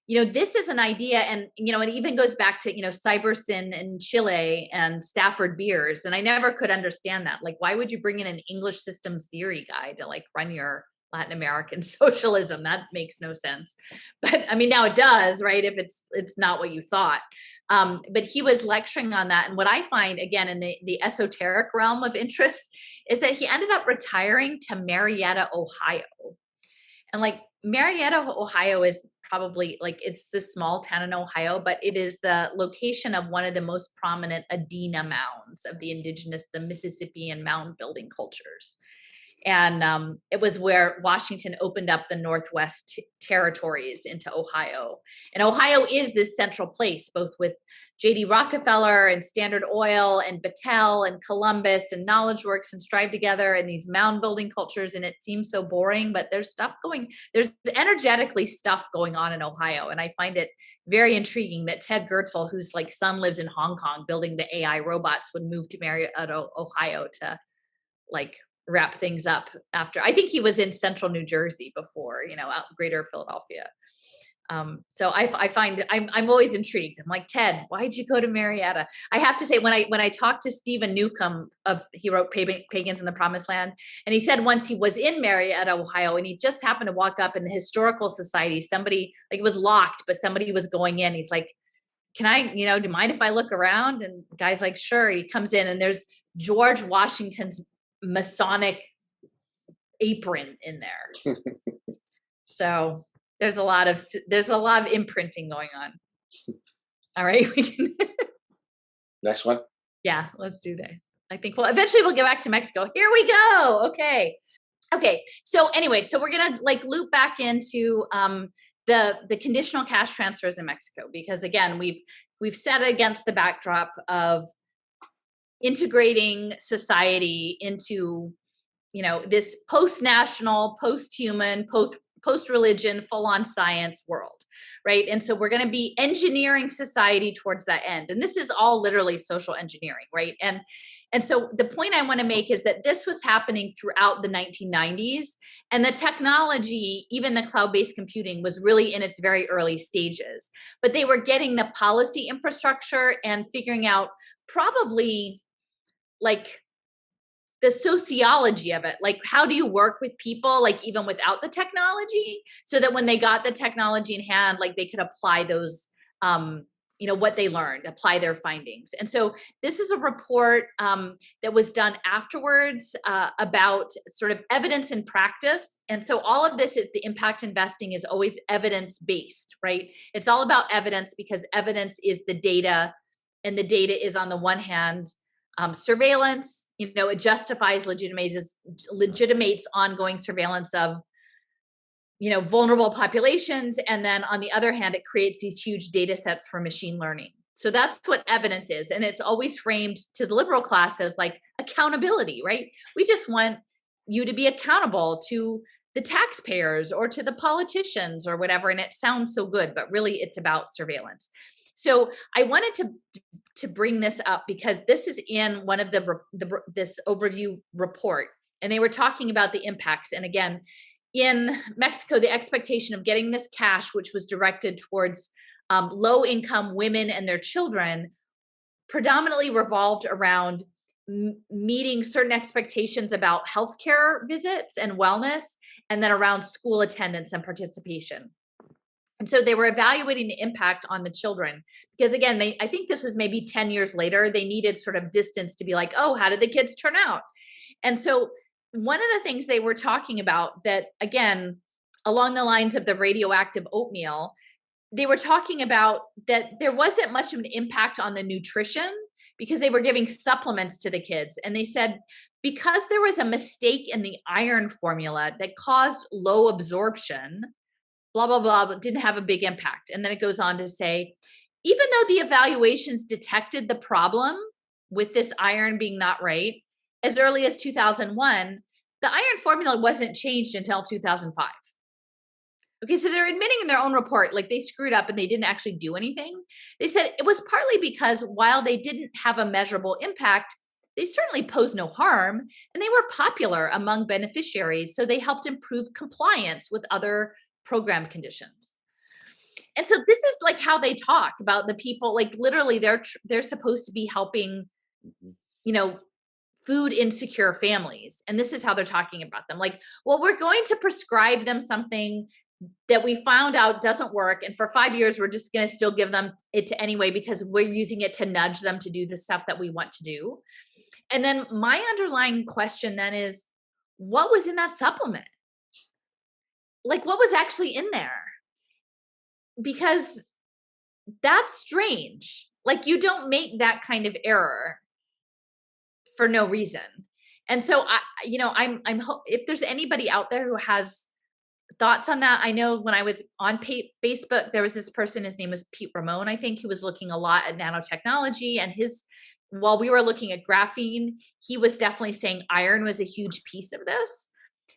this is an idea, and, it even goes back to, Cybersyn in Chile and Stafford Beers. And I never could understand that. Like, why would you bring in an English systems theory guy to like run your Latin American socialism? That makes no sense. But I mean, now it does, right? If it's not what you thought. But he was lecturing on that. And what I find, again, in the esoteric realm of interest is that he ended up retiring to Marietta, Ohio. And like, Marietta, Ohio is probably like, it's the small town in Ohio, but it is the location of one of the most prominent Adena mounds of the Mississippian mound building cultures. And it was where Washington opened up the Northwest territories into Ohio. And Ohio is this central place, both with J.D. Rockefeller and Standard Oil and Battelle and Columbus and Knowledge Works and Strive Together and these mound building cultures. And it seems so boring, but there's energetically stuff going on in Ohio. And I find it very intriguing that Ted Goertzel, whose like son lives in Hong Kong building the AI robots, would move to Marietta, Ohio to like wrap things up after. I think he was in central New Jersey before, out greater Philadelphia. So I find I'm always intrigued. I'm like, Ted, why'd you go to Marietta? I have to say, when I talked to Stephen Newcomb he wrote Pagans in the Promised Land, and he said once he was in Marietta, Ohio, and he just happened to walk up in the historical society, somebody, like, it was locked, but somebody was going in. He's like, can I, do you mind if I look around? And the guy's like, sure. He comes in and there's George Washington's Masonic apron in there. So there's a lot of imprinting going on. All right, we can next one. Yeah, let's do that. I think eventually we'll get back to Mexico. Here we go. Okay. So anyway, so we're gonna like loop back into the conditional cash transfers in Mexico, because again, we've set it against the backdrop of integrating society into, this post-national, post-human, post-religion, full-on science world, right? And so we're going to be engineering society towards that end. And this is all literally social engineering, right? And so the point I want to make is that this was happening throughout the 1990s, and the technology, even the cloud-based computing, was really in its very early stages. But they were getting the policy infrastructure and figuring out probably like the sociology of it, like how do you work with people, like even without the technology, so that when they got the technology in hand, like they could apply those, what they learned, apply their findings. And so this is a report that was done afterwards about sort of evidence and practice. And so all of this is, the impact investing is always evidence-based, right? It's all about evidence, because evidence is the data, and the data is, on the one hand, surveillance, it justifies, legitimates ongoing surveillance of, vulnerable populations. And then on the other hand, it creates these huge data sets for machine learning. So that's what evidence is. And it's always framed to the liberal class as like accountability, right? We just want you to be accountable to the taxpayers or to the politicians or whatever. And it sounds so good, but really it's about surveillance. So I wanted to bring this up because this is in one of this overview report, and they were talking about the impacts. And again, in Mexico, the expectation of getting this cash, which was directed towards low-income women and their children, predominantly revolved around meeting certain expectations about healthcare visits and wellness, and then around school attendance and participation. And so they were evaluating the impact on the children, because again, I think this was maybe 10 years later, they needed sort of distance to be like, oh, how did the kids turn out? And so one of the things they were talking about, that again, along the lines of the radioactive oatmeal, they were talking about that there wasn't much of an impact on the nutrition, because they were giving supplements to the kids. And they said, because there was a mistake in the iron formula that caused low absorption, blah, blah, blah, but didn't have a big impact. And then it goes on to say, even though the evaluations detected the problem with this iron being not right as early as 2001, the iron formula wasn't changed until 2005. Okay, so they're admitting in their own report, like they screwed up and they didn't actually do anything. They said it was partly because while they didn't have a measurable impact, they certainly posed no harm, and they were popular among beneficiaries. So they helped improve compliance with other program conditions. And so this is like how they talk about the people, like literally they're supposed to be helping, food insecure families. And this is how they're talking about them. Like, well, we're going to prescribe them something that we found out doesn't work. And for 5 years, we're just going to still give them it anyway, because we're using it to nudge them to do the stuff that we want to do. And then my underlying question then is, what was in that supplement? Like, what was actually in there? Because that's strange. Like, you don't make that kind of error for no reason. And so I'm if there's anybody out there who has thoughts on that. I know when I was on Facebook, there was this person, his name was Pete Ramon, I think, who was looking a lot at nanotechnology, and while we were looking at graphene, he was definitely saying iron was a huge piece of this.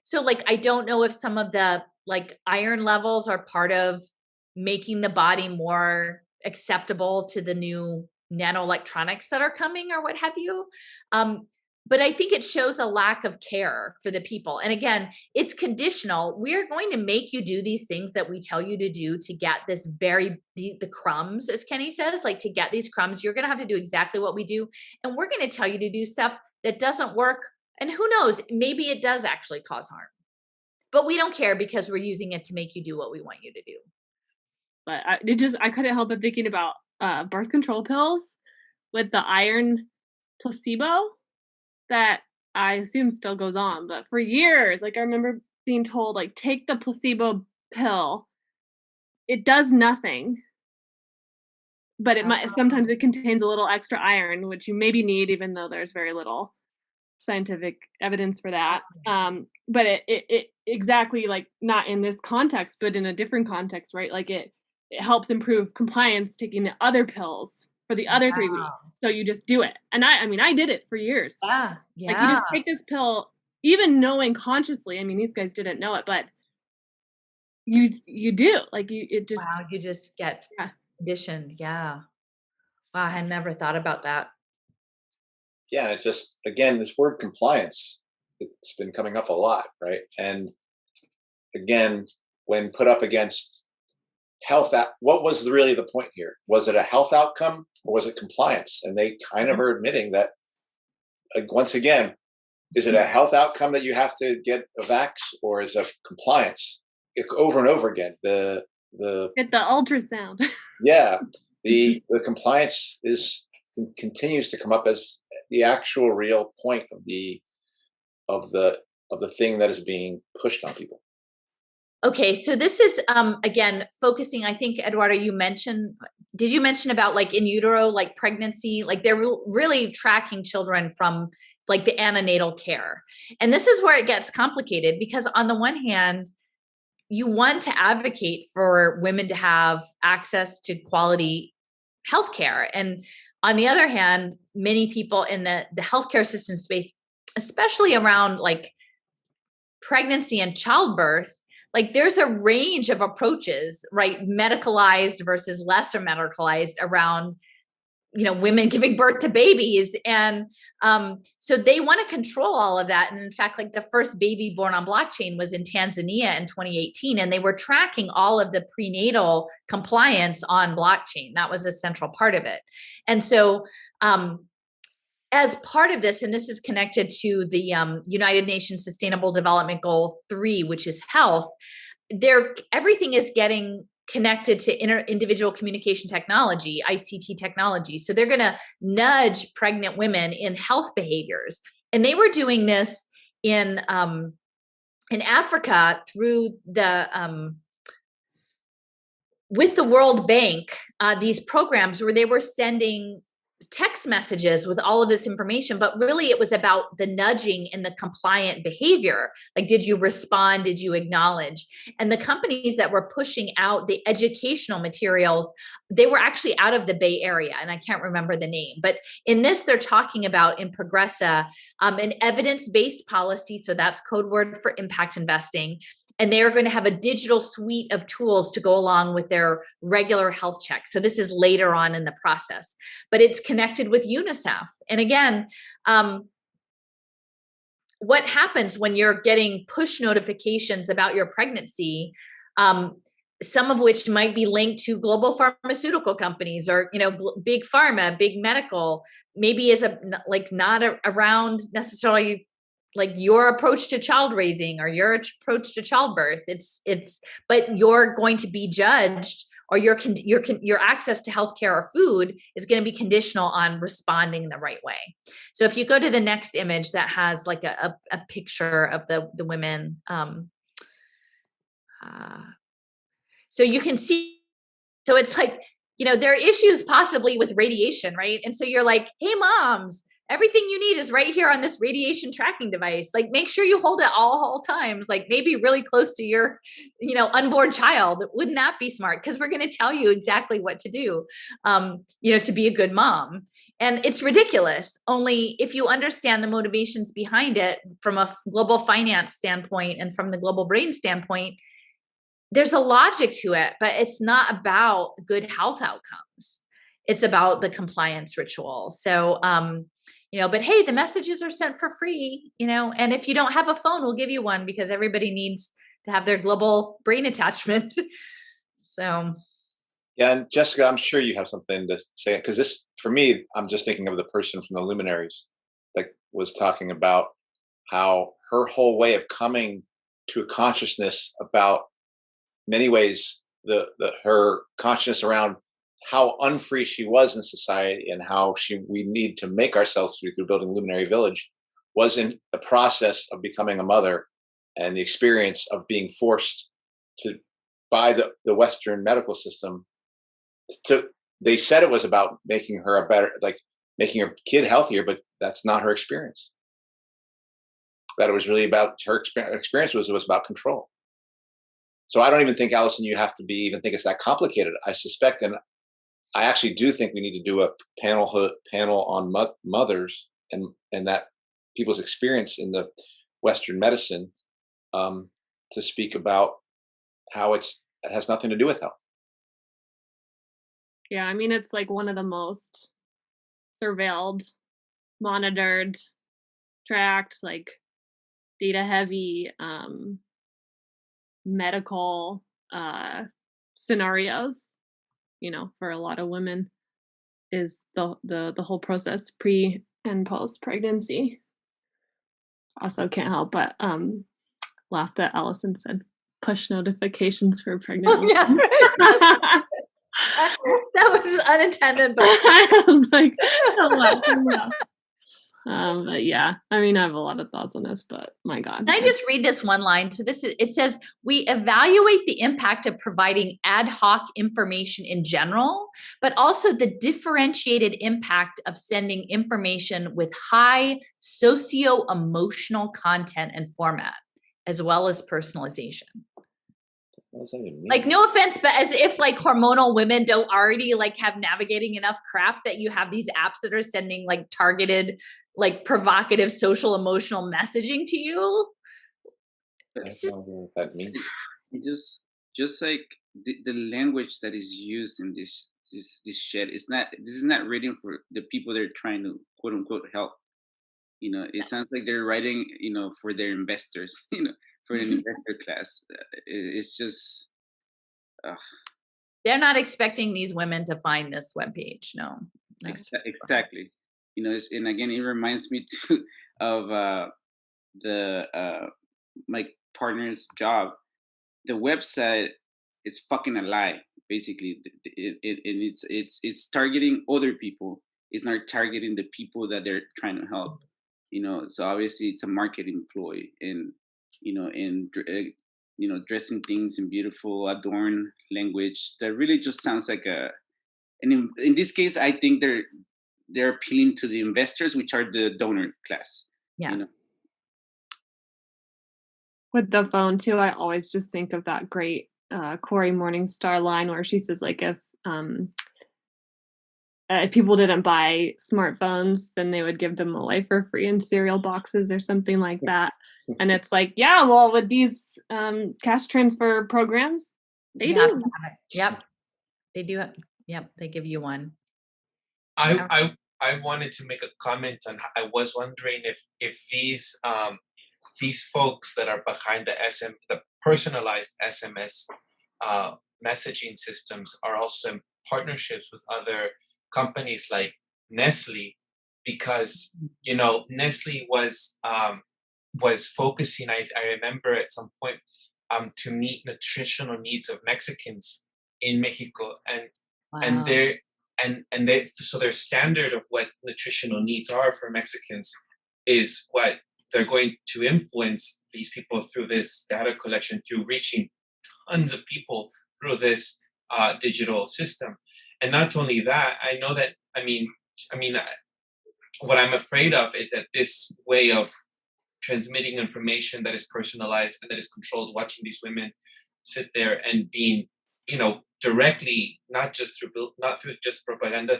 So like, I don't know if some of the like iron levels are part of making the body more acceptable to the new nanoelectronics that are coming or what have you. But I think it shows a lack of care for the people. And again, it's conditional. We're going to make you do these things that we tell you to do to get this the crumbs, as Kenny says, like to get these crumbs, you're going to have to do exactly what we do. And we're going to tell you to do stuff that doesn't work. And who knows, maybe it does actually cause harm. But we don't care because we're using it to make you do what we want you to do. But I couldn't help but thinking about birth control pills with the iron placebo that I assume still goes on. But for years, like I remember being told, like, take the placebo pill. It does nothing. But sometimes it contains a little extra iron, which you maybe need, even though there's very little scientific evidence for that. But it exactly, like, not in this context, but in a different context, right? Like it helps improve compliance taking the other pills for the other 3 weeks. So you just do it. And I mean, I did it for years. Yeah. Like you just take this pill, even knowing consciously. I mean, these guys didn't know it, but you do. Like it just. Wow, you just get conditioned. Yeah. Wow, I had never thought about that. Yeah, and it just, again, this word compliance, it's been coming up a lot, right? And again, when put up against health, what was really the point here? Was it a health outcome or was it compliance? And they kind of are admitting that, like, once again, is it a health outcome that you have to get a vax, or is it compliance? Over and over again, the get the ultrasound. Yeah, the compliance continues to come up as the actual real point of the thing that is being pushed on people. Okay, so this is again focusing. I think Eduardo, did you mention about like in utero, like pregnancy, like they're really tracking children from like the antenatal care, and this is where it gets complicated because on the one hand, you want to advocate for women to have access to quality healthcare, and on the other hand, many people in the healthcare system space, especially around like pregnancy and childbirth, like there's a range of approaches, right? Medicalized versus lesser medicalized around, women giving birth to babies. And so they want to control all of that. And in fact, like the first baby born on blockchain was in Tanzania in 2018, and they were tracking all of the prenatal compliance on blockchain. That was a central part of it. And so as part of this, and this is connected to the United Nations Sustainable Development Goal 3, which is health, everything is getting connected to individual communication technology, ICT technology. So they're going to nudge pregnant women in health behaviors. And they were doing this in Africa through with the World Bank, these programs where they were sending text messages with all of this information, but really it was about the nudging and the compliant behavior. Like, did you respond? Did you acknowledge? And the companies that were pushing out the educational materials, they were actually out of the Bay Area, and I can't remember the name, but in this, they're talking about in Progressa, an evidence-based policy. So that's code word for impact investing. And they are going to have a digital suite of tools to go along with their regular health check. So this is later on in the process, but it's connected with UNICEF. And again, what happens when you're getting push notifications about your pregnancy, some of which might be linked to global pharmaceutical companies or, big pharma, big medical, maybe is not around necessarily like your approach to child raising or your approach to childbirth. But you're going to be judged, or your access to healthcare or food is going to be conditional on responding the right way. So if you go to the next image that has like a picture of the women, so you can see, so it's like, there are issues possibly with radiation, right? And so you're like, hey moms, everything you need is right here on this radiation tracking device. Like, make sure you hold it all times, like maybe really close to your, unborn child. Wouldn't that be smart? Because we're going to tell you exactly what to do, to be a good mom. And it's ridiculous. Only if you understand the motivations behind it from a global finance standpoint and from the global brain standpoint, there's a logic to it, but it's not about good health outcomes. It's about the compliance ritual. So, but hey, the messages are sent for free, and if you don't have a phone, we'll give you one because everybody needs to have their global brain attachment. So. Yeah. And Jessica, I'm sure you have something to say, because this, for me, I'm just thinking of the person from the Luminaries that was talking about how her whole way of coming to a consciousness about many ways, her consciousness around how unfree she was in society and how we need to make ourselves free through building Luminary Village was in the process of becoming a mother and the experience of being forced by the Western medical system. They said it was about making her making her kid healthier, but that's not her experience. That it was really about her experience was about control. So I don't even think, Alison, you have to even think it's that complicated. I suspect, and I actually do think we need to do a panel on mothers and that people's experience in the Western medicine, to speak about how it has nothing to do with health. Yeah, I mean, it's like one of the most surveilled, monitored, tracked, like data heavy medical scenarios, you know, for a lot of women, is the whole process pre and post pregnancy. Also can't help but laugh that Allison said push notifications for pregnant women. Yeah, right. That was unintended, but I was like, but yeah, I mean, I have a lot of thoughts on this, but my God. Can I just read this one line? So it says, we evaluate the impact of providing ad hoc information in general, but also the differentiated impact of sending information with high socio-emotional content and format, as well as personalization. What does that even mean? Like, no offense, but as if like hormonal women don't already like have navigating enough crap that you have these apps that are sending like targeted, like provocative social emotional messaging to you. I don't know what that means. It just like the language that is used in this shit is not. This is not written for the people they're trying to quote unquote help. You know, it sounds like they're writing, you know, for their investors. You know, for an investor class. It's just. They're not expecting these women to find this webpage. No. Exactly. You know, and again, it reminds me too of my partner's job. The website is fucking a lie, basically. It's targeting other people. It's not targeting the people that they're trying to help. You know, so obviously it's a marketing ploy, and you know, dressing things in beautiful, adorned language that really just sounds like and in this case, I think they're appealing to the investors, which are the donor class. Yeah. You know? With the phone too, I always just think of that great Corey Morningstar line where she says, like, if people didn't buy smartphones, then they would give them away for free in cereal boxes or something like that. And it's like, yeah, well, with these cash transfer programs, they do. Yep. They do. Yep. They give you one. I wanted to make a comment on. I was wondering if these folks that are behind the personalized SMS messaging systems are also in partnerships with other companies like Nestle, because you know Nestle was focusing. I remember at some point to meet nutritional needs of Mexicans in Mexico, and they so their standard of what nutritional needs are for Mexicans is what they're going to influence these people through this data collection, through reaching tons of people through this digital system. And not only that, I know that, I mean, what I'm afraid of is that this way of transmitting information that is personalized and that is controlled, watching these women sit there and being, you know, directly, not through just propaganda,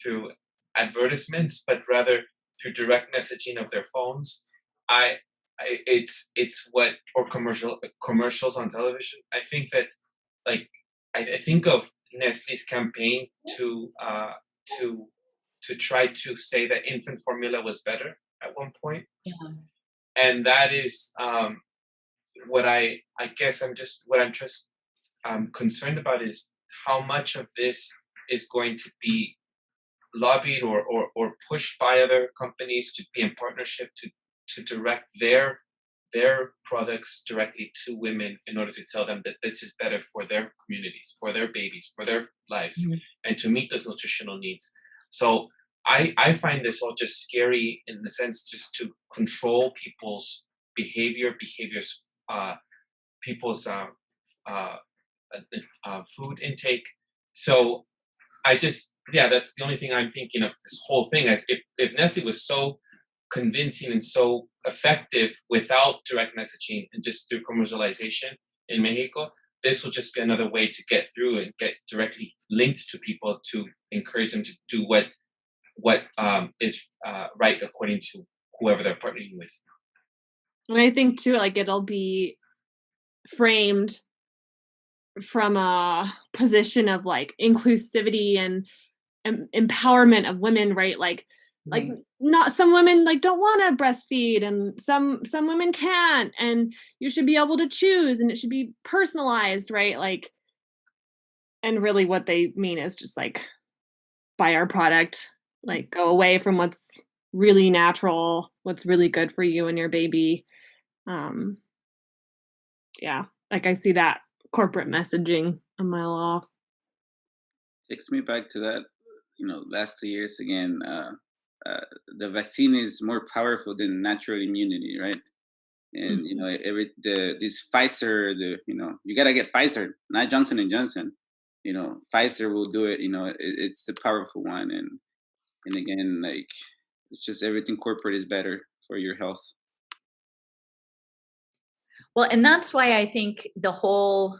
through advertisements, but rather through direct messaging of their phones. It's what, or commercials on television. I think that, like, I think of Nestle's campaign to try to say that infant formula was better at one point. Yeah. And that is what I'm concerned about is how much of this is going to be lobbied or pushed by other companies to be in partnership to direct their products directly to women in order to tell them that this is better for their communities, for their babies, for their lives, and to meet those nutritional needs. So I find this all just scary in the sense just to control people's behaviors, people's food intake. So that's the only thing I'm thinking of this whole thing. As if Nestle was so convincing and so effective without direct messaging and just through commercialization in Mexico, this will just be another way to get through and get directly linked to people to encourage them to do what is right according to whoever they're partnering with. And I think too, like it'll be framed from a position of like inclusivity and empowerment of women, right? Like not some women like don't want to breastfeed, and some women can't, and you should be able to choose, and it should be personalized, right? Like, and really what they mean is just like buy our product, like go away from what's really natural, what's really good for you and your baby. Yeah, like I see that corporate messaging a mile off. Takes me back to that, last 2 years again. The vaccine is more powerful than natural immunity, right? And this Pfizer, you gotta get Pfizer, not Johnson and Johnson. Pfizer will do it. It's the powerful one, and again, like it's just everything corporate is better for your health. Well, and that's why I think the whole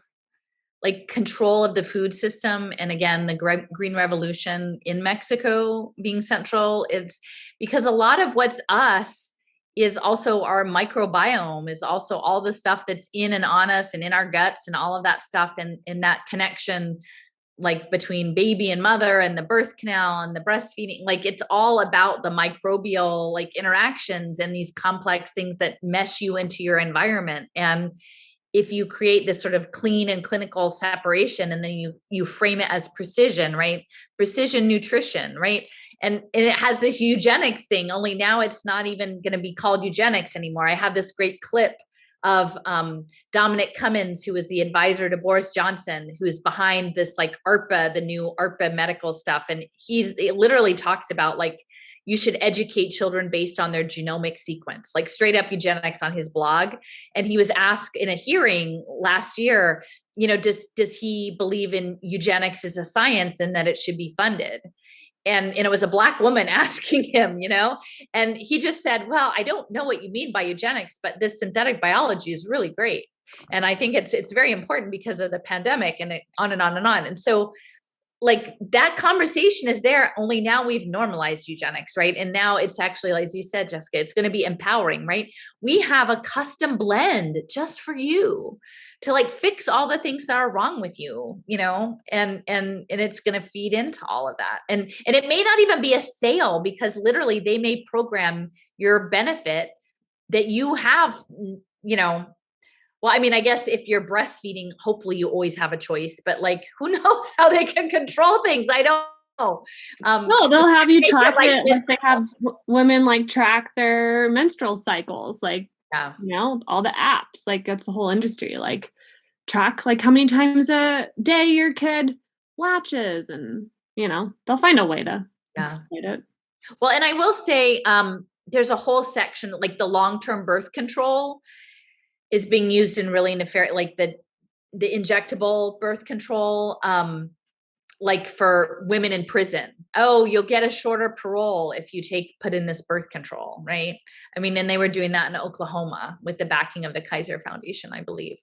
like control of the food system, and again, the Green Revolution in Mexico being central, is because a lot of what's us is also our microbiome, is also all the stuff that's in and on us and in our guts and all of that stuff, and that connection like between baby and mother and the birth canal and the breastfeeding. Like it's all about the microbial like interactions and these complex things that mesh you into your environment. And if you create this sort of clean and clinical separation, and then you frame it as precision, right? Precision nutrition, right? And it has this eugenics thing, only now it's not even going to be called eugenics anymore. I have this great clip of Dominic Cummins, who is the advisor to Boris Johnson, who is behind this like ARPA, the new ARPA medical stuff. And it literally talks about like, you should educate children based on their genomic sequence, like straight up eugenics on his blog. And he was asked in a hearing last year, does he believe in eugenics as a science and that it should be funded? And it was a Black woman asking him, and he just said, well, I don't know what you mean by eugenics, but this synthetic biology is really great. And I think it's very important because of the pandemic, and on and on and on. And so like that conversation is there, only now we've normalized eugenics, right? And now it's actually, as you said, Jessica, it's going to be empowering, right? We have a custom blend just for you to like fix all the things that are wrong with you, and it's going to feed into all of that. And it may not even be a sale, because literally they may program your benefit that you have, well, I mean, I guess if you're breastfeeding, hopefully you always have a choice, but like, who knows how they can control things? I don't know. No, they'll have you track it. Like they have women like track their menstrual cycles, like, all the apps, like that's the whole industry, like track like how many times a day your kid latches, and, they'll find a way to exploit it. Well, and I will say, there's a whole section, like the long-term birth control is being used in really nefarious, like the injectable birth control, like for women in prison. Oh, you'll get a shorter parole if you put in this birth control, right? I mean, and they were doing that in Oklahoma with the backing of the Kaiser Foundation, I believe.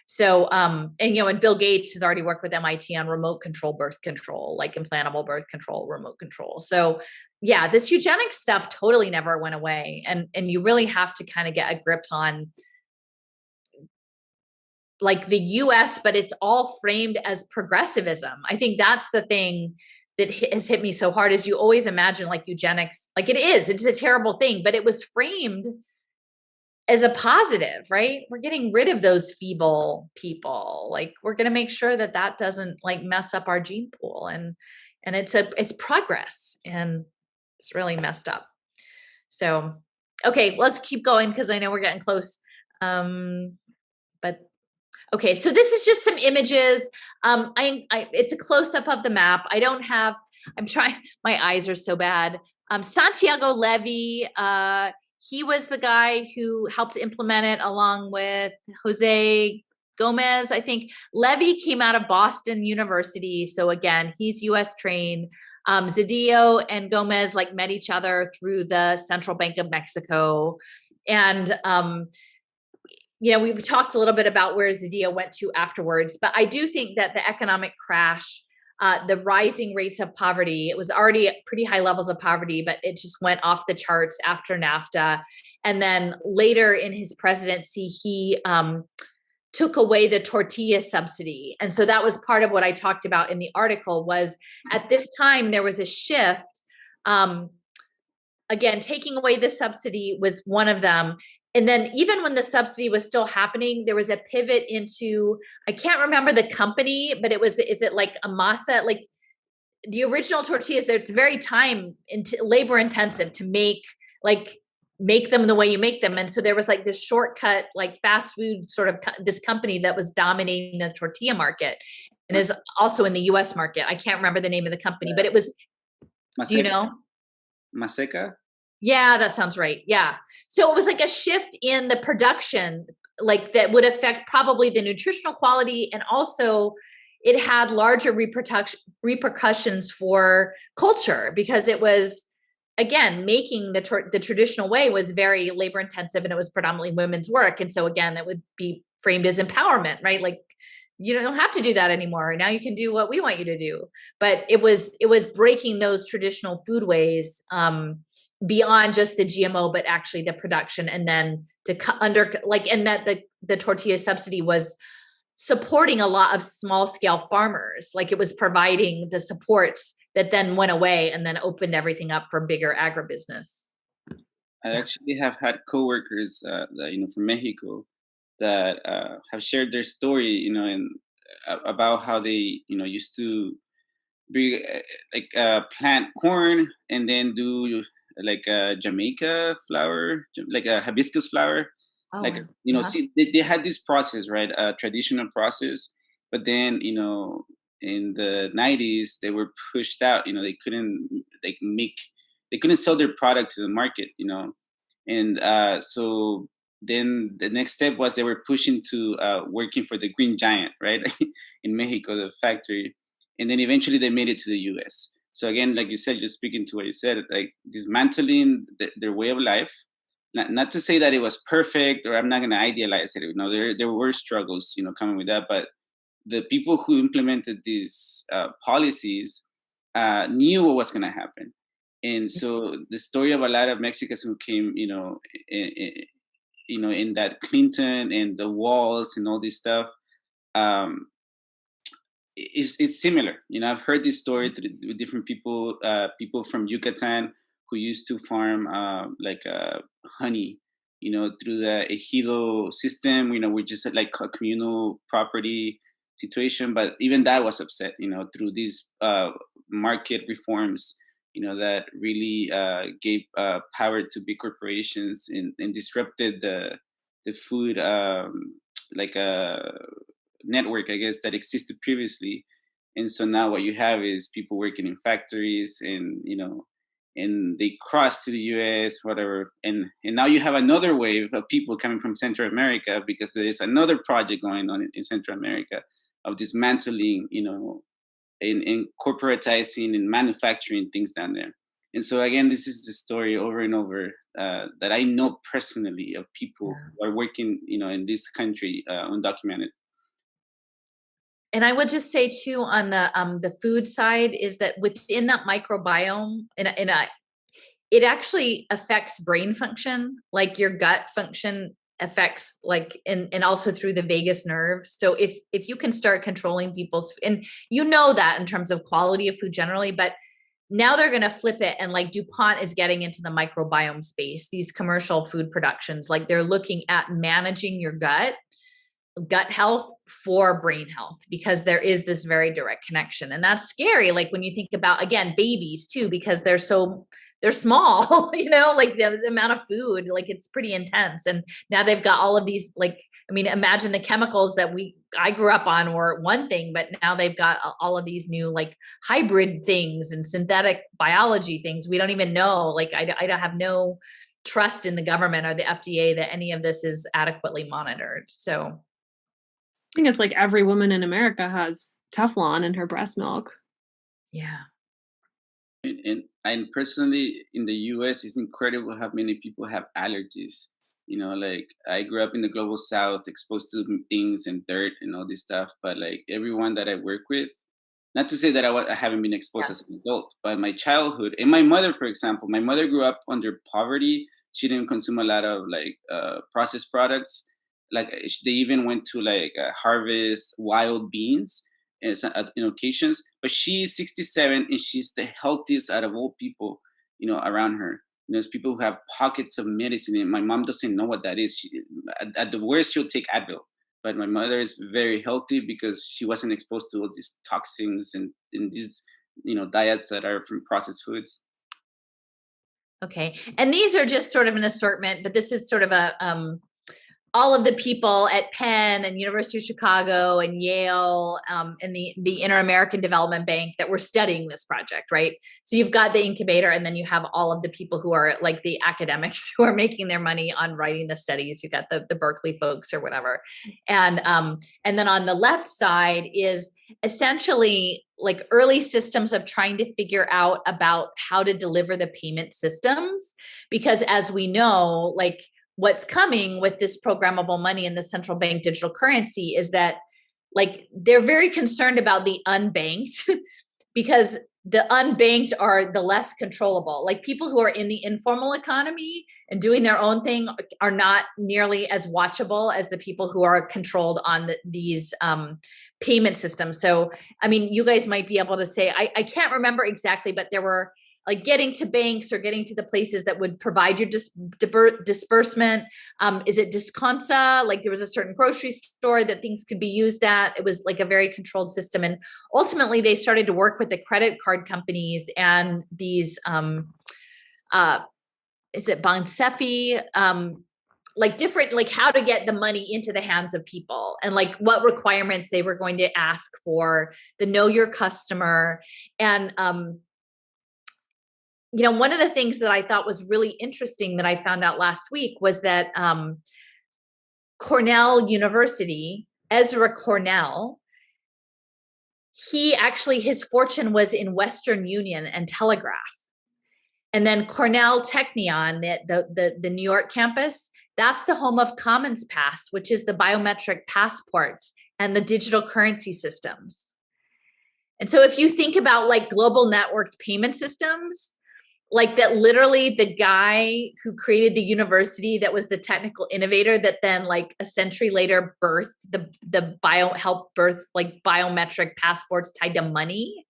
So, and Bill Gates has already worked with MIT on remote control birth control, like implantable birth control, remote control. So yeah, this eugenics stuff totally never went away. And you really have to kind of get a grip on like the US, but it's all framed as progressivism. I think that's the thing that has hit me so hard, is you always imagine like eugenics, like it's a terrible thing, but it was framed as a positive, right? We're getting rid of those feeble people. Like we're going to make sure that doesn't like mess up our gene pool. And it's progress, and it's really messed up. So, okay, let's keep going, because I know we're getting close. But okay, so this is just some images. It's a close-up of the map. I'm trying, my eyes are so bad. Santiago Levy, he was the guy who helped implement it along with Jose Gomez, I think. Levy came out of Boston University. So again, he's US trained. Zedillo and Gomez like met each other through the Central Bank of Mexico. And we've talked a little bit about where Zadia went to afterwards, but I do think that the economic crash, the rising rates of poverty, it was already at pretty high levels of poverty, but it just went off the charts after NAFTA. And then later in his presidency, he took away the tortilla subsidy. And so that was part of what I talked about in the article, was at this time, there was a shift. Again, taking away the subsidy was one of them. And then even when the subsidy was still happening, there was a pivot into, I can't remember the company, but is it like a masa? Like the original tortillas, it's very labor intensive to make them the way you make them. And so there was like this shortcut, like fast food sort of this company that was dominating the tortilla market and is also in the US market. I can't remember the name of the company, but it was, Maseca. do you know? Maseca? Yeah, that sounds right. Yeah. So it was like a shift in the production, like that would affect probably the nutritional quality. And also it had larger repercussions for culture, because it was, again, making the traditional way was very labor intensive, and it was predominantly women's work. And so again, it would be framed as empowerment, right? Like, you don't have to do that anymore. Now you can do what we want you to do. But it was breaking those traditional foodways, beyond just the GMO, but actually the production, and then and that the tortilla subsidy was supporting a lot of small scale farmers. Like it was providing the supports that then went away and then opened everything up for bigger agribusiness. I actually have had coworkers, from Mexico, that have shared their story, and about how they, used to plant corn and then do like a Jamaica flower, like a hibiscus flower. See, they had this process, right? A traditional process, but then, in the 90s, they were pushed out, they couldn't sell their product to the market, and so then the next step was they were pushing to working for the Green Giant, right? In Mexico, the factory. And then eventually they made it to the US. So again, like you said, just speaking to what you said, like dismantling their way of life. Not to say that it was perfect, or I'm not going to idealize it. There were struggles, coming with that. But the people who implemented these policies knew what was going to happen. And so the story of a lot of Mexicans who came, in that Clinton and the walls and all this stuff, is similar. I've heard this story with different people, people from Yucatan who used to farm honey, through the ejido system, which is like a communal property situation. But even that was upset, through these market reforms, that really gave power to big corporations and disrupted the food network, I guess, that existed previously. And so now what you have is people working in factories, and and they cross to the US, whatever. And now you have another wave of people coming from Central America, because there is another project going on in Central America of dismantling, and corporatizing and manufacturing things down there. And so again, this is the story over and over that I know personally of people who are working, in this country, undocumented. And I would just say too, on the food side, is that within that microbiome, it actually affects brain function, like your gut function affects, like, and also through the vagus nerve. So if you can start controlling people's, and that in terms of quality of food generally, but now they're going to flip it, and like DuPont is getting into the microbiome space, these commercial food productions, like they're looking at managing your gut health for brain health, because there is this very direct connection. And that's scary. Like when you think about, again, babies too, because they're small, like the amount of food, like it's pretty intense. And now they've got all of these, like, imagine the chemicals that I grew up on were one thing, but now they've got all of these new like hybrid things and synthetic biology things. We don't even know, like, I don't have no trust in the government or the FDA that any of this is adequately monitored. So I think it's like every woman in America has Teflon in her breast milk. Yeah. And personally, in the US, it's incredible how many people have allergies. You know, like I grew up in the global South, exposed to things and dirt and all this stuff. But like everyone that I work with, not to say that I haven't been exposed as an adult, but my childhood and my mother, for example, my mother grew up under poverty. She didn't consume a lot of like processed products. Like they even went to like harvest wild beans in occasions. But she's 67 and she's the healthiest out of all people, you know, around her. There's people who have pockets of medicine, and my mom doesn't know what that is. She, at the worst, she'll take Advil. But my mother is very healthy because she wasn't exposed to all these toxins and these, you know, diets that are from processed foods. Okay, and these are just sort of an assortment, but this is sort of a all of the people at Penn and University of Chicago and Yale and the Inter-American Development Bank that were studying this project, right? So you've got the incubator, and then you have all of the people who are like the academics who are making their money on writing the studies. You've got the Berkeley folks or whatever. And then on the left side is essentially like early systems of trying to figure out about how to deliver the payment systems. Because as we know, like, what's coming with this programmable money and the central bank digital currency is that like they're very concerned about the unbanked because the unbanked are the less controllable. Like people who are in the informal economy and doing their own thing are not nearly as watchable as the people who are controlled on these payment systems. So, I mean, you guys might be able to say, I can't remember exactly, but there were like getting to banks or getting to the places that would provide your disbursement. Is it Disconsa? Like there was a certain grocery store that things could be used at. It was like a very controlled system. And ultimately they started to work with the credit card companies and these, is it Bonsefi? Like different, like how to get the money into the hands of people and like what requirements they were going to ask for, the know your customer. And, you know, one of the things that I thought was really interesting that I found out last week was that Cornell University, Ezra Cornell, he actually, his fortune was in Western Union and Telegraph. And then Cornell Technion, the New York campus, that's the home of Commons Pass, which is the biometric passports and the digital currency systems. And so if you think about like global networked payment systems, like that literally the guy who created the university that was the technical innovator that then like a century later birthed helped birth like biometric passports tied to money.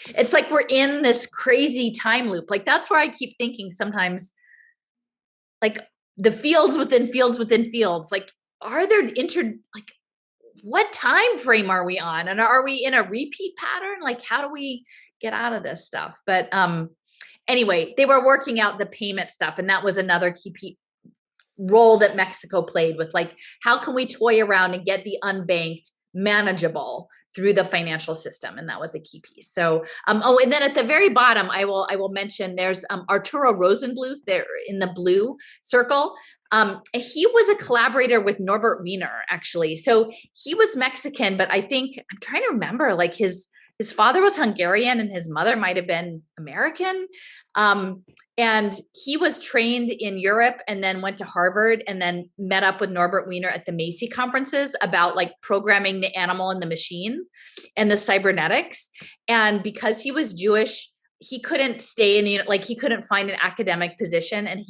It's like we're in this crazy time loop. Like that's where I keep thinking sometimes, like the fields within fields within fields, like are there like what time frame are we on? And are we in a repeat pattern? Like how do we get out of this stuff? But anyway, they were working out the payment stuff. And that was another key role that Mexico played with like, how can we toy around and get the unbanked manageable through the financial system? And that was a key piece. So, and then at the very bottom, I will mention there's Arturo Rosenbluth there in the blue circle. He was a collaborator with Norbert Wiener, actually. So he was Mexican, but I think I'm trying to remember like his father was Hungarian and his mother might have been American. And he was trained in Europe and then went to Harvard and then met up with Norbert Wiener at the Macy conferences about like programming the animal and the machine and the cybernetics. And because he was Jewish, he couldn't stay in the, like he couldn't find an academic position and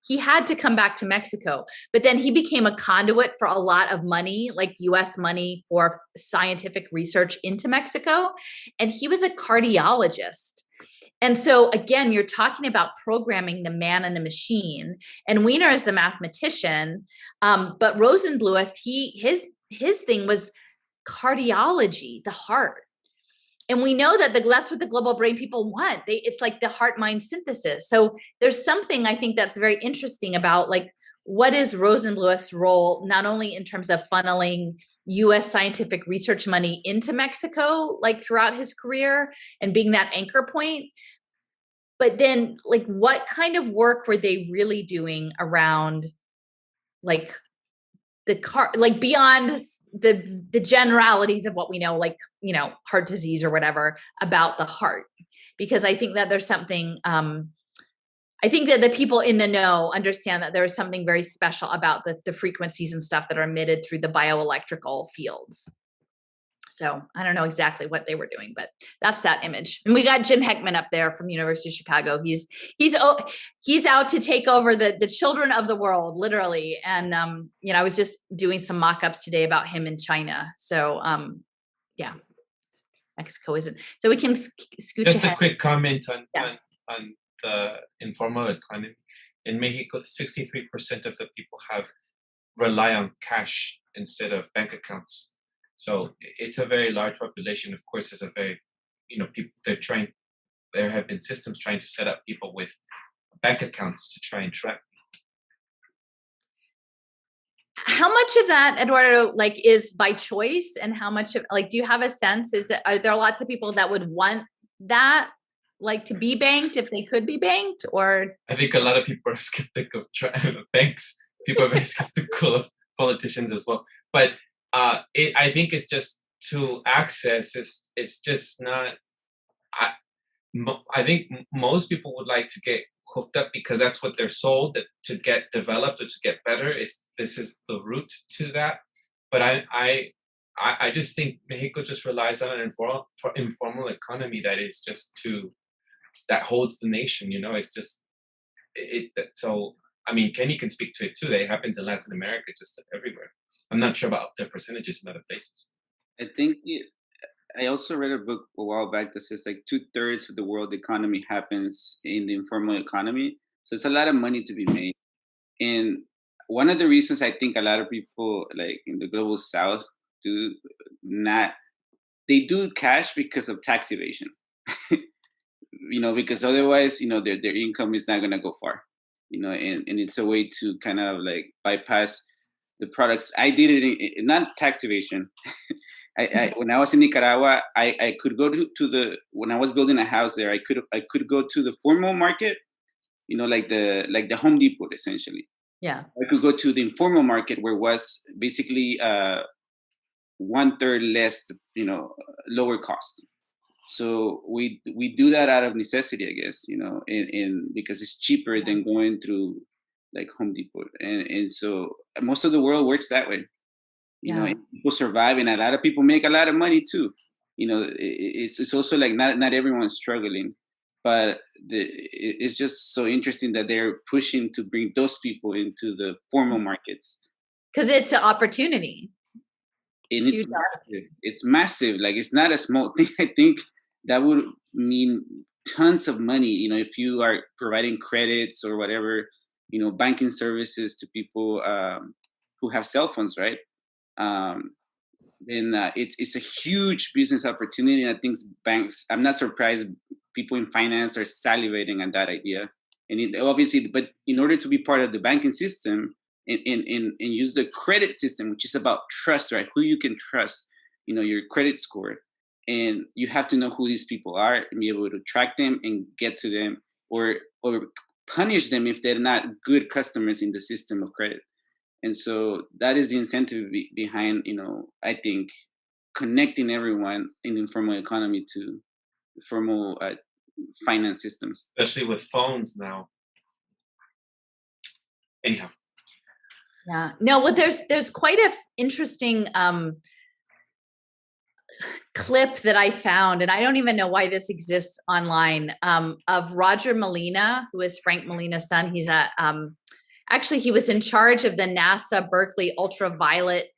he had to come back to Mexico. But then he became a conduit for a lot of money, like US money for scientific research into Mexico. And he was a cardiologist. And so again, you're talking about programming the man and the machine, and Wiener is the mathematician. But Rosenbluth, his thing was cardiology, the heart. And we know that that's what the global brain people want. It's like the heart-mind synthesis. So there's something I think that's very interesting about like, what is Rosenbluth's role, not only in terms of funneling US scientific research money into Mexico, like throughout his career and being that anchor point, but then like, what kind of work were they really doing around like like beyond the generalities of what we know, like, you know, heart disease or whatever about the heart, because I think that there's something, I think that the people in the know understand that there is something very special about the frequencies and stuff that are emitted through the bioelectrical fields. So I don't know exactly what they were doing, but that's that image. And we got Jim Heckman up there from University of Chicago. He's out to take over the children of the world, literally. And I was just doing some mock-ups today about him in China. So yeah, Mexico isn't. So we can scoot just ahead. A quick comment on the informal economy. In Mexico, 63% of the people rely on cash instead of bank accounts. So it's a very large population. Of course, it's a very, people, there have been systems trying to set up people with bank accounts to try and track. How much of that, Eduardo, is by choice, and how much of, do you have a sense, are there lots of people that would want that, to be banked if they could be banked? Or I think a lot of people are skeptical of banks. People are very skeptical of politicians as well. But I think it's just to access. It's just not. I think most people would like to get hooked up because that's what they're sold, that to get developed or to get better this is the route to that. But I just think Mexico just relies on an informal economy that is just that holds the nation. It's just so. I mean, Kenny can speak to it too. It happens in Latin America, just everywhere. I'm not sure about the percentages in other places. I think I also read a book a while back that says 2/3 of the world economy happens in the informal economy. So it's a lot of money to be made. And one of the reasons I think a lot of people in the global south they do cash because of tax evasion. Because otherwise, their income is not going to go far. And it's a way to kind of bypass the products. I did it in not tax evasion. I when I was in Nicaragua, I could go to when I was building a house there, I could go to the formal market, like the Home Depot essentially. Yeah. I could go to the informal market where it was basically 1/3 less, lower cost. So we do that out of necessity, I guess, and because it's cheaper than going through Home Depot, and so most of the world works that way. And people survive, and a lot of people make a lot of money too. It's also not everyone's struggling, but it's just so interesting that they're pushing to bring those people into the formal markets because it's an opportunity. And it's massive. It's massive. It's not a small thing. I think that would mean tons of money, if you are providing credits or whatever, banking services to people who have cell phones, right? And it's a huge business opportunity. And I think banks, I'm not surprised people in finance are salivating at that idea. And obviously, but in order to be part of the banking system and use the credit system, which is about trust, right? Who you can trust, your credit score. And you have to know who these people are and be able to track them and get to them or punish them if they're not good customers in the system of credit. And so that is the incentive behind, I think, connecting everyone in the informal economy to formal finance systems. Especially with phones now. Anyhow. Yeah. No, well, there's quite a interesting clip that I found, and I don't even know why this exists online, of Roger Molina, who is Frank Molina's son. He's actually, he was in charge of the NASA Berkeley ultraviolet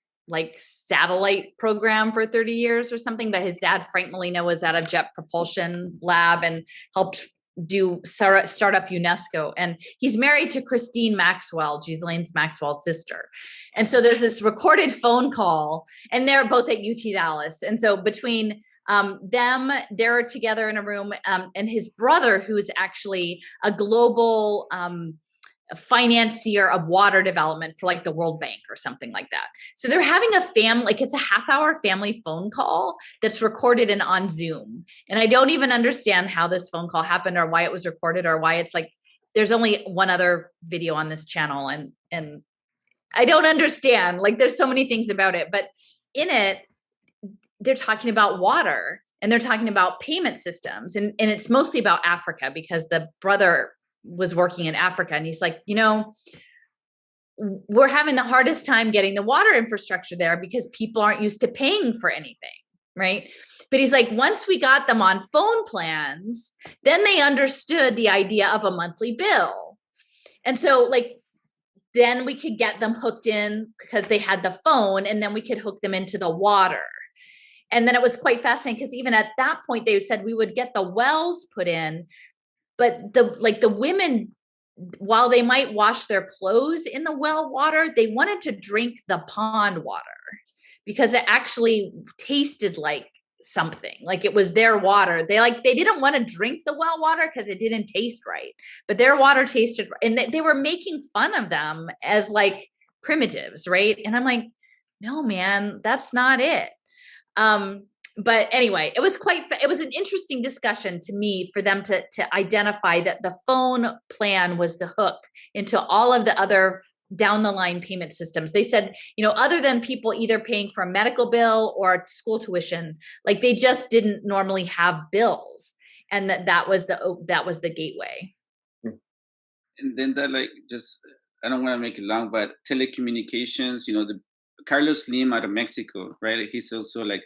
satellite program for 30 years or something. But his dad, Frank Molina, was at a jet propulsion lab and helped start up UNESCO. And he's married to Christine Maxwell, Ghislaine Maxwell's sister. And so there's this recorded phone call, and they're both at UT Dallas. And so between them, they're together in a room, and his brother, who is actually a global financier of water development for the World Bank or something like that. So they're having a it's a half-hour family phone call that's recorded and on Zoom. And I don't even understand how this phone call happened or why it was recorded or why it's there's only one other video on this channel. And I don't understand, there's so many things about it, but in it, they're talking about water and they're talking about payment systems. And it's mostly about Africa because the brother was working in Africa, and he's like, we're having the hardest time getting the water infrastructure there because people aren't used to paying for anything, right? But he's like, once we got them on phone plans, then they understood the idea of a monthly bill. And so like, then we could get them hooked in because they had the phone, and then we could hook them into the water. And then it was quite fascinating because even at that point, they said we would get the wells put in, but the women, while they might wash their clothes in the well water, they wanted to drink the pond water because it actually tasted like something, like it was their water. They didn't want to drink the well water because it didn't taste right, but their water tasted, and they were making fun of them as like primitives, right? And I'm like, no, man, that's not it. But anyway, it was an interesting discussion to me for them to identify that the phone plan was the hook into all of the other down the line payment systems. They said, other than people either paying for a medical bill or school tuition, like they just didn't normally have bills, and that was the gateway. And then that, like, just, I don't want to make it long, but telecommunications, the Carlos Slim out of Mexico, right? He's also like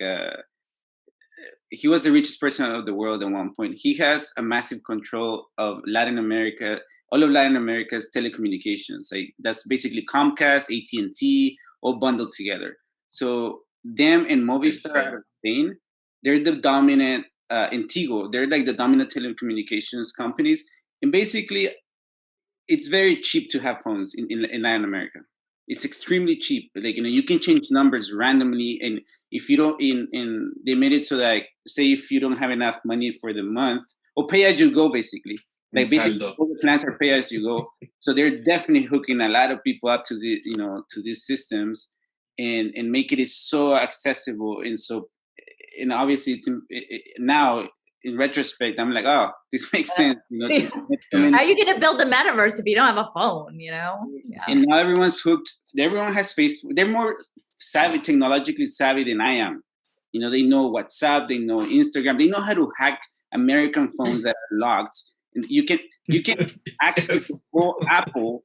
he was the richest person of the world at one point. He has a massive control of Latin America, all of Latin America's telecommunications. Like that's basically Comcast, AT&T, all bundled together. So them and Movistar out of Spain, they're the dominant, in Tigo, they're like the dominant telecommunications companies. And basically, it's very cheap to have phones in Latin America. It's extremely cheap. Like, you can change numbers randomly. And if you don't, they made it so that, like, say if you don't have enough money for the month, or pay as you go, basically. Like basically all the plans are pay as you go. So they're definitely hooking a lot of people up to the, to these systems and making it so accessible. And obviously it's now, in retrospect, I'm like, oh, this makes sense. How are you going to build the metaverse if you don't have a phone? Yeah. And now everyone's hooked. Everyone has Facebook. They're more technologically savvy than I am. They know WhatsApp. They know Instagram. They know how to hack American phones that are locked. And you can access the Apple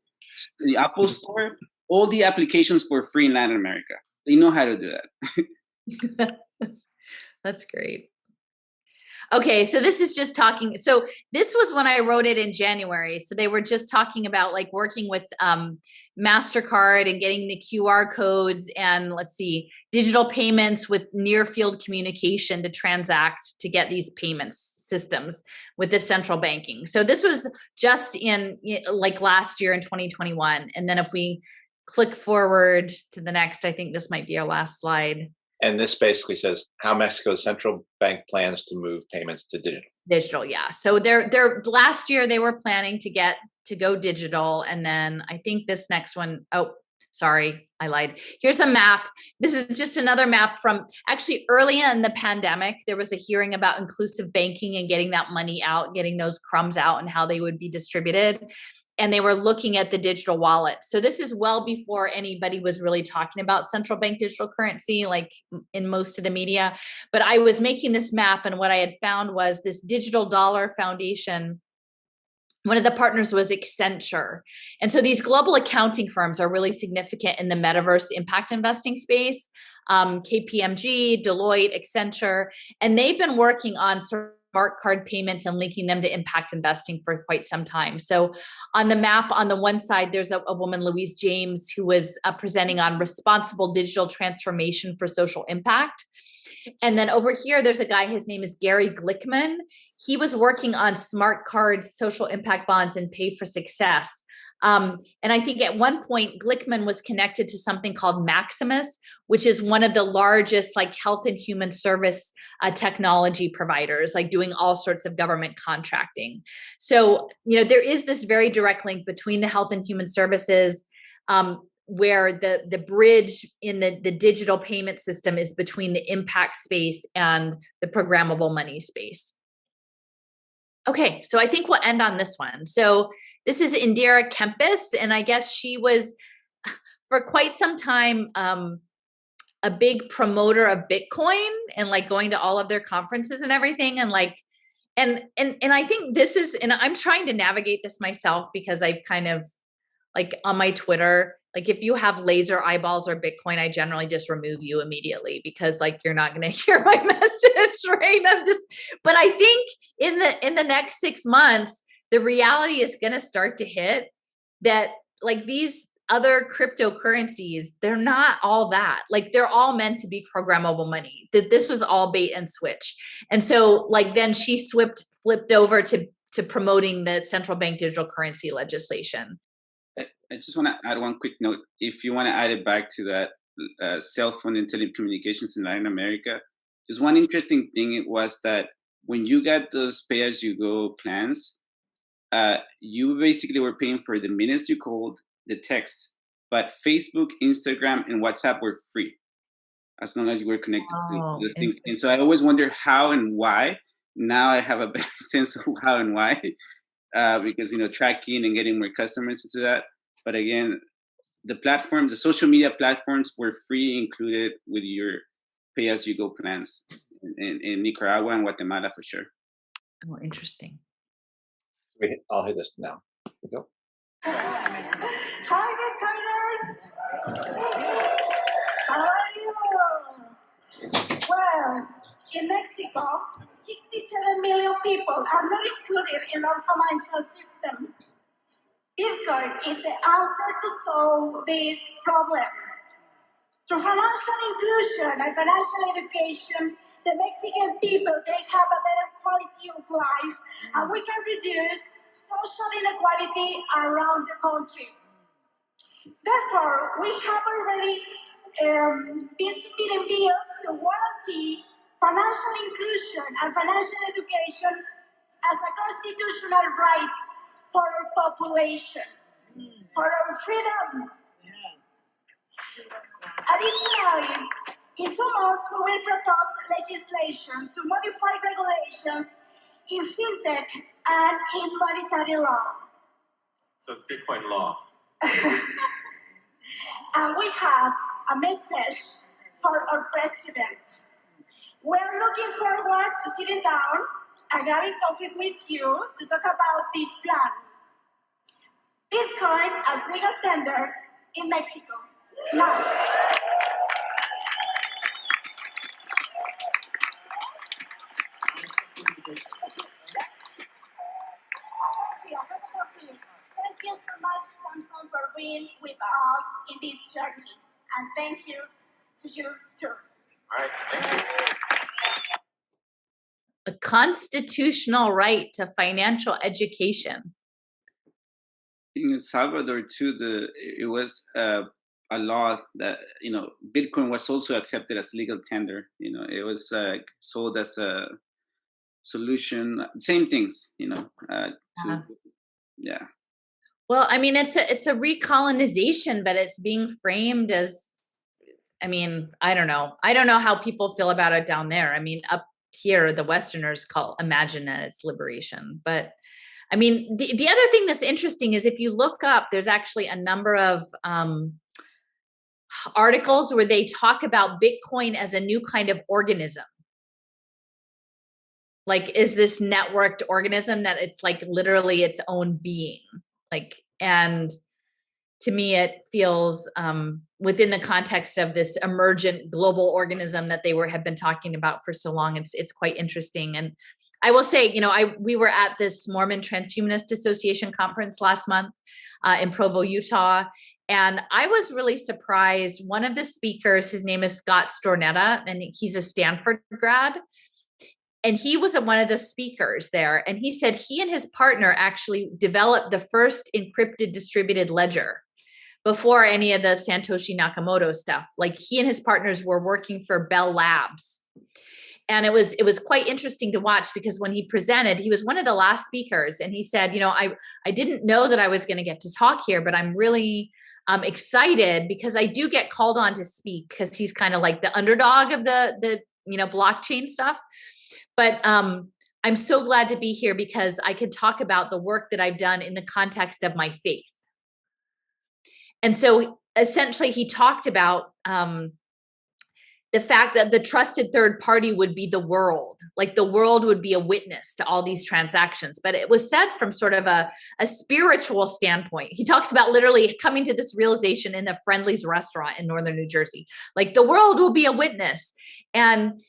Store, all the applications for free in Latin America. They know how to do that. That's great. Okay, so this is just talking. So this was when I wrote it in January. So they were just talking about like working with MasterCard and getting the QR codes and digital payments with near field communication to transact to get these payments systems with the central banking. So this was just in like last year in 2021. And then if we click forward to the next, I think this might be our last slide. And this basically says how Mexico's central bank plans to move payments to digital. Digital, yeah. So they're last year they were planning to go digital, and then I think this next one, oh, sorry, I lied. Here's a map. This is just another map from actually early in the pandemic. There was a hearing about inclusive banking and getting that money out, getting those crumbs out, and how they would be distributed. And they were looking at the digital wallet. So this is well before anybody was really talking about central bank digital currency, like in most of the media. But I was making this map, and what I had found was this Digital Dollar Foundation. One of the partners was Accenture. And so these global accounting firms are really significant in the metaverse impact investing space. KPMG, Deloitte, Accenture, and they've been working on smart card payments and linking them to impact investing for quite some time. So on the map, on the one side, there's a woman, Louise James, who was presenting on responsible digital transformation for social impact. And then over here, there's a guy, his name is Gary Glickman. He was working on smart cards, social impact bonds, and pay for success. And I think at one point, Glickman was connected to something called Maximus, which is one of the largest like health and human service technology providers, like doing all sorts of government contracting. So, there is this very direct link between the health and human services, where the bridge in the digital payment system is between the impact space and the programmable money space. Okay, so I think we'll end on this one. So this is Indira Kempis, and I guess she was for quite some time a big promoter of Bitcoin and like going to all of their conferences and everything. And And I think this is, and I'm trying to navigate this myself because I've kind of like on my Twitter, like if you have laser eyeballs or Bitcoin, I generally just remove you immediately because like you're not going to hear my message, right? But I think in the next 6 months, the reality is going to start to hit that like these other cryptocurrencies, they're not all that. Like they're all meant to be programmable money. That this was all bait and switch. And so like then she flipped over to promoting the central bank digital currency legislation. I just want to add one quick note. If you want to add it back to that cell phone and telecommunications in Latin America, just one interesting thing was that when you got those pay-as-you-go plans, you basically were paying for the minutes you called, the text, but Facebook, Instagram, and WhatsApp were free as long as you were connected to those things. And so I always wonder how and why. Now I have a better sense of how and why, because, tracking and getting more customers into that. But again, the social media platforms were free included with your pay-as-you-go plans in Nicaragua and Guatemala for sure. Oh, interesting. I'll hit this now. Here we go. Hi, Bitcoiners! How are you? Well, in Mexico, 67 million people are not included in our financial system. Bitcoin is the answer to solve this problem. Through financial inclusion and financial education, the Mexican people, they have a better quality of life, and we can reduce social inequality around the country. Therefore, we have already been submitting bills to guarantee financial inclusion and financial education as a constitutional right for our population, for our freedom. Additionally, in 2 months, we will propose legislation to modify regulations in fintech and in monetary law. So it's Bitcoin law. And we have a message for our president. We're looking forward to sitting down and having coffee with you to talk about this plan. Bitcoin as legal tender in Mexico. Now. Thank you so much, Samson, for being with us in this journey. And thank you to you too. All right, thank you. A constitutional right to financial education. In El Salvador too, it was a law that Bitcoin was also accepted as legal tender. It was sold as a solution, same things. Yeah. Well, I mean, it's a recolonization, but it's being framed as, I mean, I don't know how people feel about it down there. I mean, up here, the Westerners imagine that it's liberation. But I mean, the other thing that's interesting is if you look up, there's actually a number of articles where they talk about Bitcoin as a new kind of organism. Like, is this networked organism that it's like literally its own being? Like, and to me, it feels within the context of this emergent global organism that they have been talking about for so long. It's quite interesting. And I will say, we were at this Mormon Transhumanist Association conference last month in Provo, Utah, and I was really surprised. One of the speakers, his name is Scott Stornetta, and he's a Stanford grad. And he was one of the speakers there. And he said he and his partner actually developed the first encrypted distributed ledger before any of the Satoshi Nakamoto stuff. Like he and his partners were working for Bell Labs. And it was quite interesting to watch because when he presented, he was one of the last speakers. And he said, I didn't know that I was going to get to talk here, but I'm really excited because I do get called on to speak because he's kind of like the underdog of the blockchain stuff. But I'm so glad to be here because I can talk about the work that I've done in the context of my faith. And so essentially he talked about the fact that the trusted third party would be the world, like the world would be a witness to all these transactions. But it was said from sort of a spiritual standpoint. He talks about literally coming to this realization in a Friendly's restaurant in northern New Jersey, like the world will be a witness. And,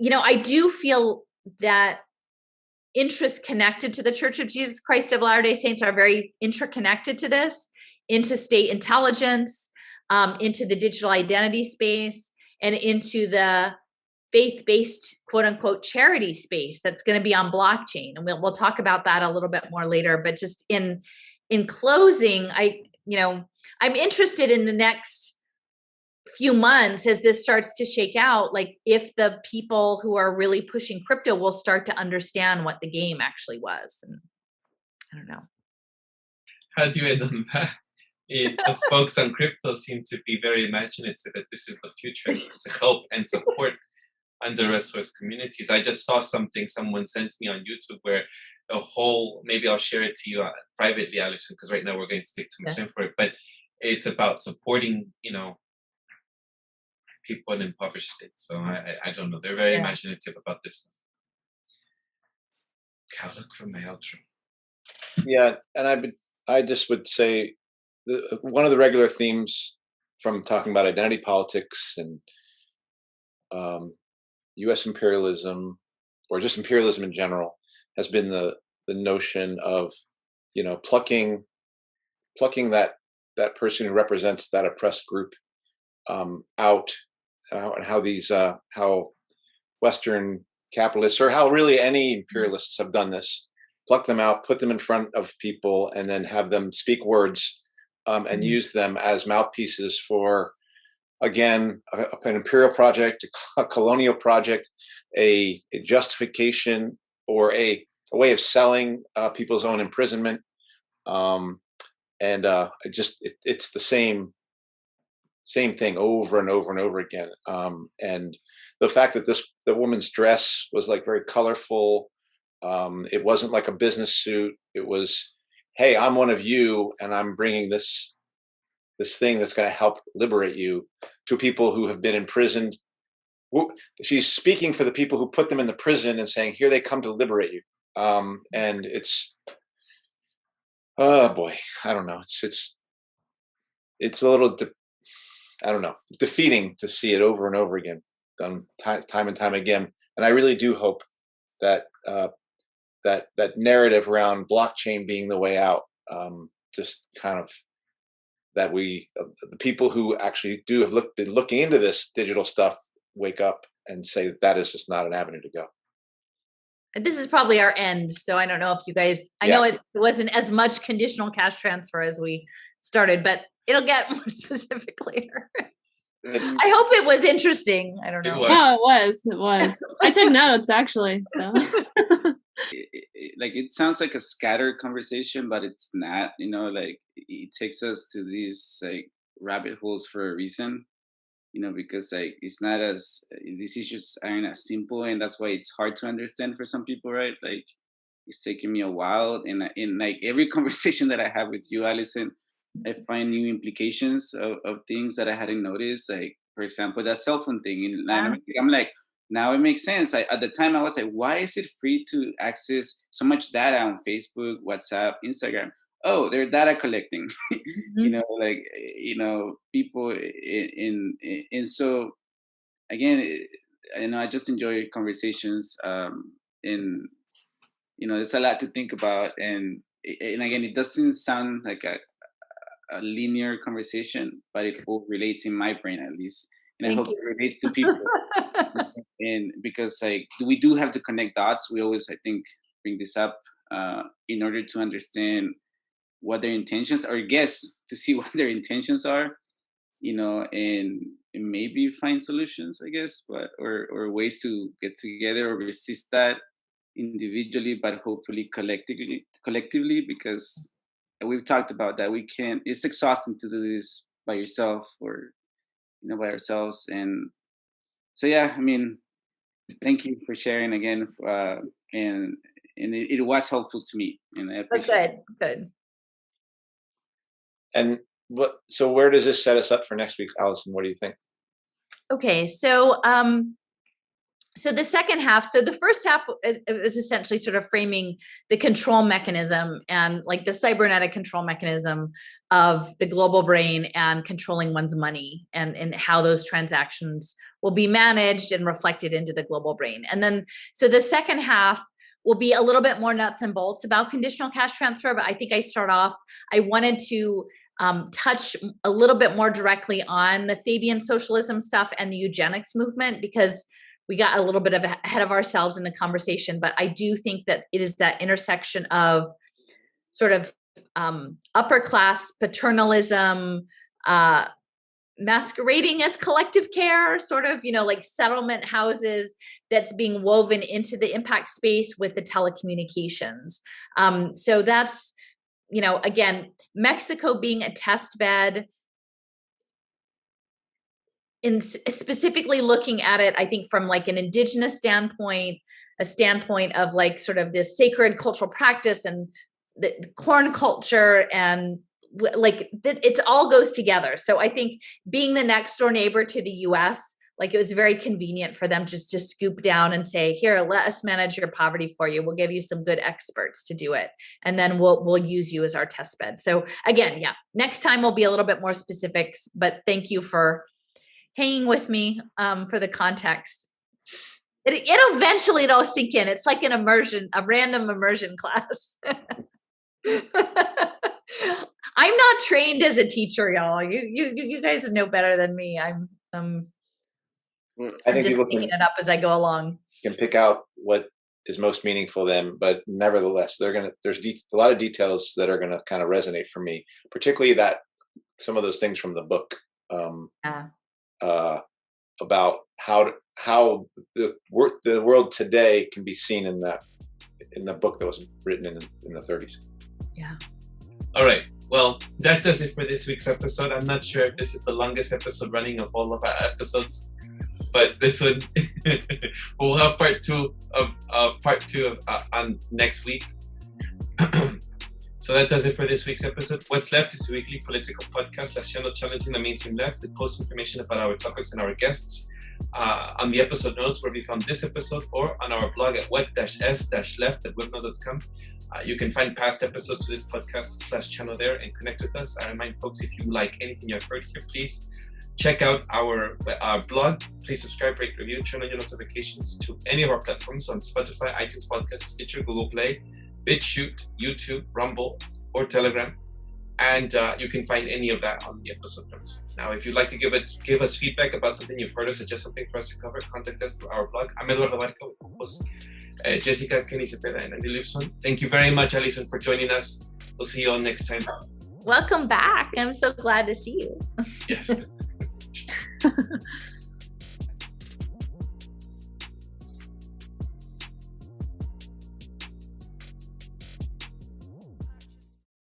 I do feel that interests connected to the Church of Jesus Christ of Latter-day Saints are very interconnected to this, into state intelligence, into the digital identity space, and into the faith-based, quote unquote, charity space that's going to be on blockchain. And we'll talk about that a little bit more later. But just in closing, I'm interested in the next few months as this starts to shake out, like if the people who are really pushing crypto will start to understand what the game actually was. And I don't know. How do you end on that? The folks on crypto seem to be very imaginative that this is the future, to help and support under-resourced communities. I just saw something someone sent me on YouTube where maybe I'll share it to you privately, Alison, because right now we're going to take too much time for it, but it's about supporting, people in impoverished states. So I don't know. They're very imaginative about this stuff. I'll look for my outro. Yeah, and I just would say, one of the regular themes from talking about identity politics and U.S. imperialism, or just imperialism in general, has been the notion of, plucking that person who represents that oppressed group out, and how Western capitalists, or how really any imperialists have done this, pluck them out, put them in front of people, and then have them speak words. And use them as mouthpieces for, again, an imperial project, a colonial project, a justification, or a way of selling people's own imprisonment. It's the same thing over and over and over again. And the fact that the woman's dress was like very colorful, it wasn't like a business suit. It was, hey, I'm one of you, and I'm bringing this thing that's going to help liberate you, to people who have been imprisoned. She's speaking for the people who put them in the prison and saying, here they come to liberate you. And it's, oh boy, I don't know. It's a little, I don't know, defeating to see it over and over again, done time and time again. And I really do hope that that narrative around blockchain being the way out, just kind of, that the people who actually have been looking into this digital stuff wake up and say that is just not an avenue to go. This is probably our end, so I don't know if you guys, I know it wasn't as much conditional cash transfer as we started, but it'll get more specific later. I hope it was interesting. I don't know. It was. I took notes, actually. So. It sounds like a scattered conversation, but it's not. It takes us to these rabbit holes for a reason. Because it's not as, these issues aren't as simple, and that's why it's hard to understand for some people, right? It's taken me a while, and in every conversation that I have with you, Alison, I find new implications of things that I hadn't noticed. For example, that cell phone thing. And I'm like, now it makes sense. At the time, I was like, why is it free to access so much data on Facebook, WhatsApp, Instagram? Oh, they're data collecting. People and so again, I just enjoy conversations. And there's a lot to think about. And again, it doesn't sound like a linear conversation, but it all relates in my brain, at least. And I hope it relates to people. And because we do have to connect dots. We always, I think, bring this up in order to understand what their intentions are, to see what their intentions are, and maybe find solutions, I guess, but or ways to get together or resist that individually, but hopefully collectively, because we've talked about that. It's exhausting to do this by yourself or, by ourselves. And so, thank you for sharing again. And it was helpful to me. And I appreciate it. Good. And so where does this set us up for next week, Alison? What do you think? Okay, so so the second half, so the first half is essentially sort of framing the control mechanism and like the cybernetic control mechanism of the global brain and controlling one's money and how those transactions will be managed and reflected into the global brain. And then, so the second half will be a little bit more nuts and bolts about conditional cash transfer, but I think I start off, I wanted to touch a little bit more directly on the Fabian socialism stuff and the eugenics movement, because we got a little bit of ahead of ourselves in the conversation, but I do think that it is that intersection of sort of upper class paternalism, masquerading as collective care, sort of, you know, like settlement houses that's being woven into the impact space with the telecommunications. So that's, you know, again, Mexico being a test bed, in specifically looking at it, I think from like an indigenous standpoint, a standpoint of like sort of this sacred cultural practice and the corn culture and like it all goes together. So I think being the next door neighbor to the US, like it was very convenient for them just to scoop down and say, here, let us manage your poverty for you. We'll give you some good experts to do it. And then we'll use you as our test bed. So again, yeah, next time we'll be a little bit more specifics, but thank you for hanging with me for the context. It eventually it'll sink in. It's like an immersion, a random immersion class. I'm not trained as a teacher, y'all. You guys know better than me. I'm I think just people picking it up as I go along. can pick out what is most meaningful to them, but nevertheless, there's a lot of details that are gonna kind of resonate for me, particularly that some of those things from the book. About how the world today can be seen in the book that was written in the 30s. Yeah. All right. Well, that does it for this week's episode. I'm not sure if this is the longest episode running of all of our episodes, but this one we'll have part two on next week. So that does it for this week's episode. What's Left is a weekly political podcast that's challenging the mainstream left. It posts information about our topics and our guests on the episode notes where we found this episode, or on our blog at web-s-left@webnode.com. You can find past episodes to this podcast/channel there and connect with us. I remind folks, if you like anything you've heard here, please check out our blog. Please subscribe, rate, review, turn on your notifications to any of our platforms on Spotify, iTunes Podcast, Stitcher, Google Play, BitChute, YouTube, Rumble, or Telegram. And you can find any of that on the episode notes. Now, if you'd like to give us feedback about something you've heard or suggest something for us to cover, contact us through our blog. I'm Eduardo Barca with co-hosts Jessica, Kenny Cepeda, and Andy Lipson. Thank you very much, Alison, for joining us. We'll see you all next time. Welcome back. I'm so glad to see you. Yes.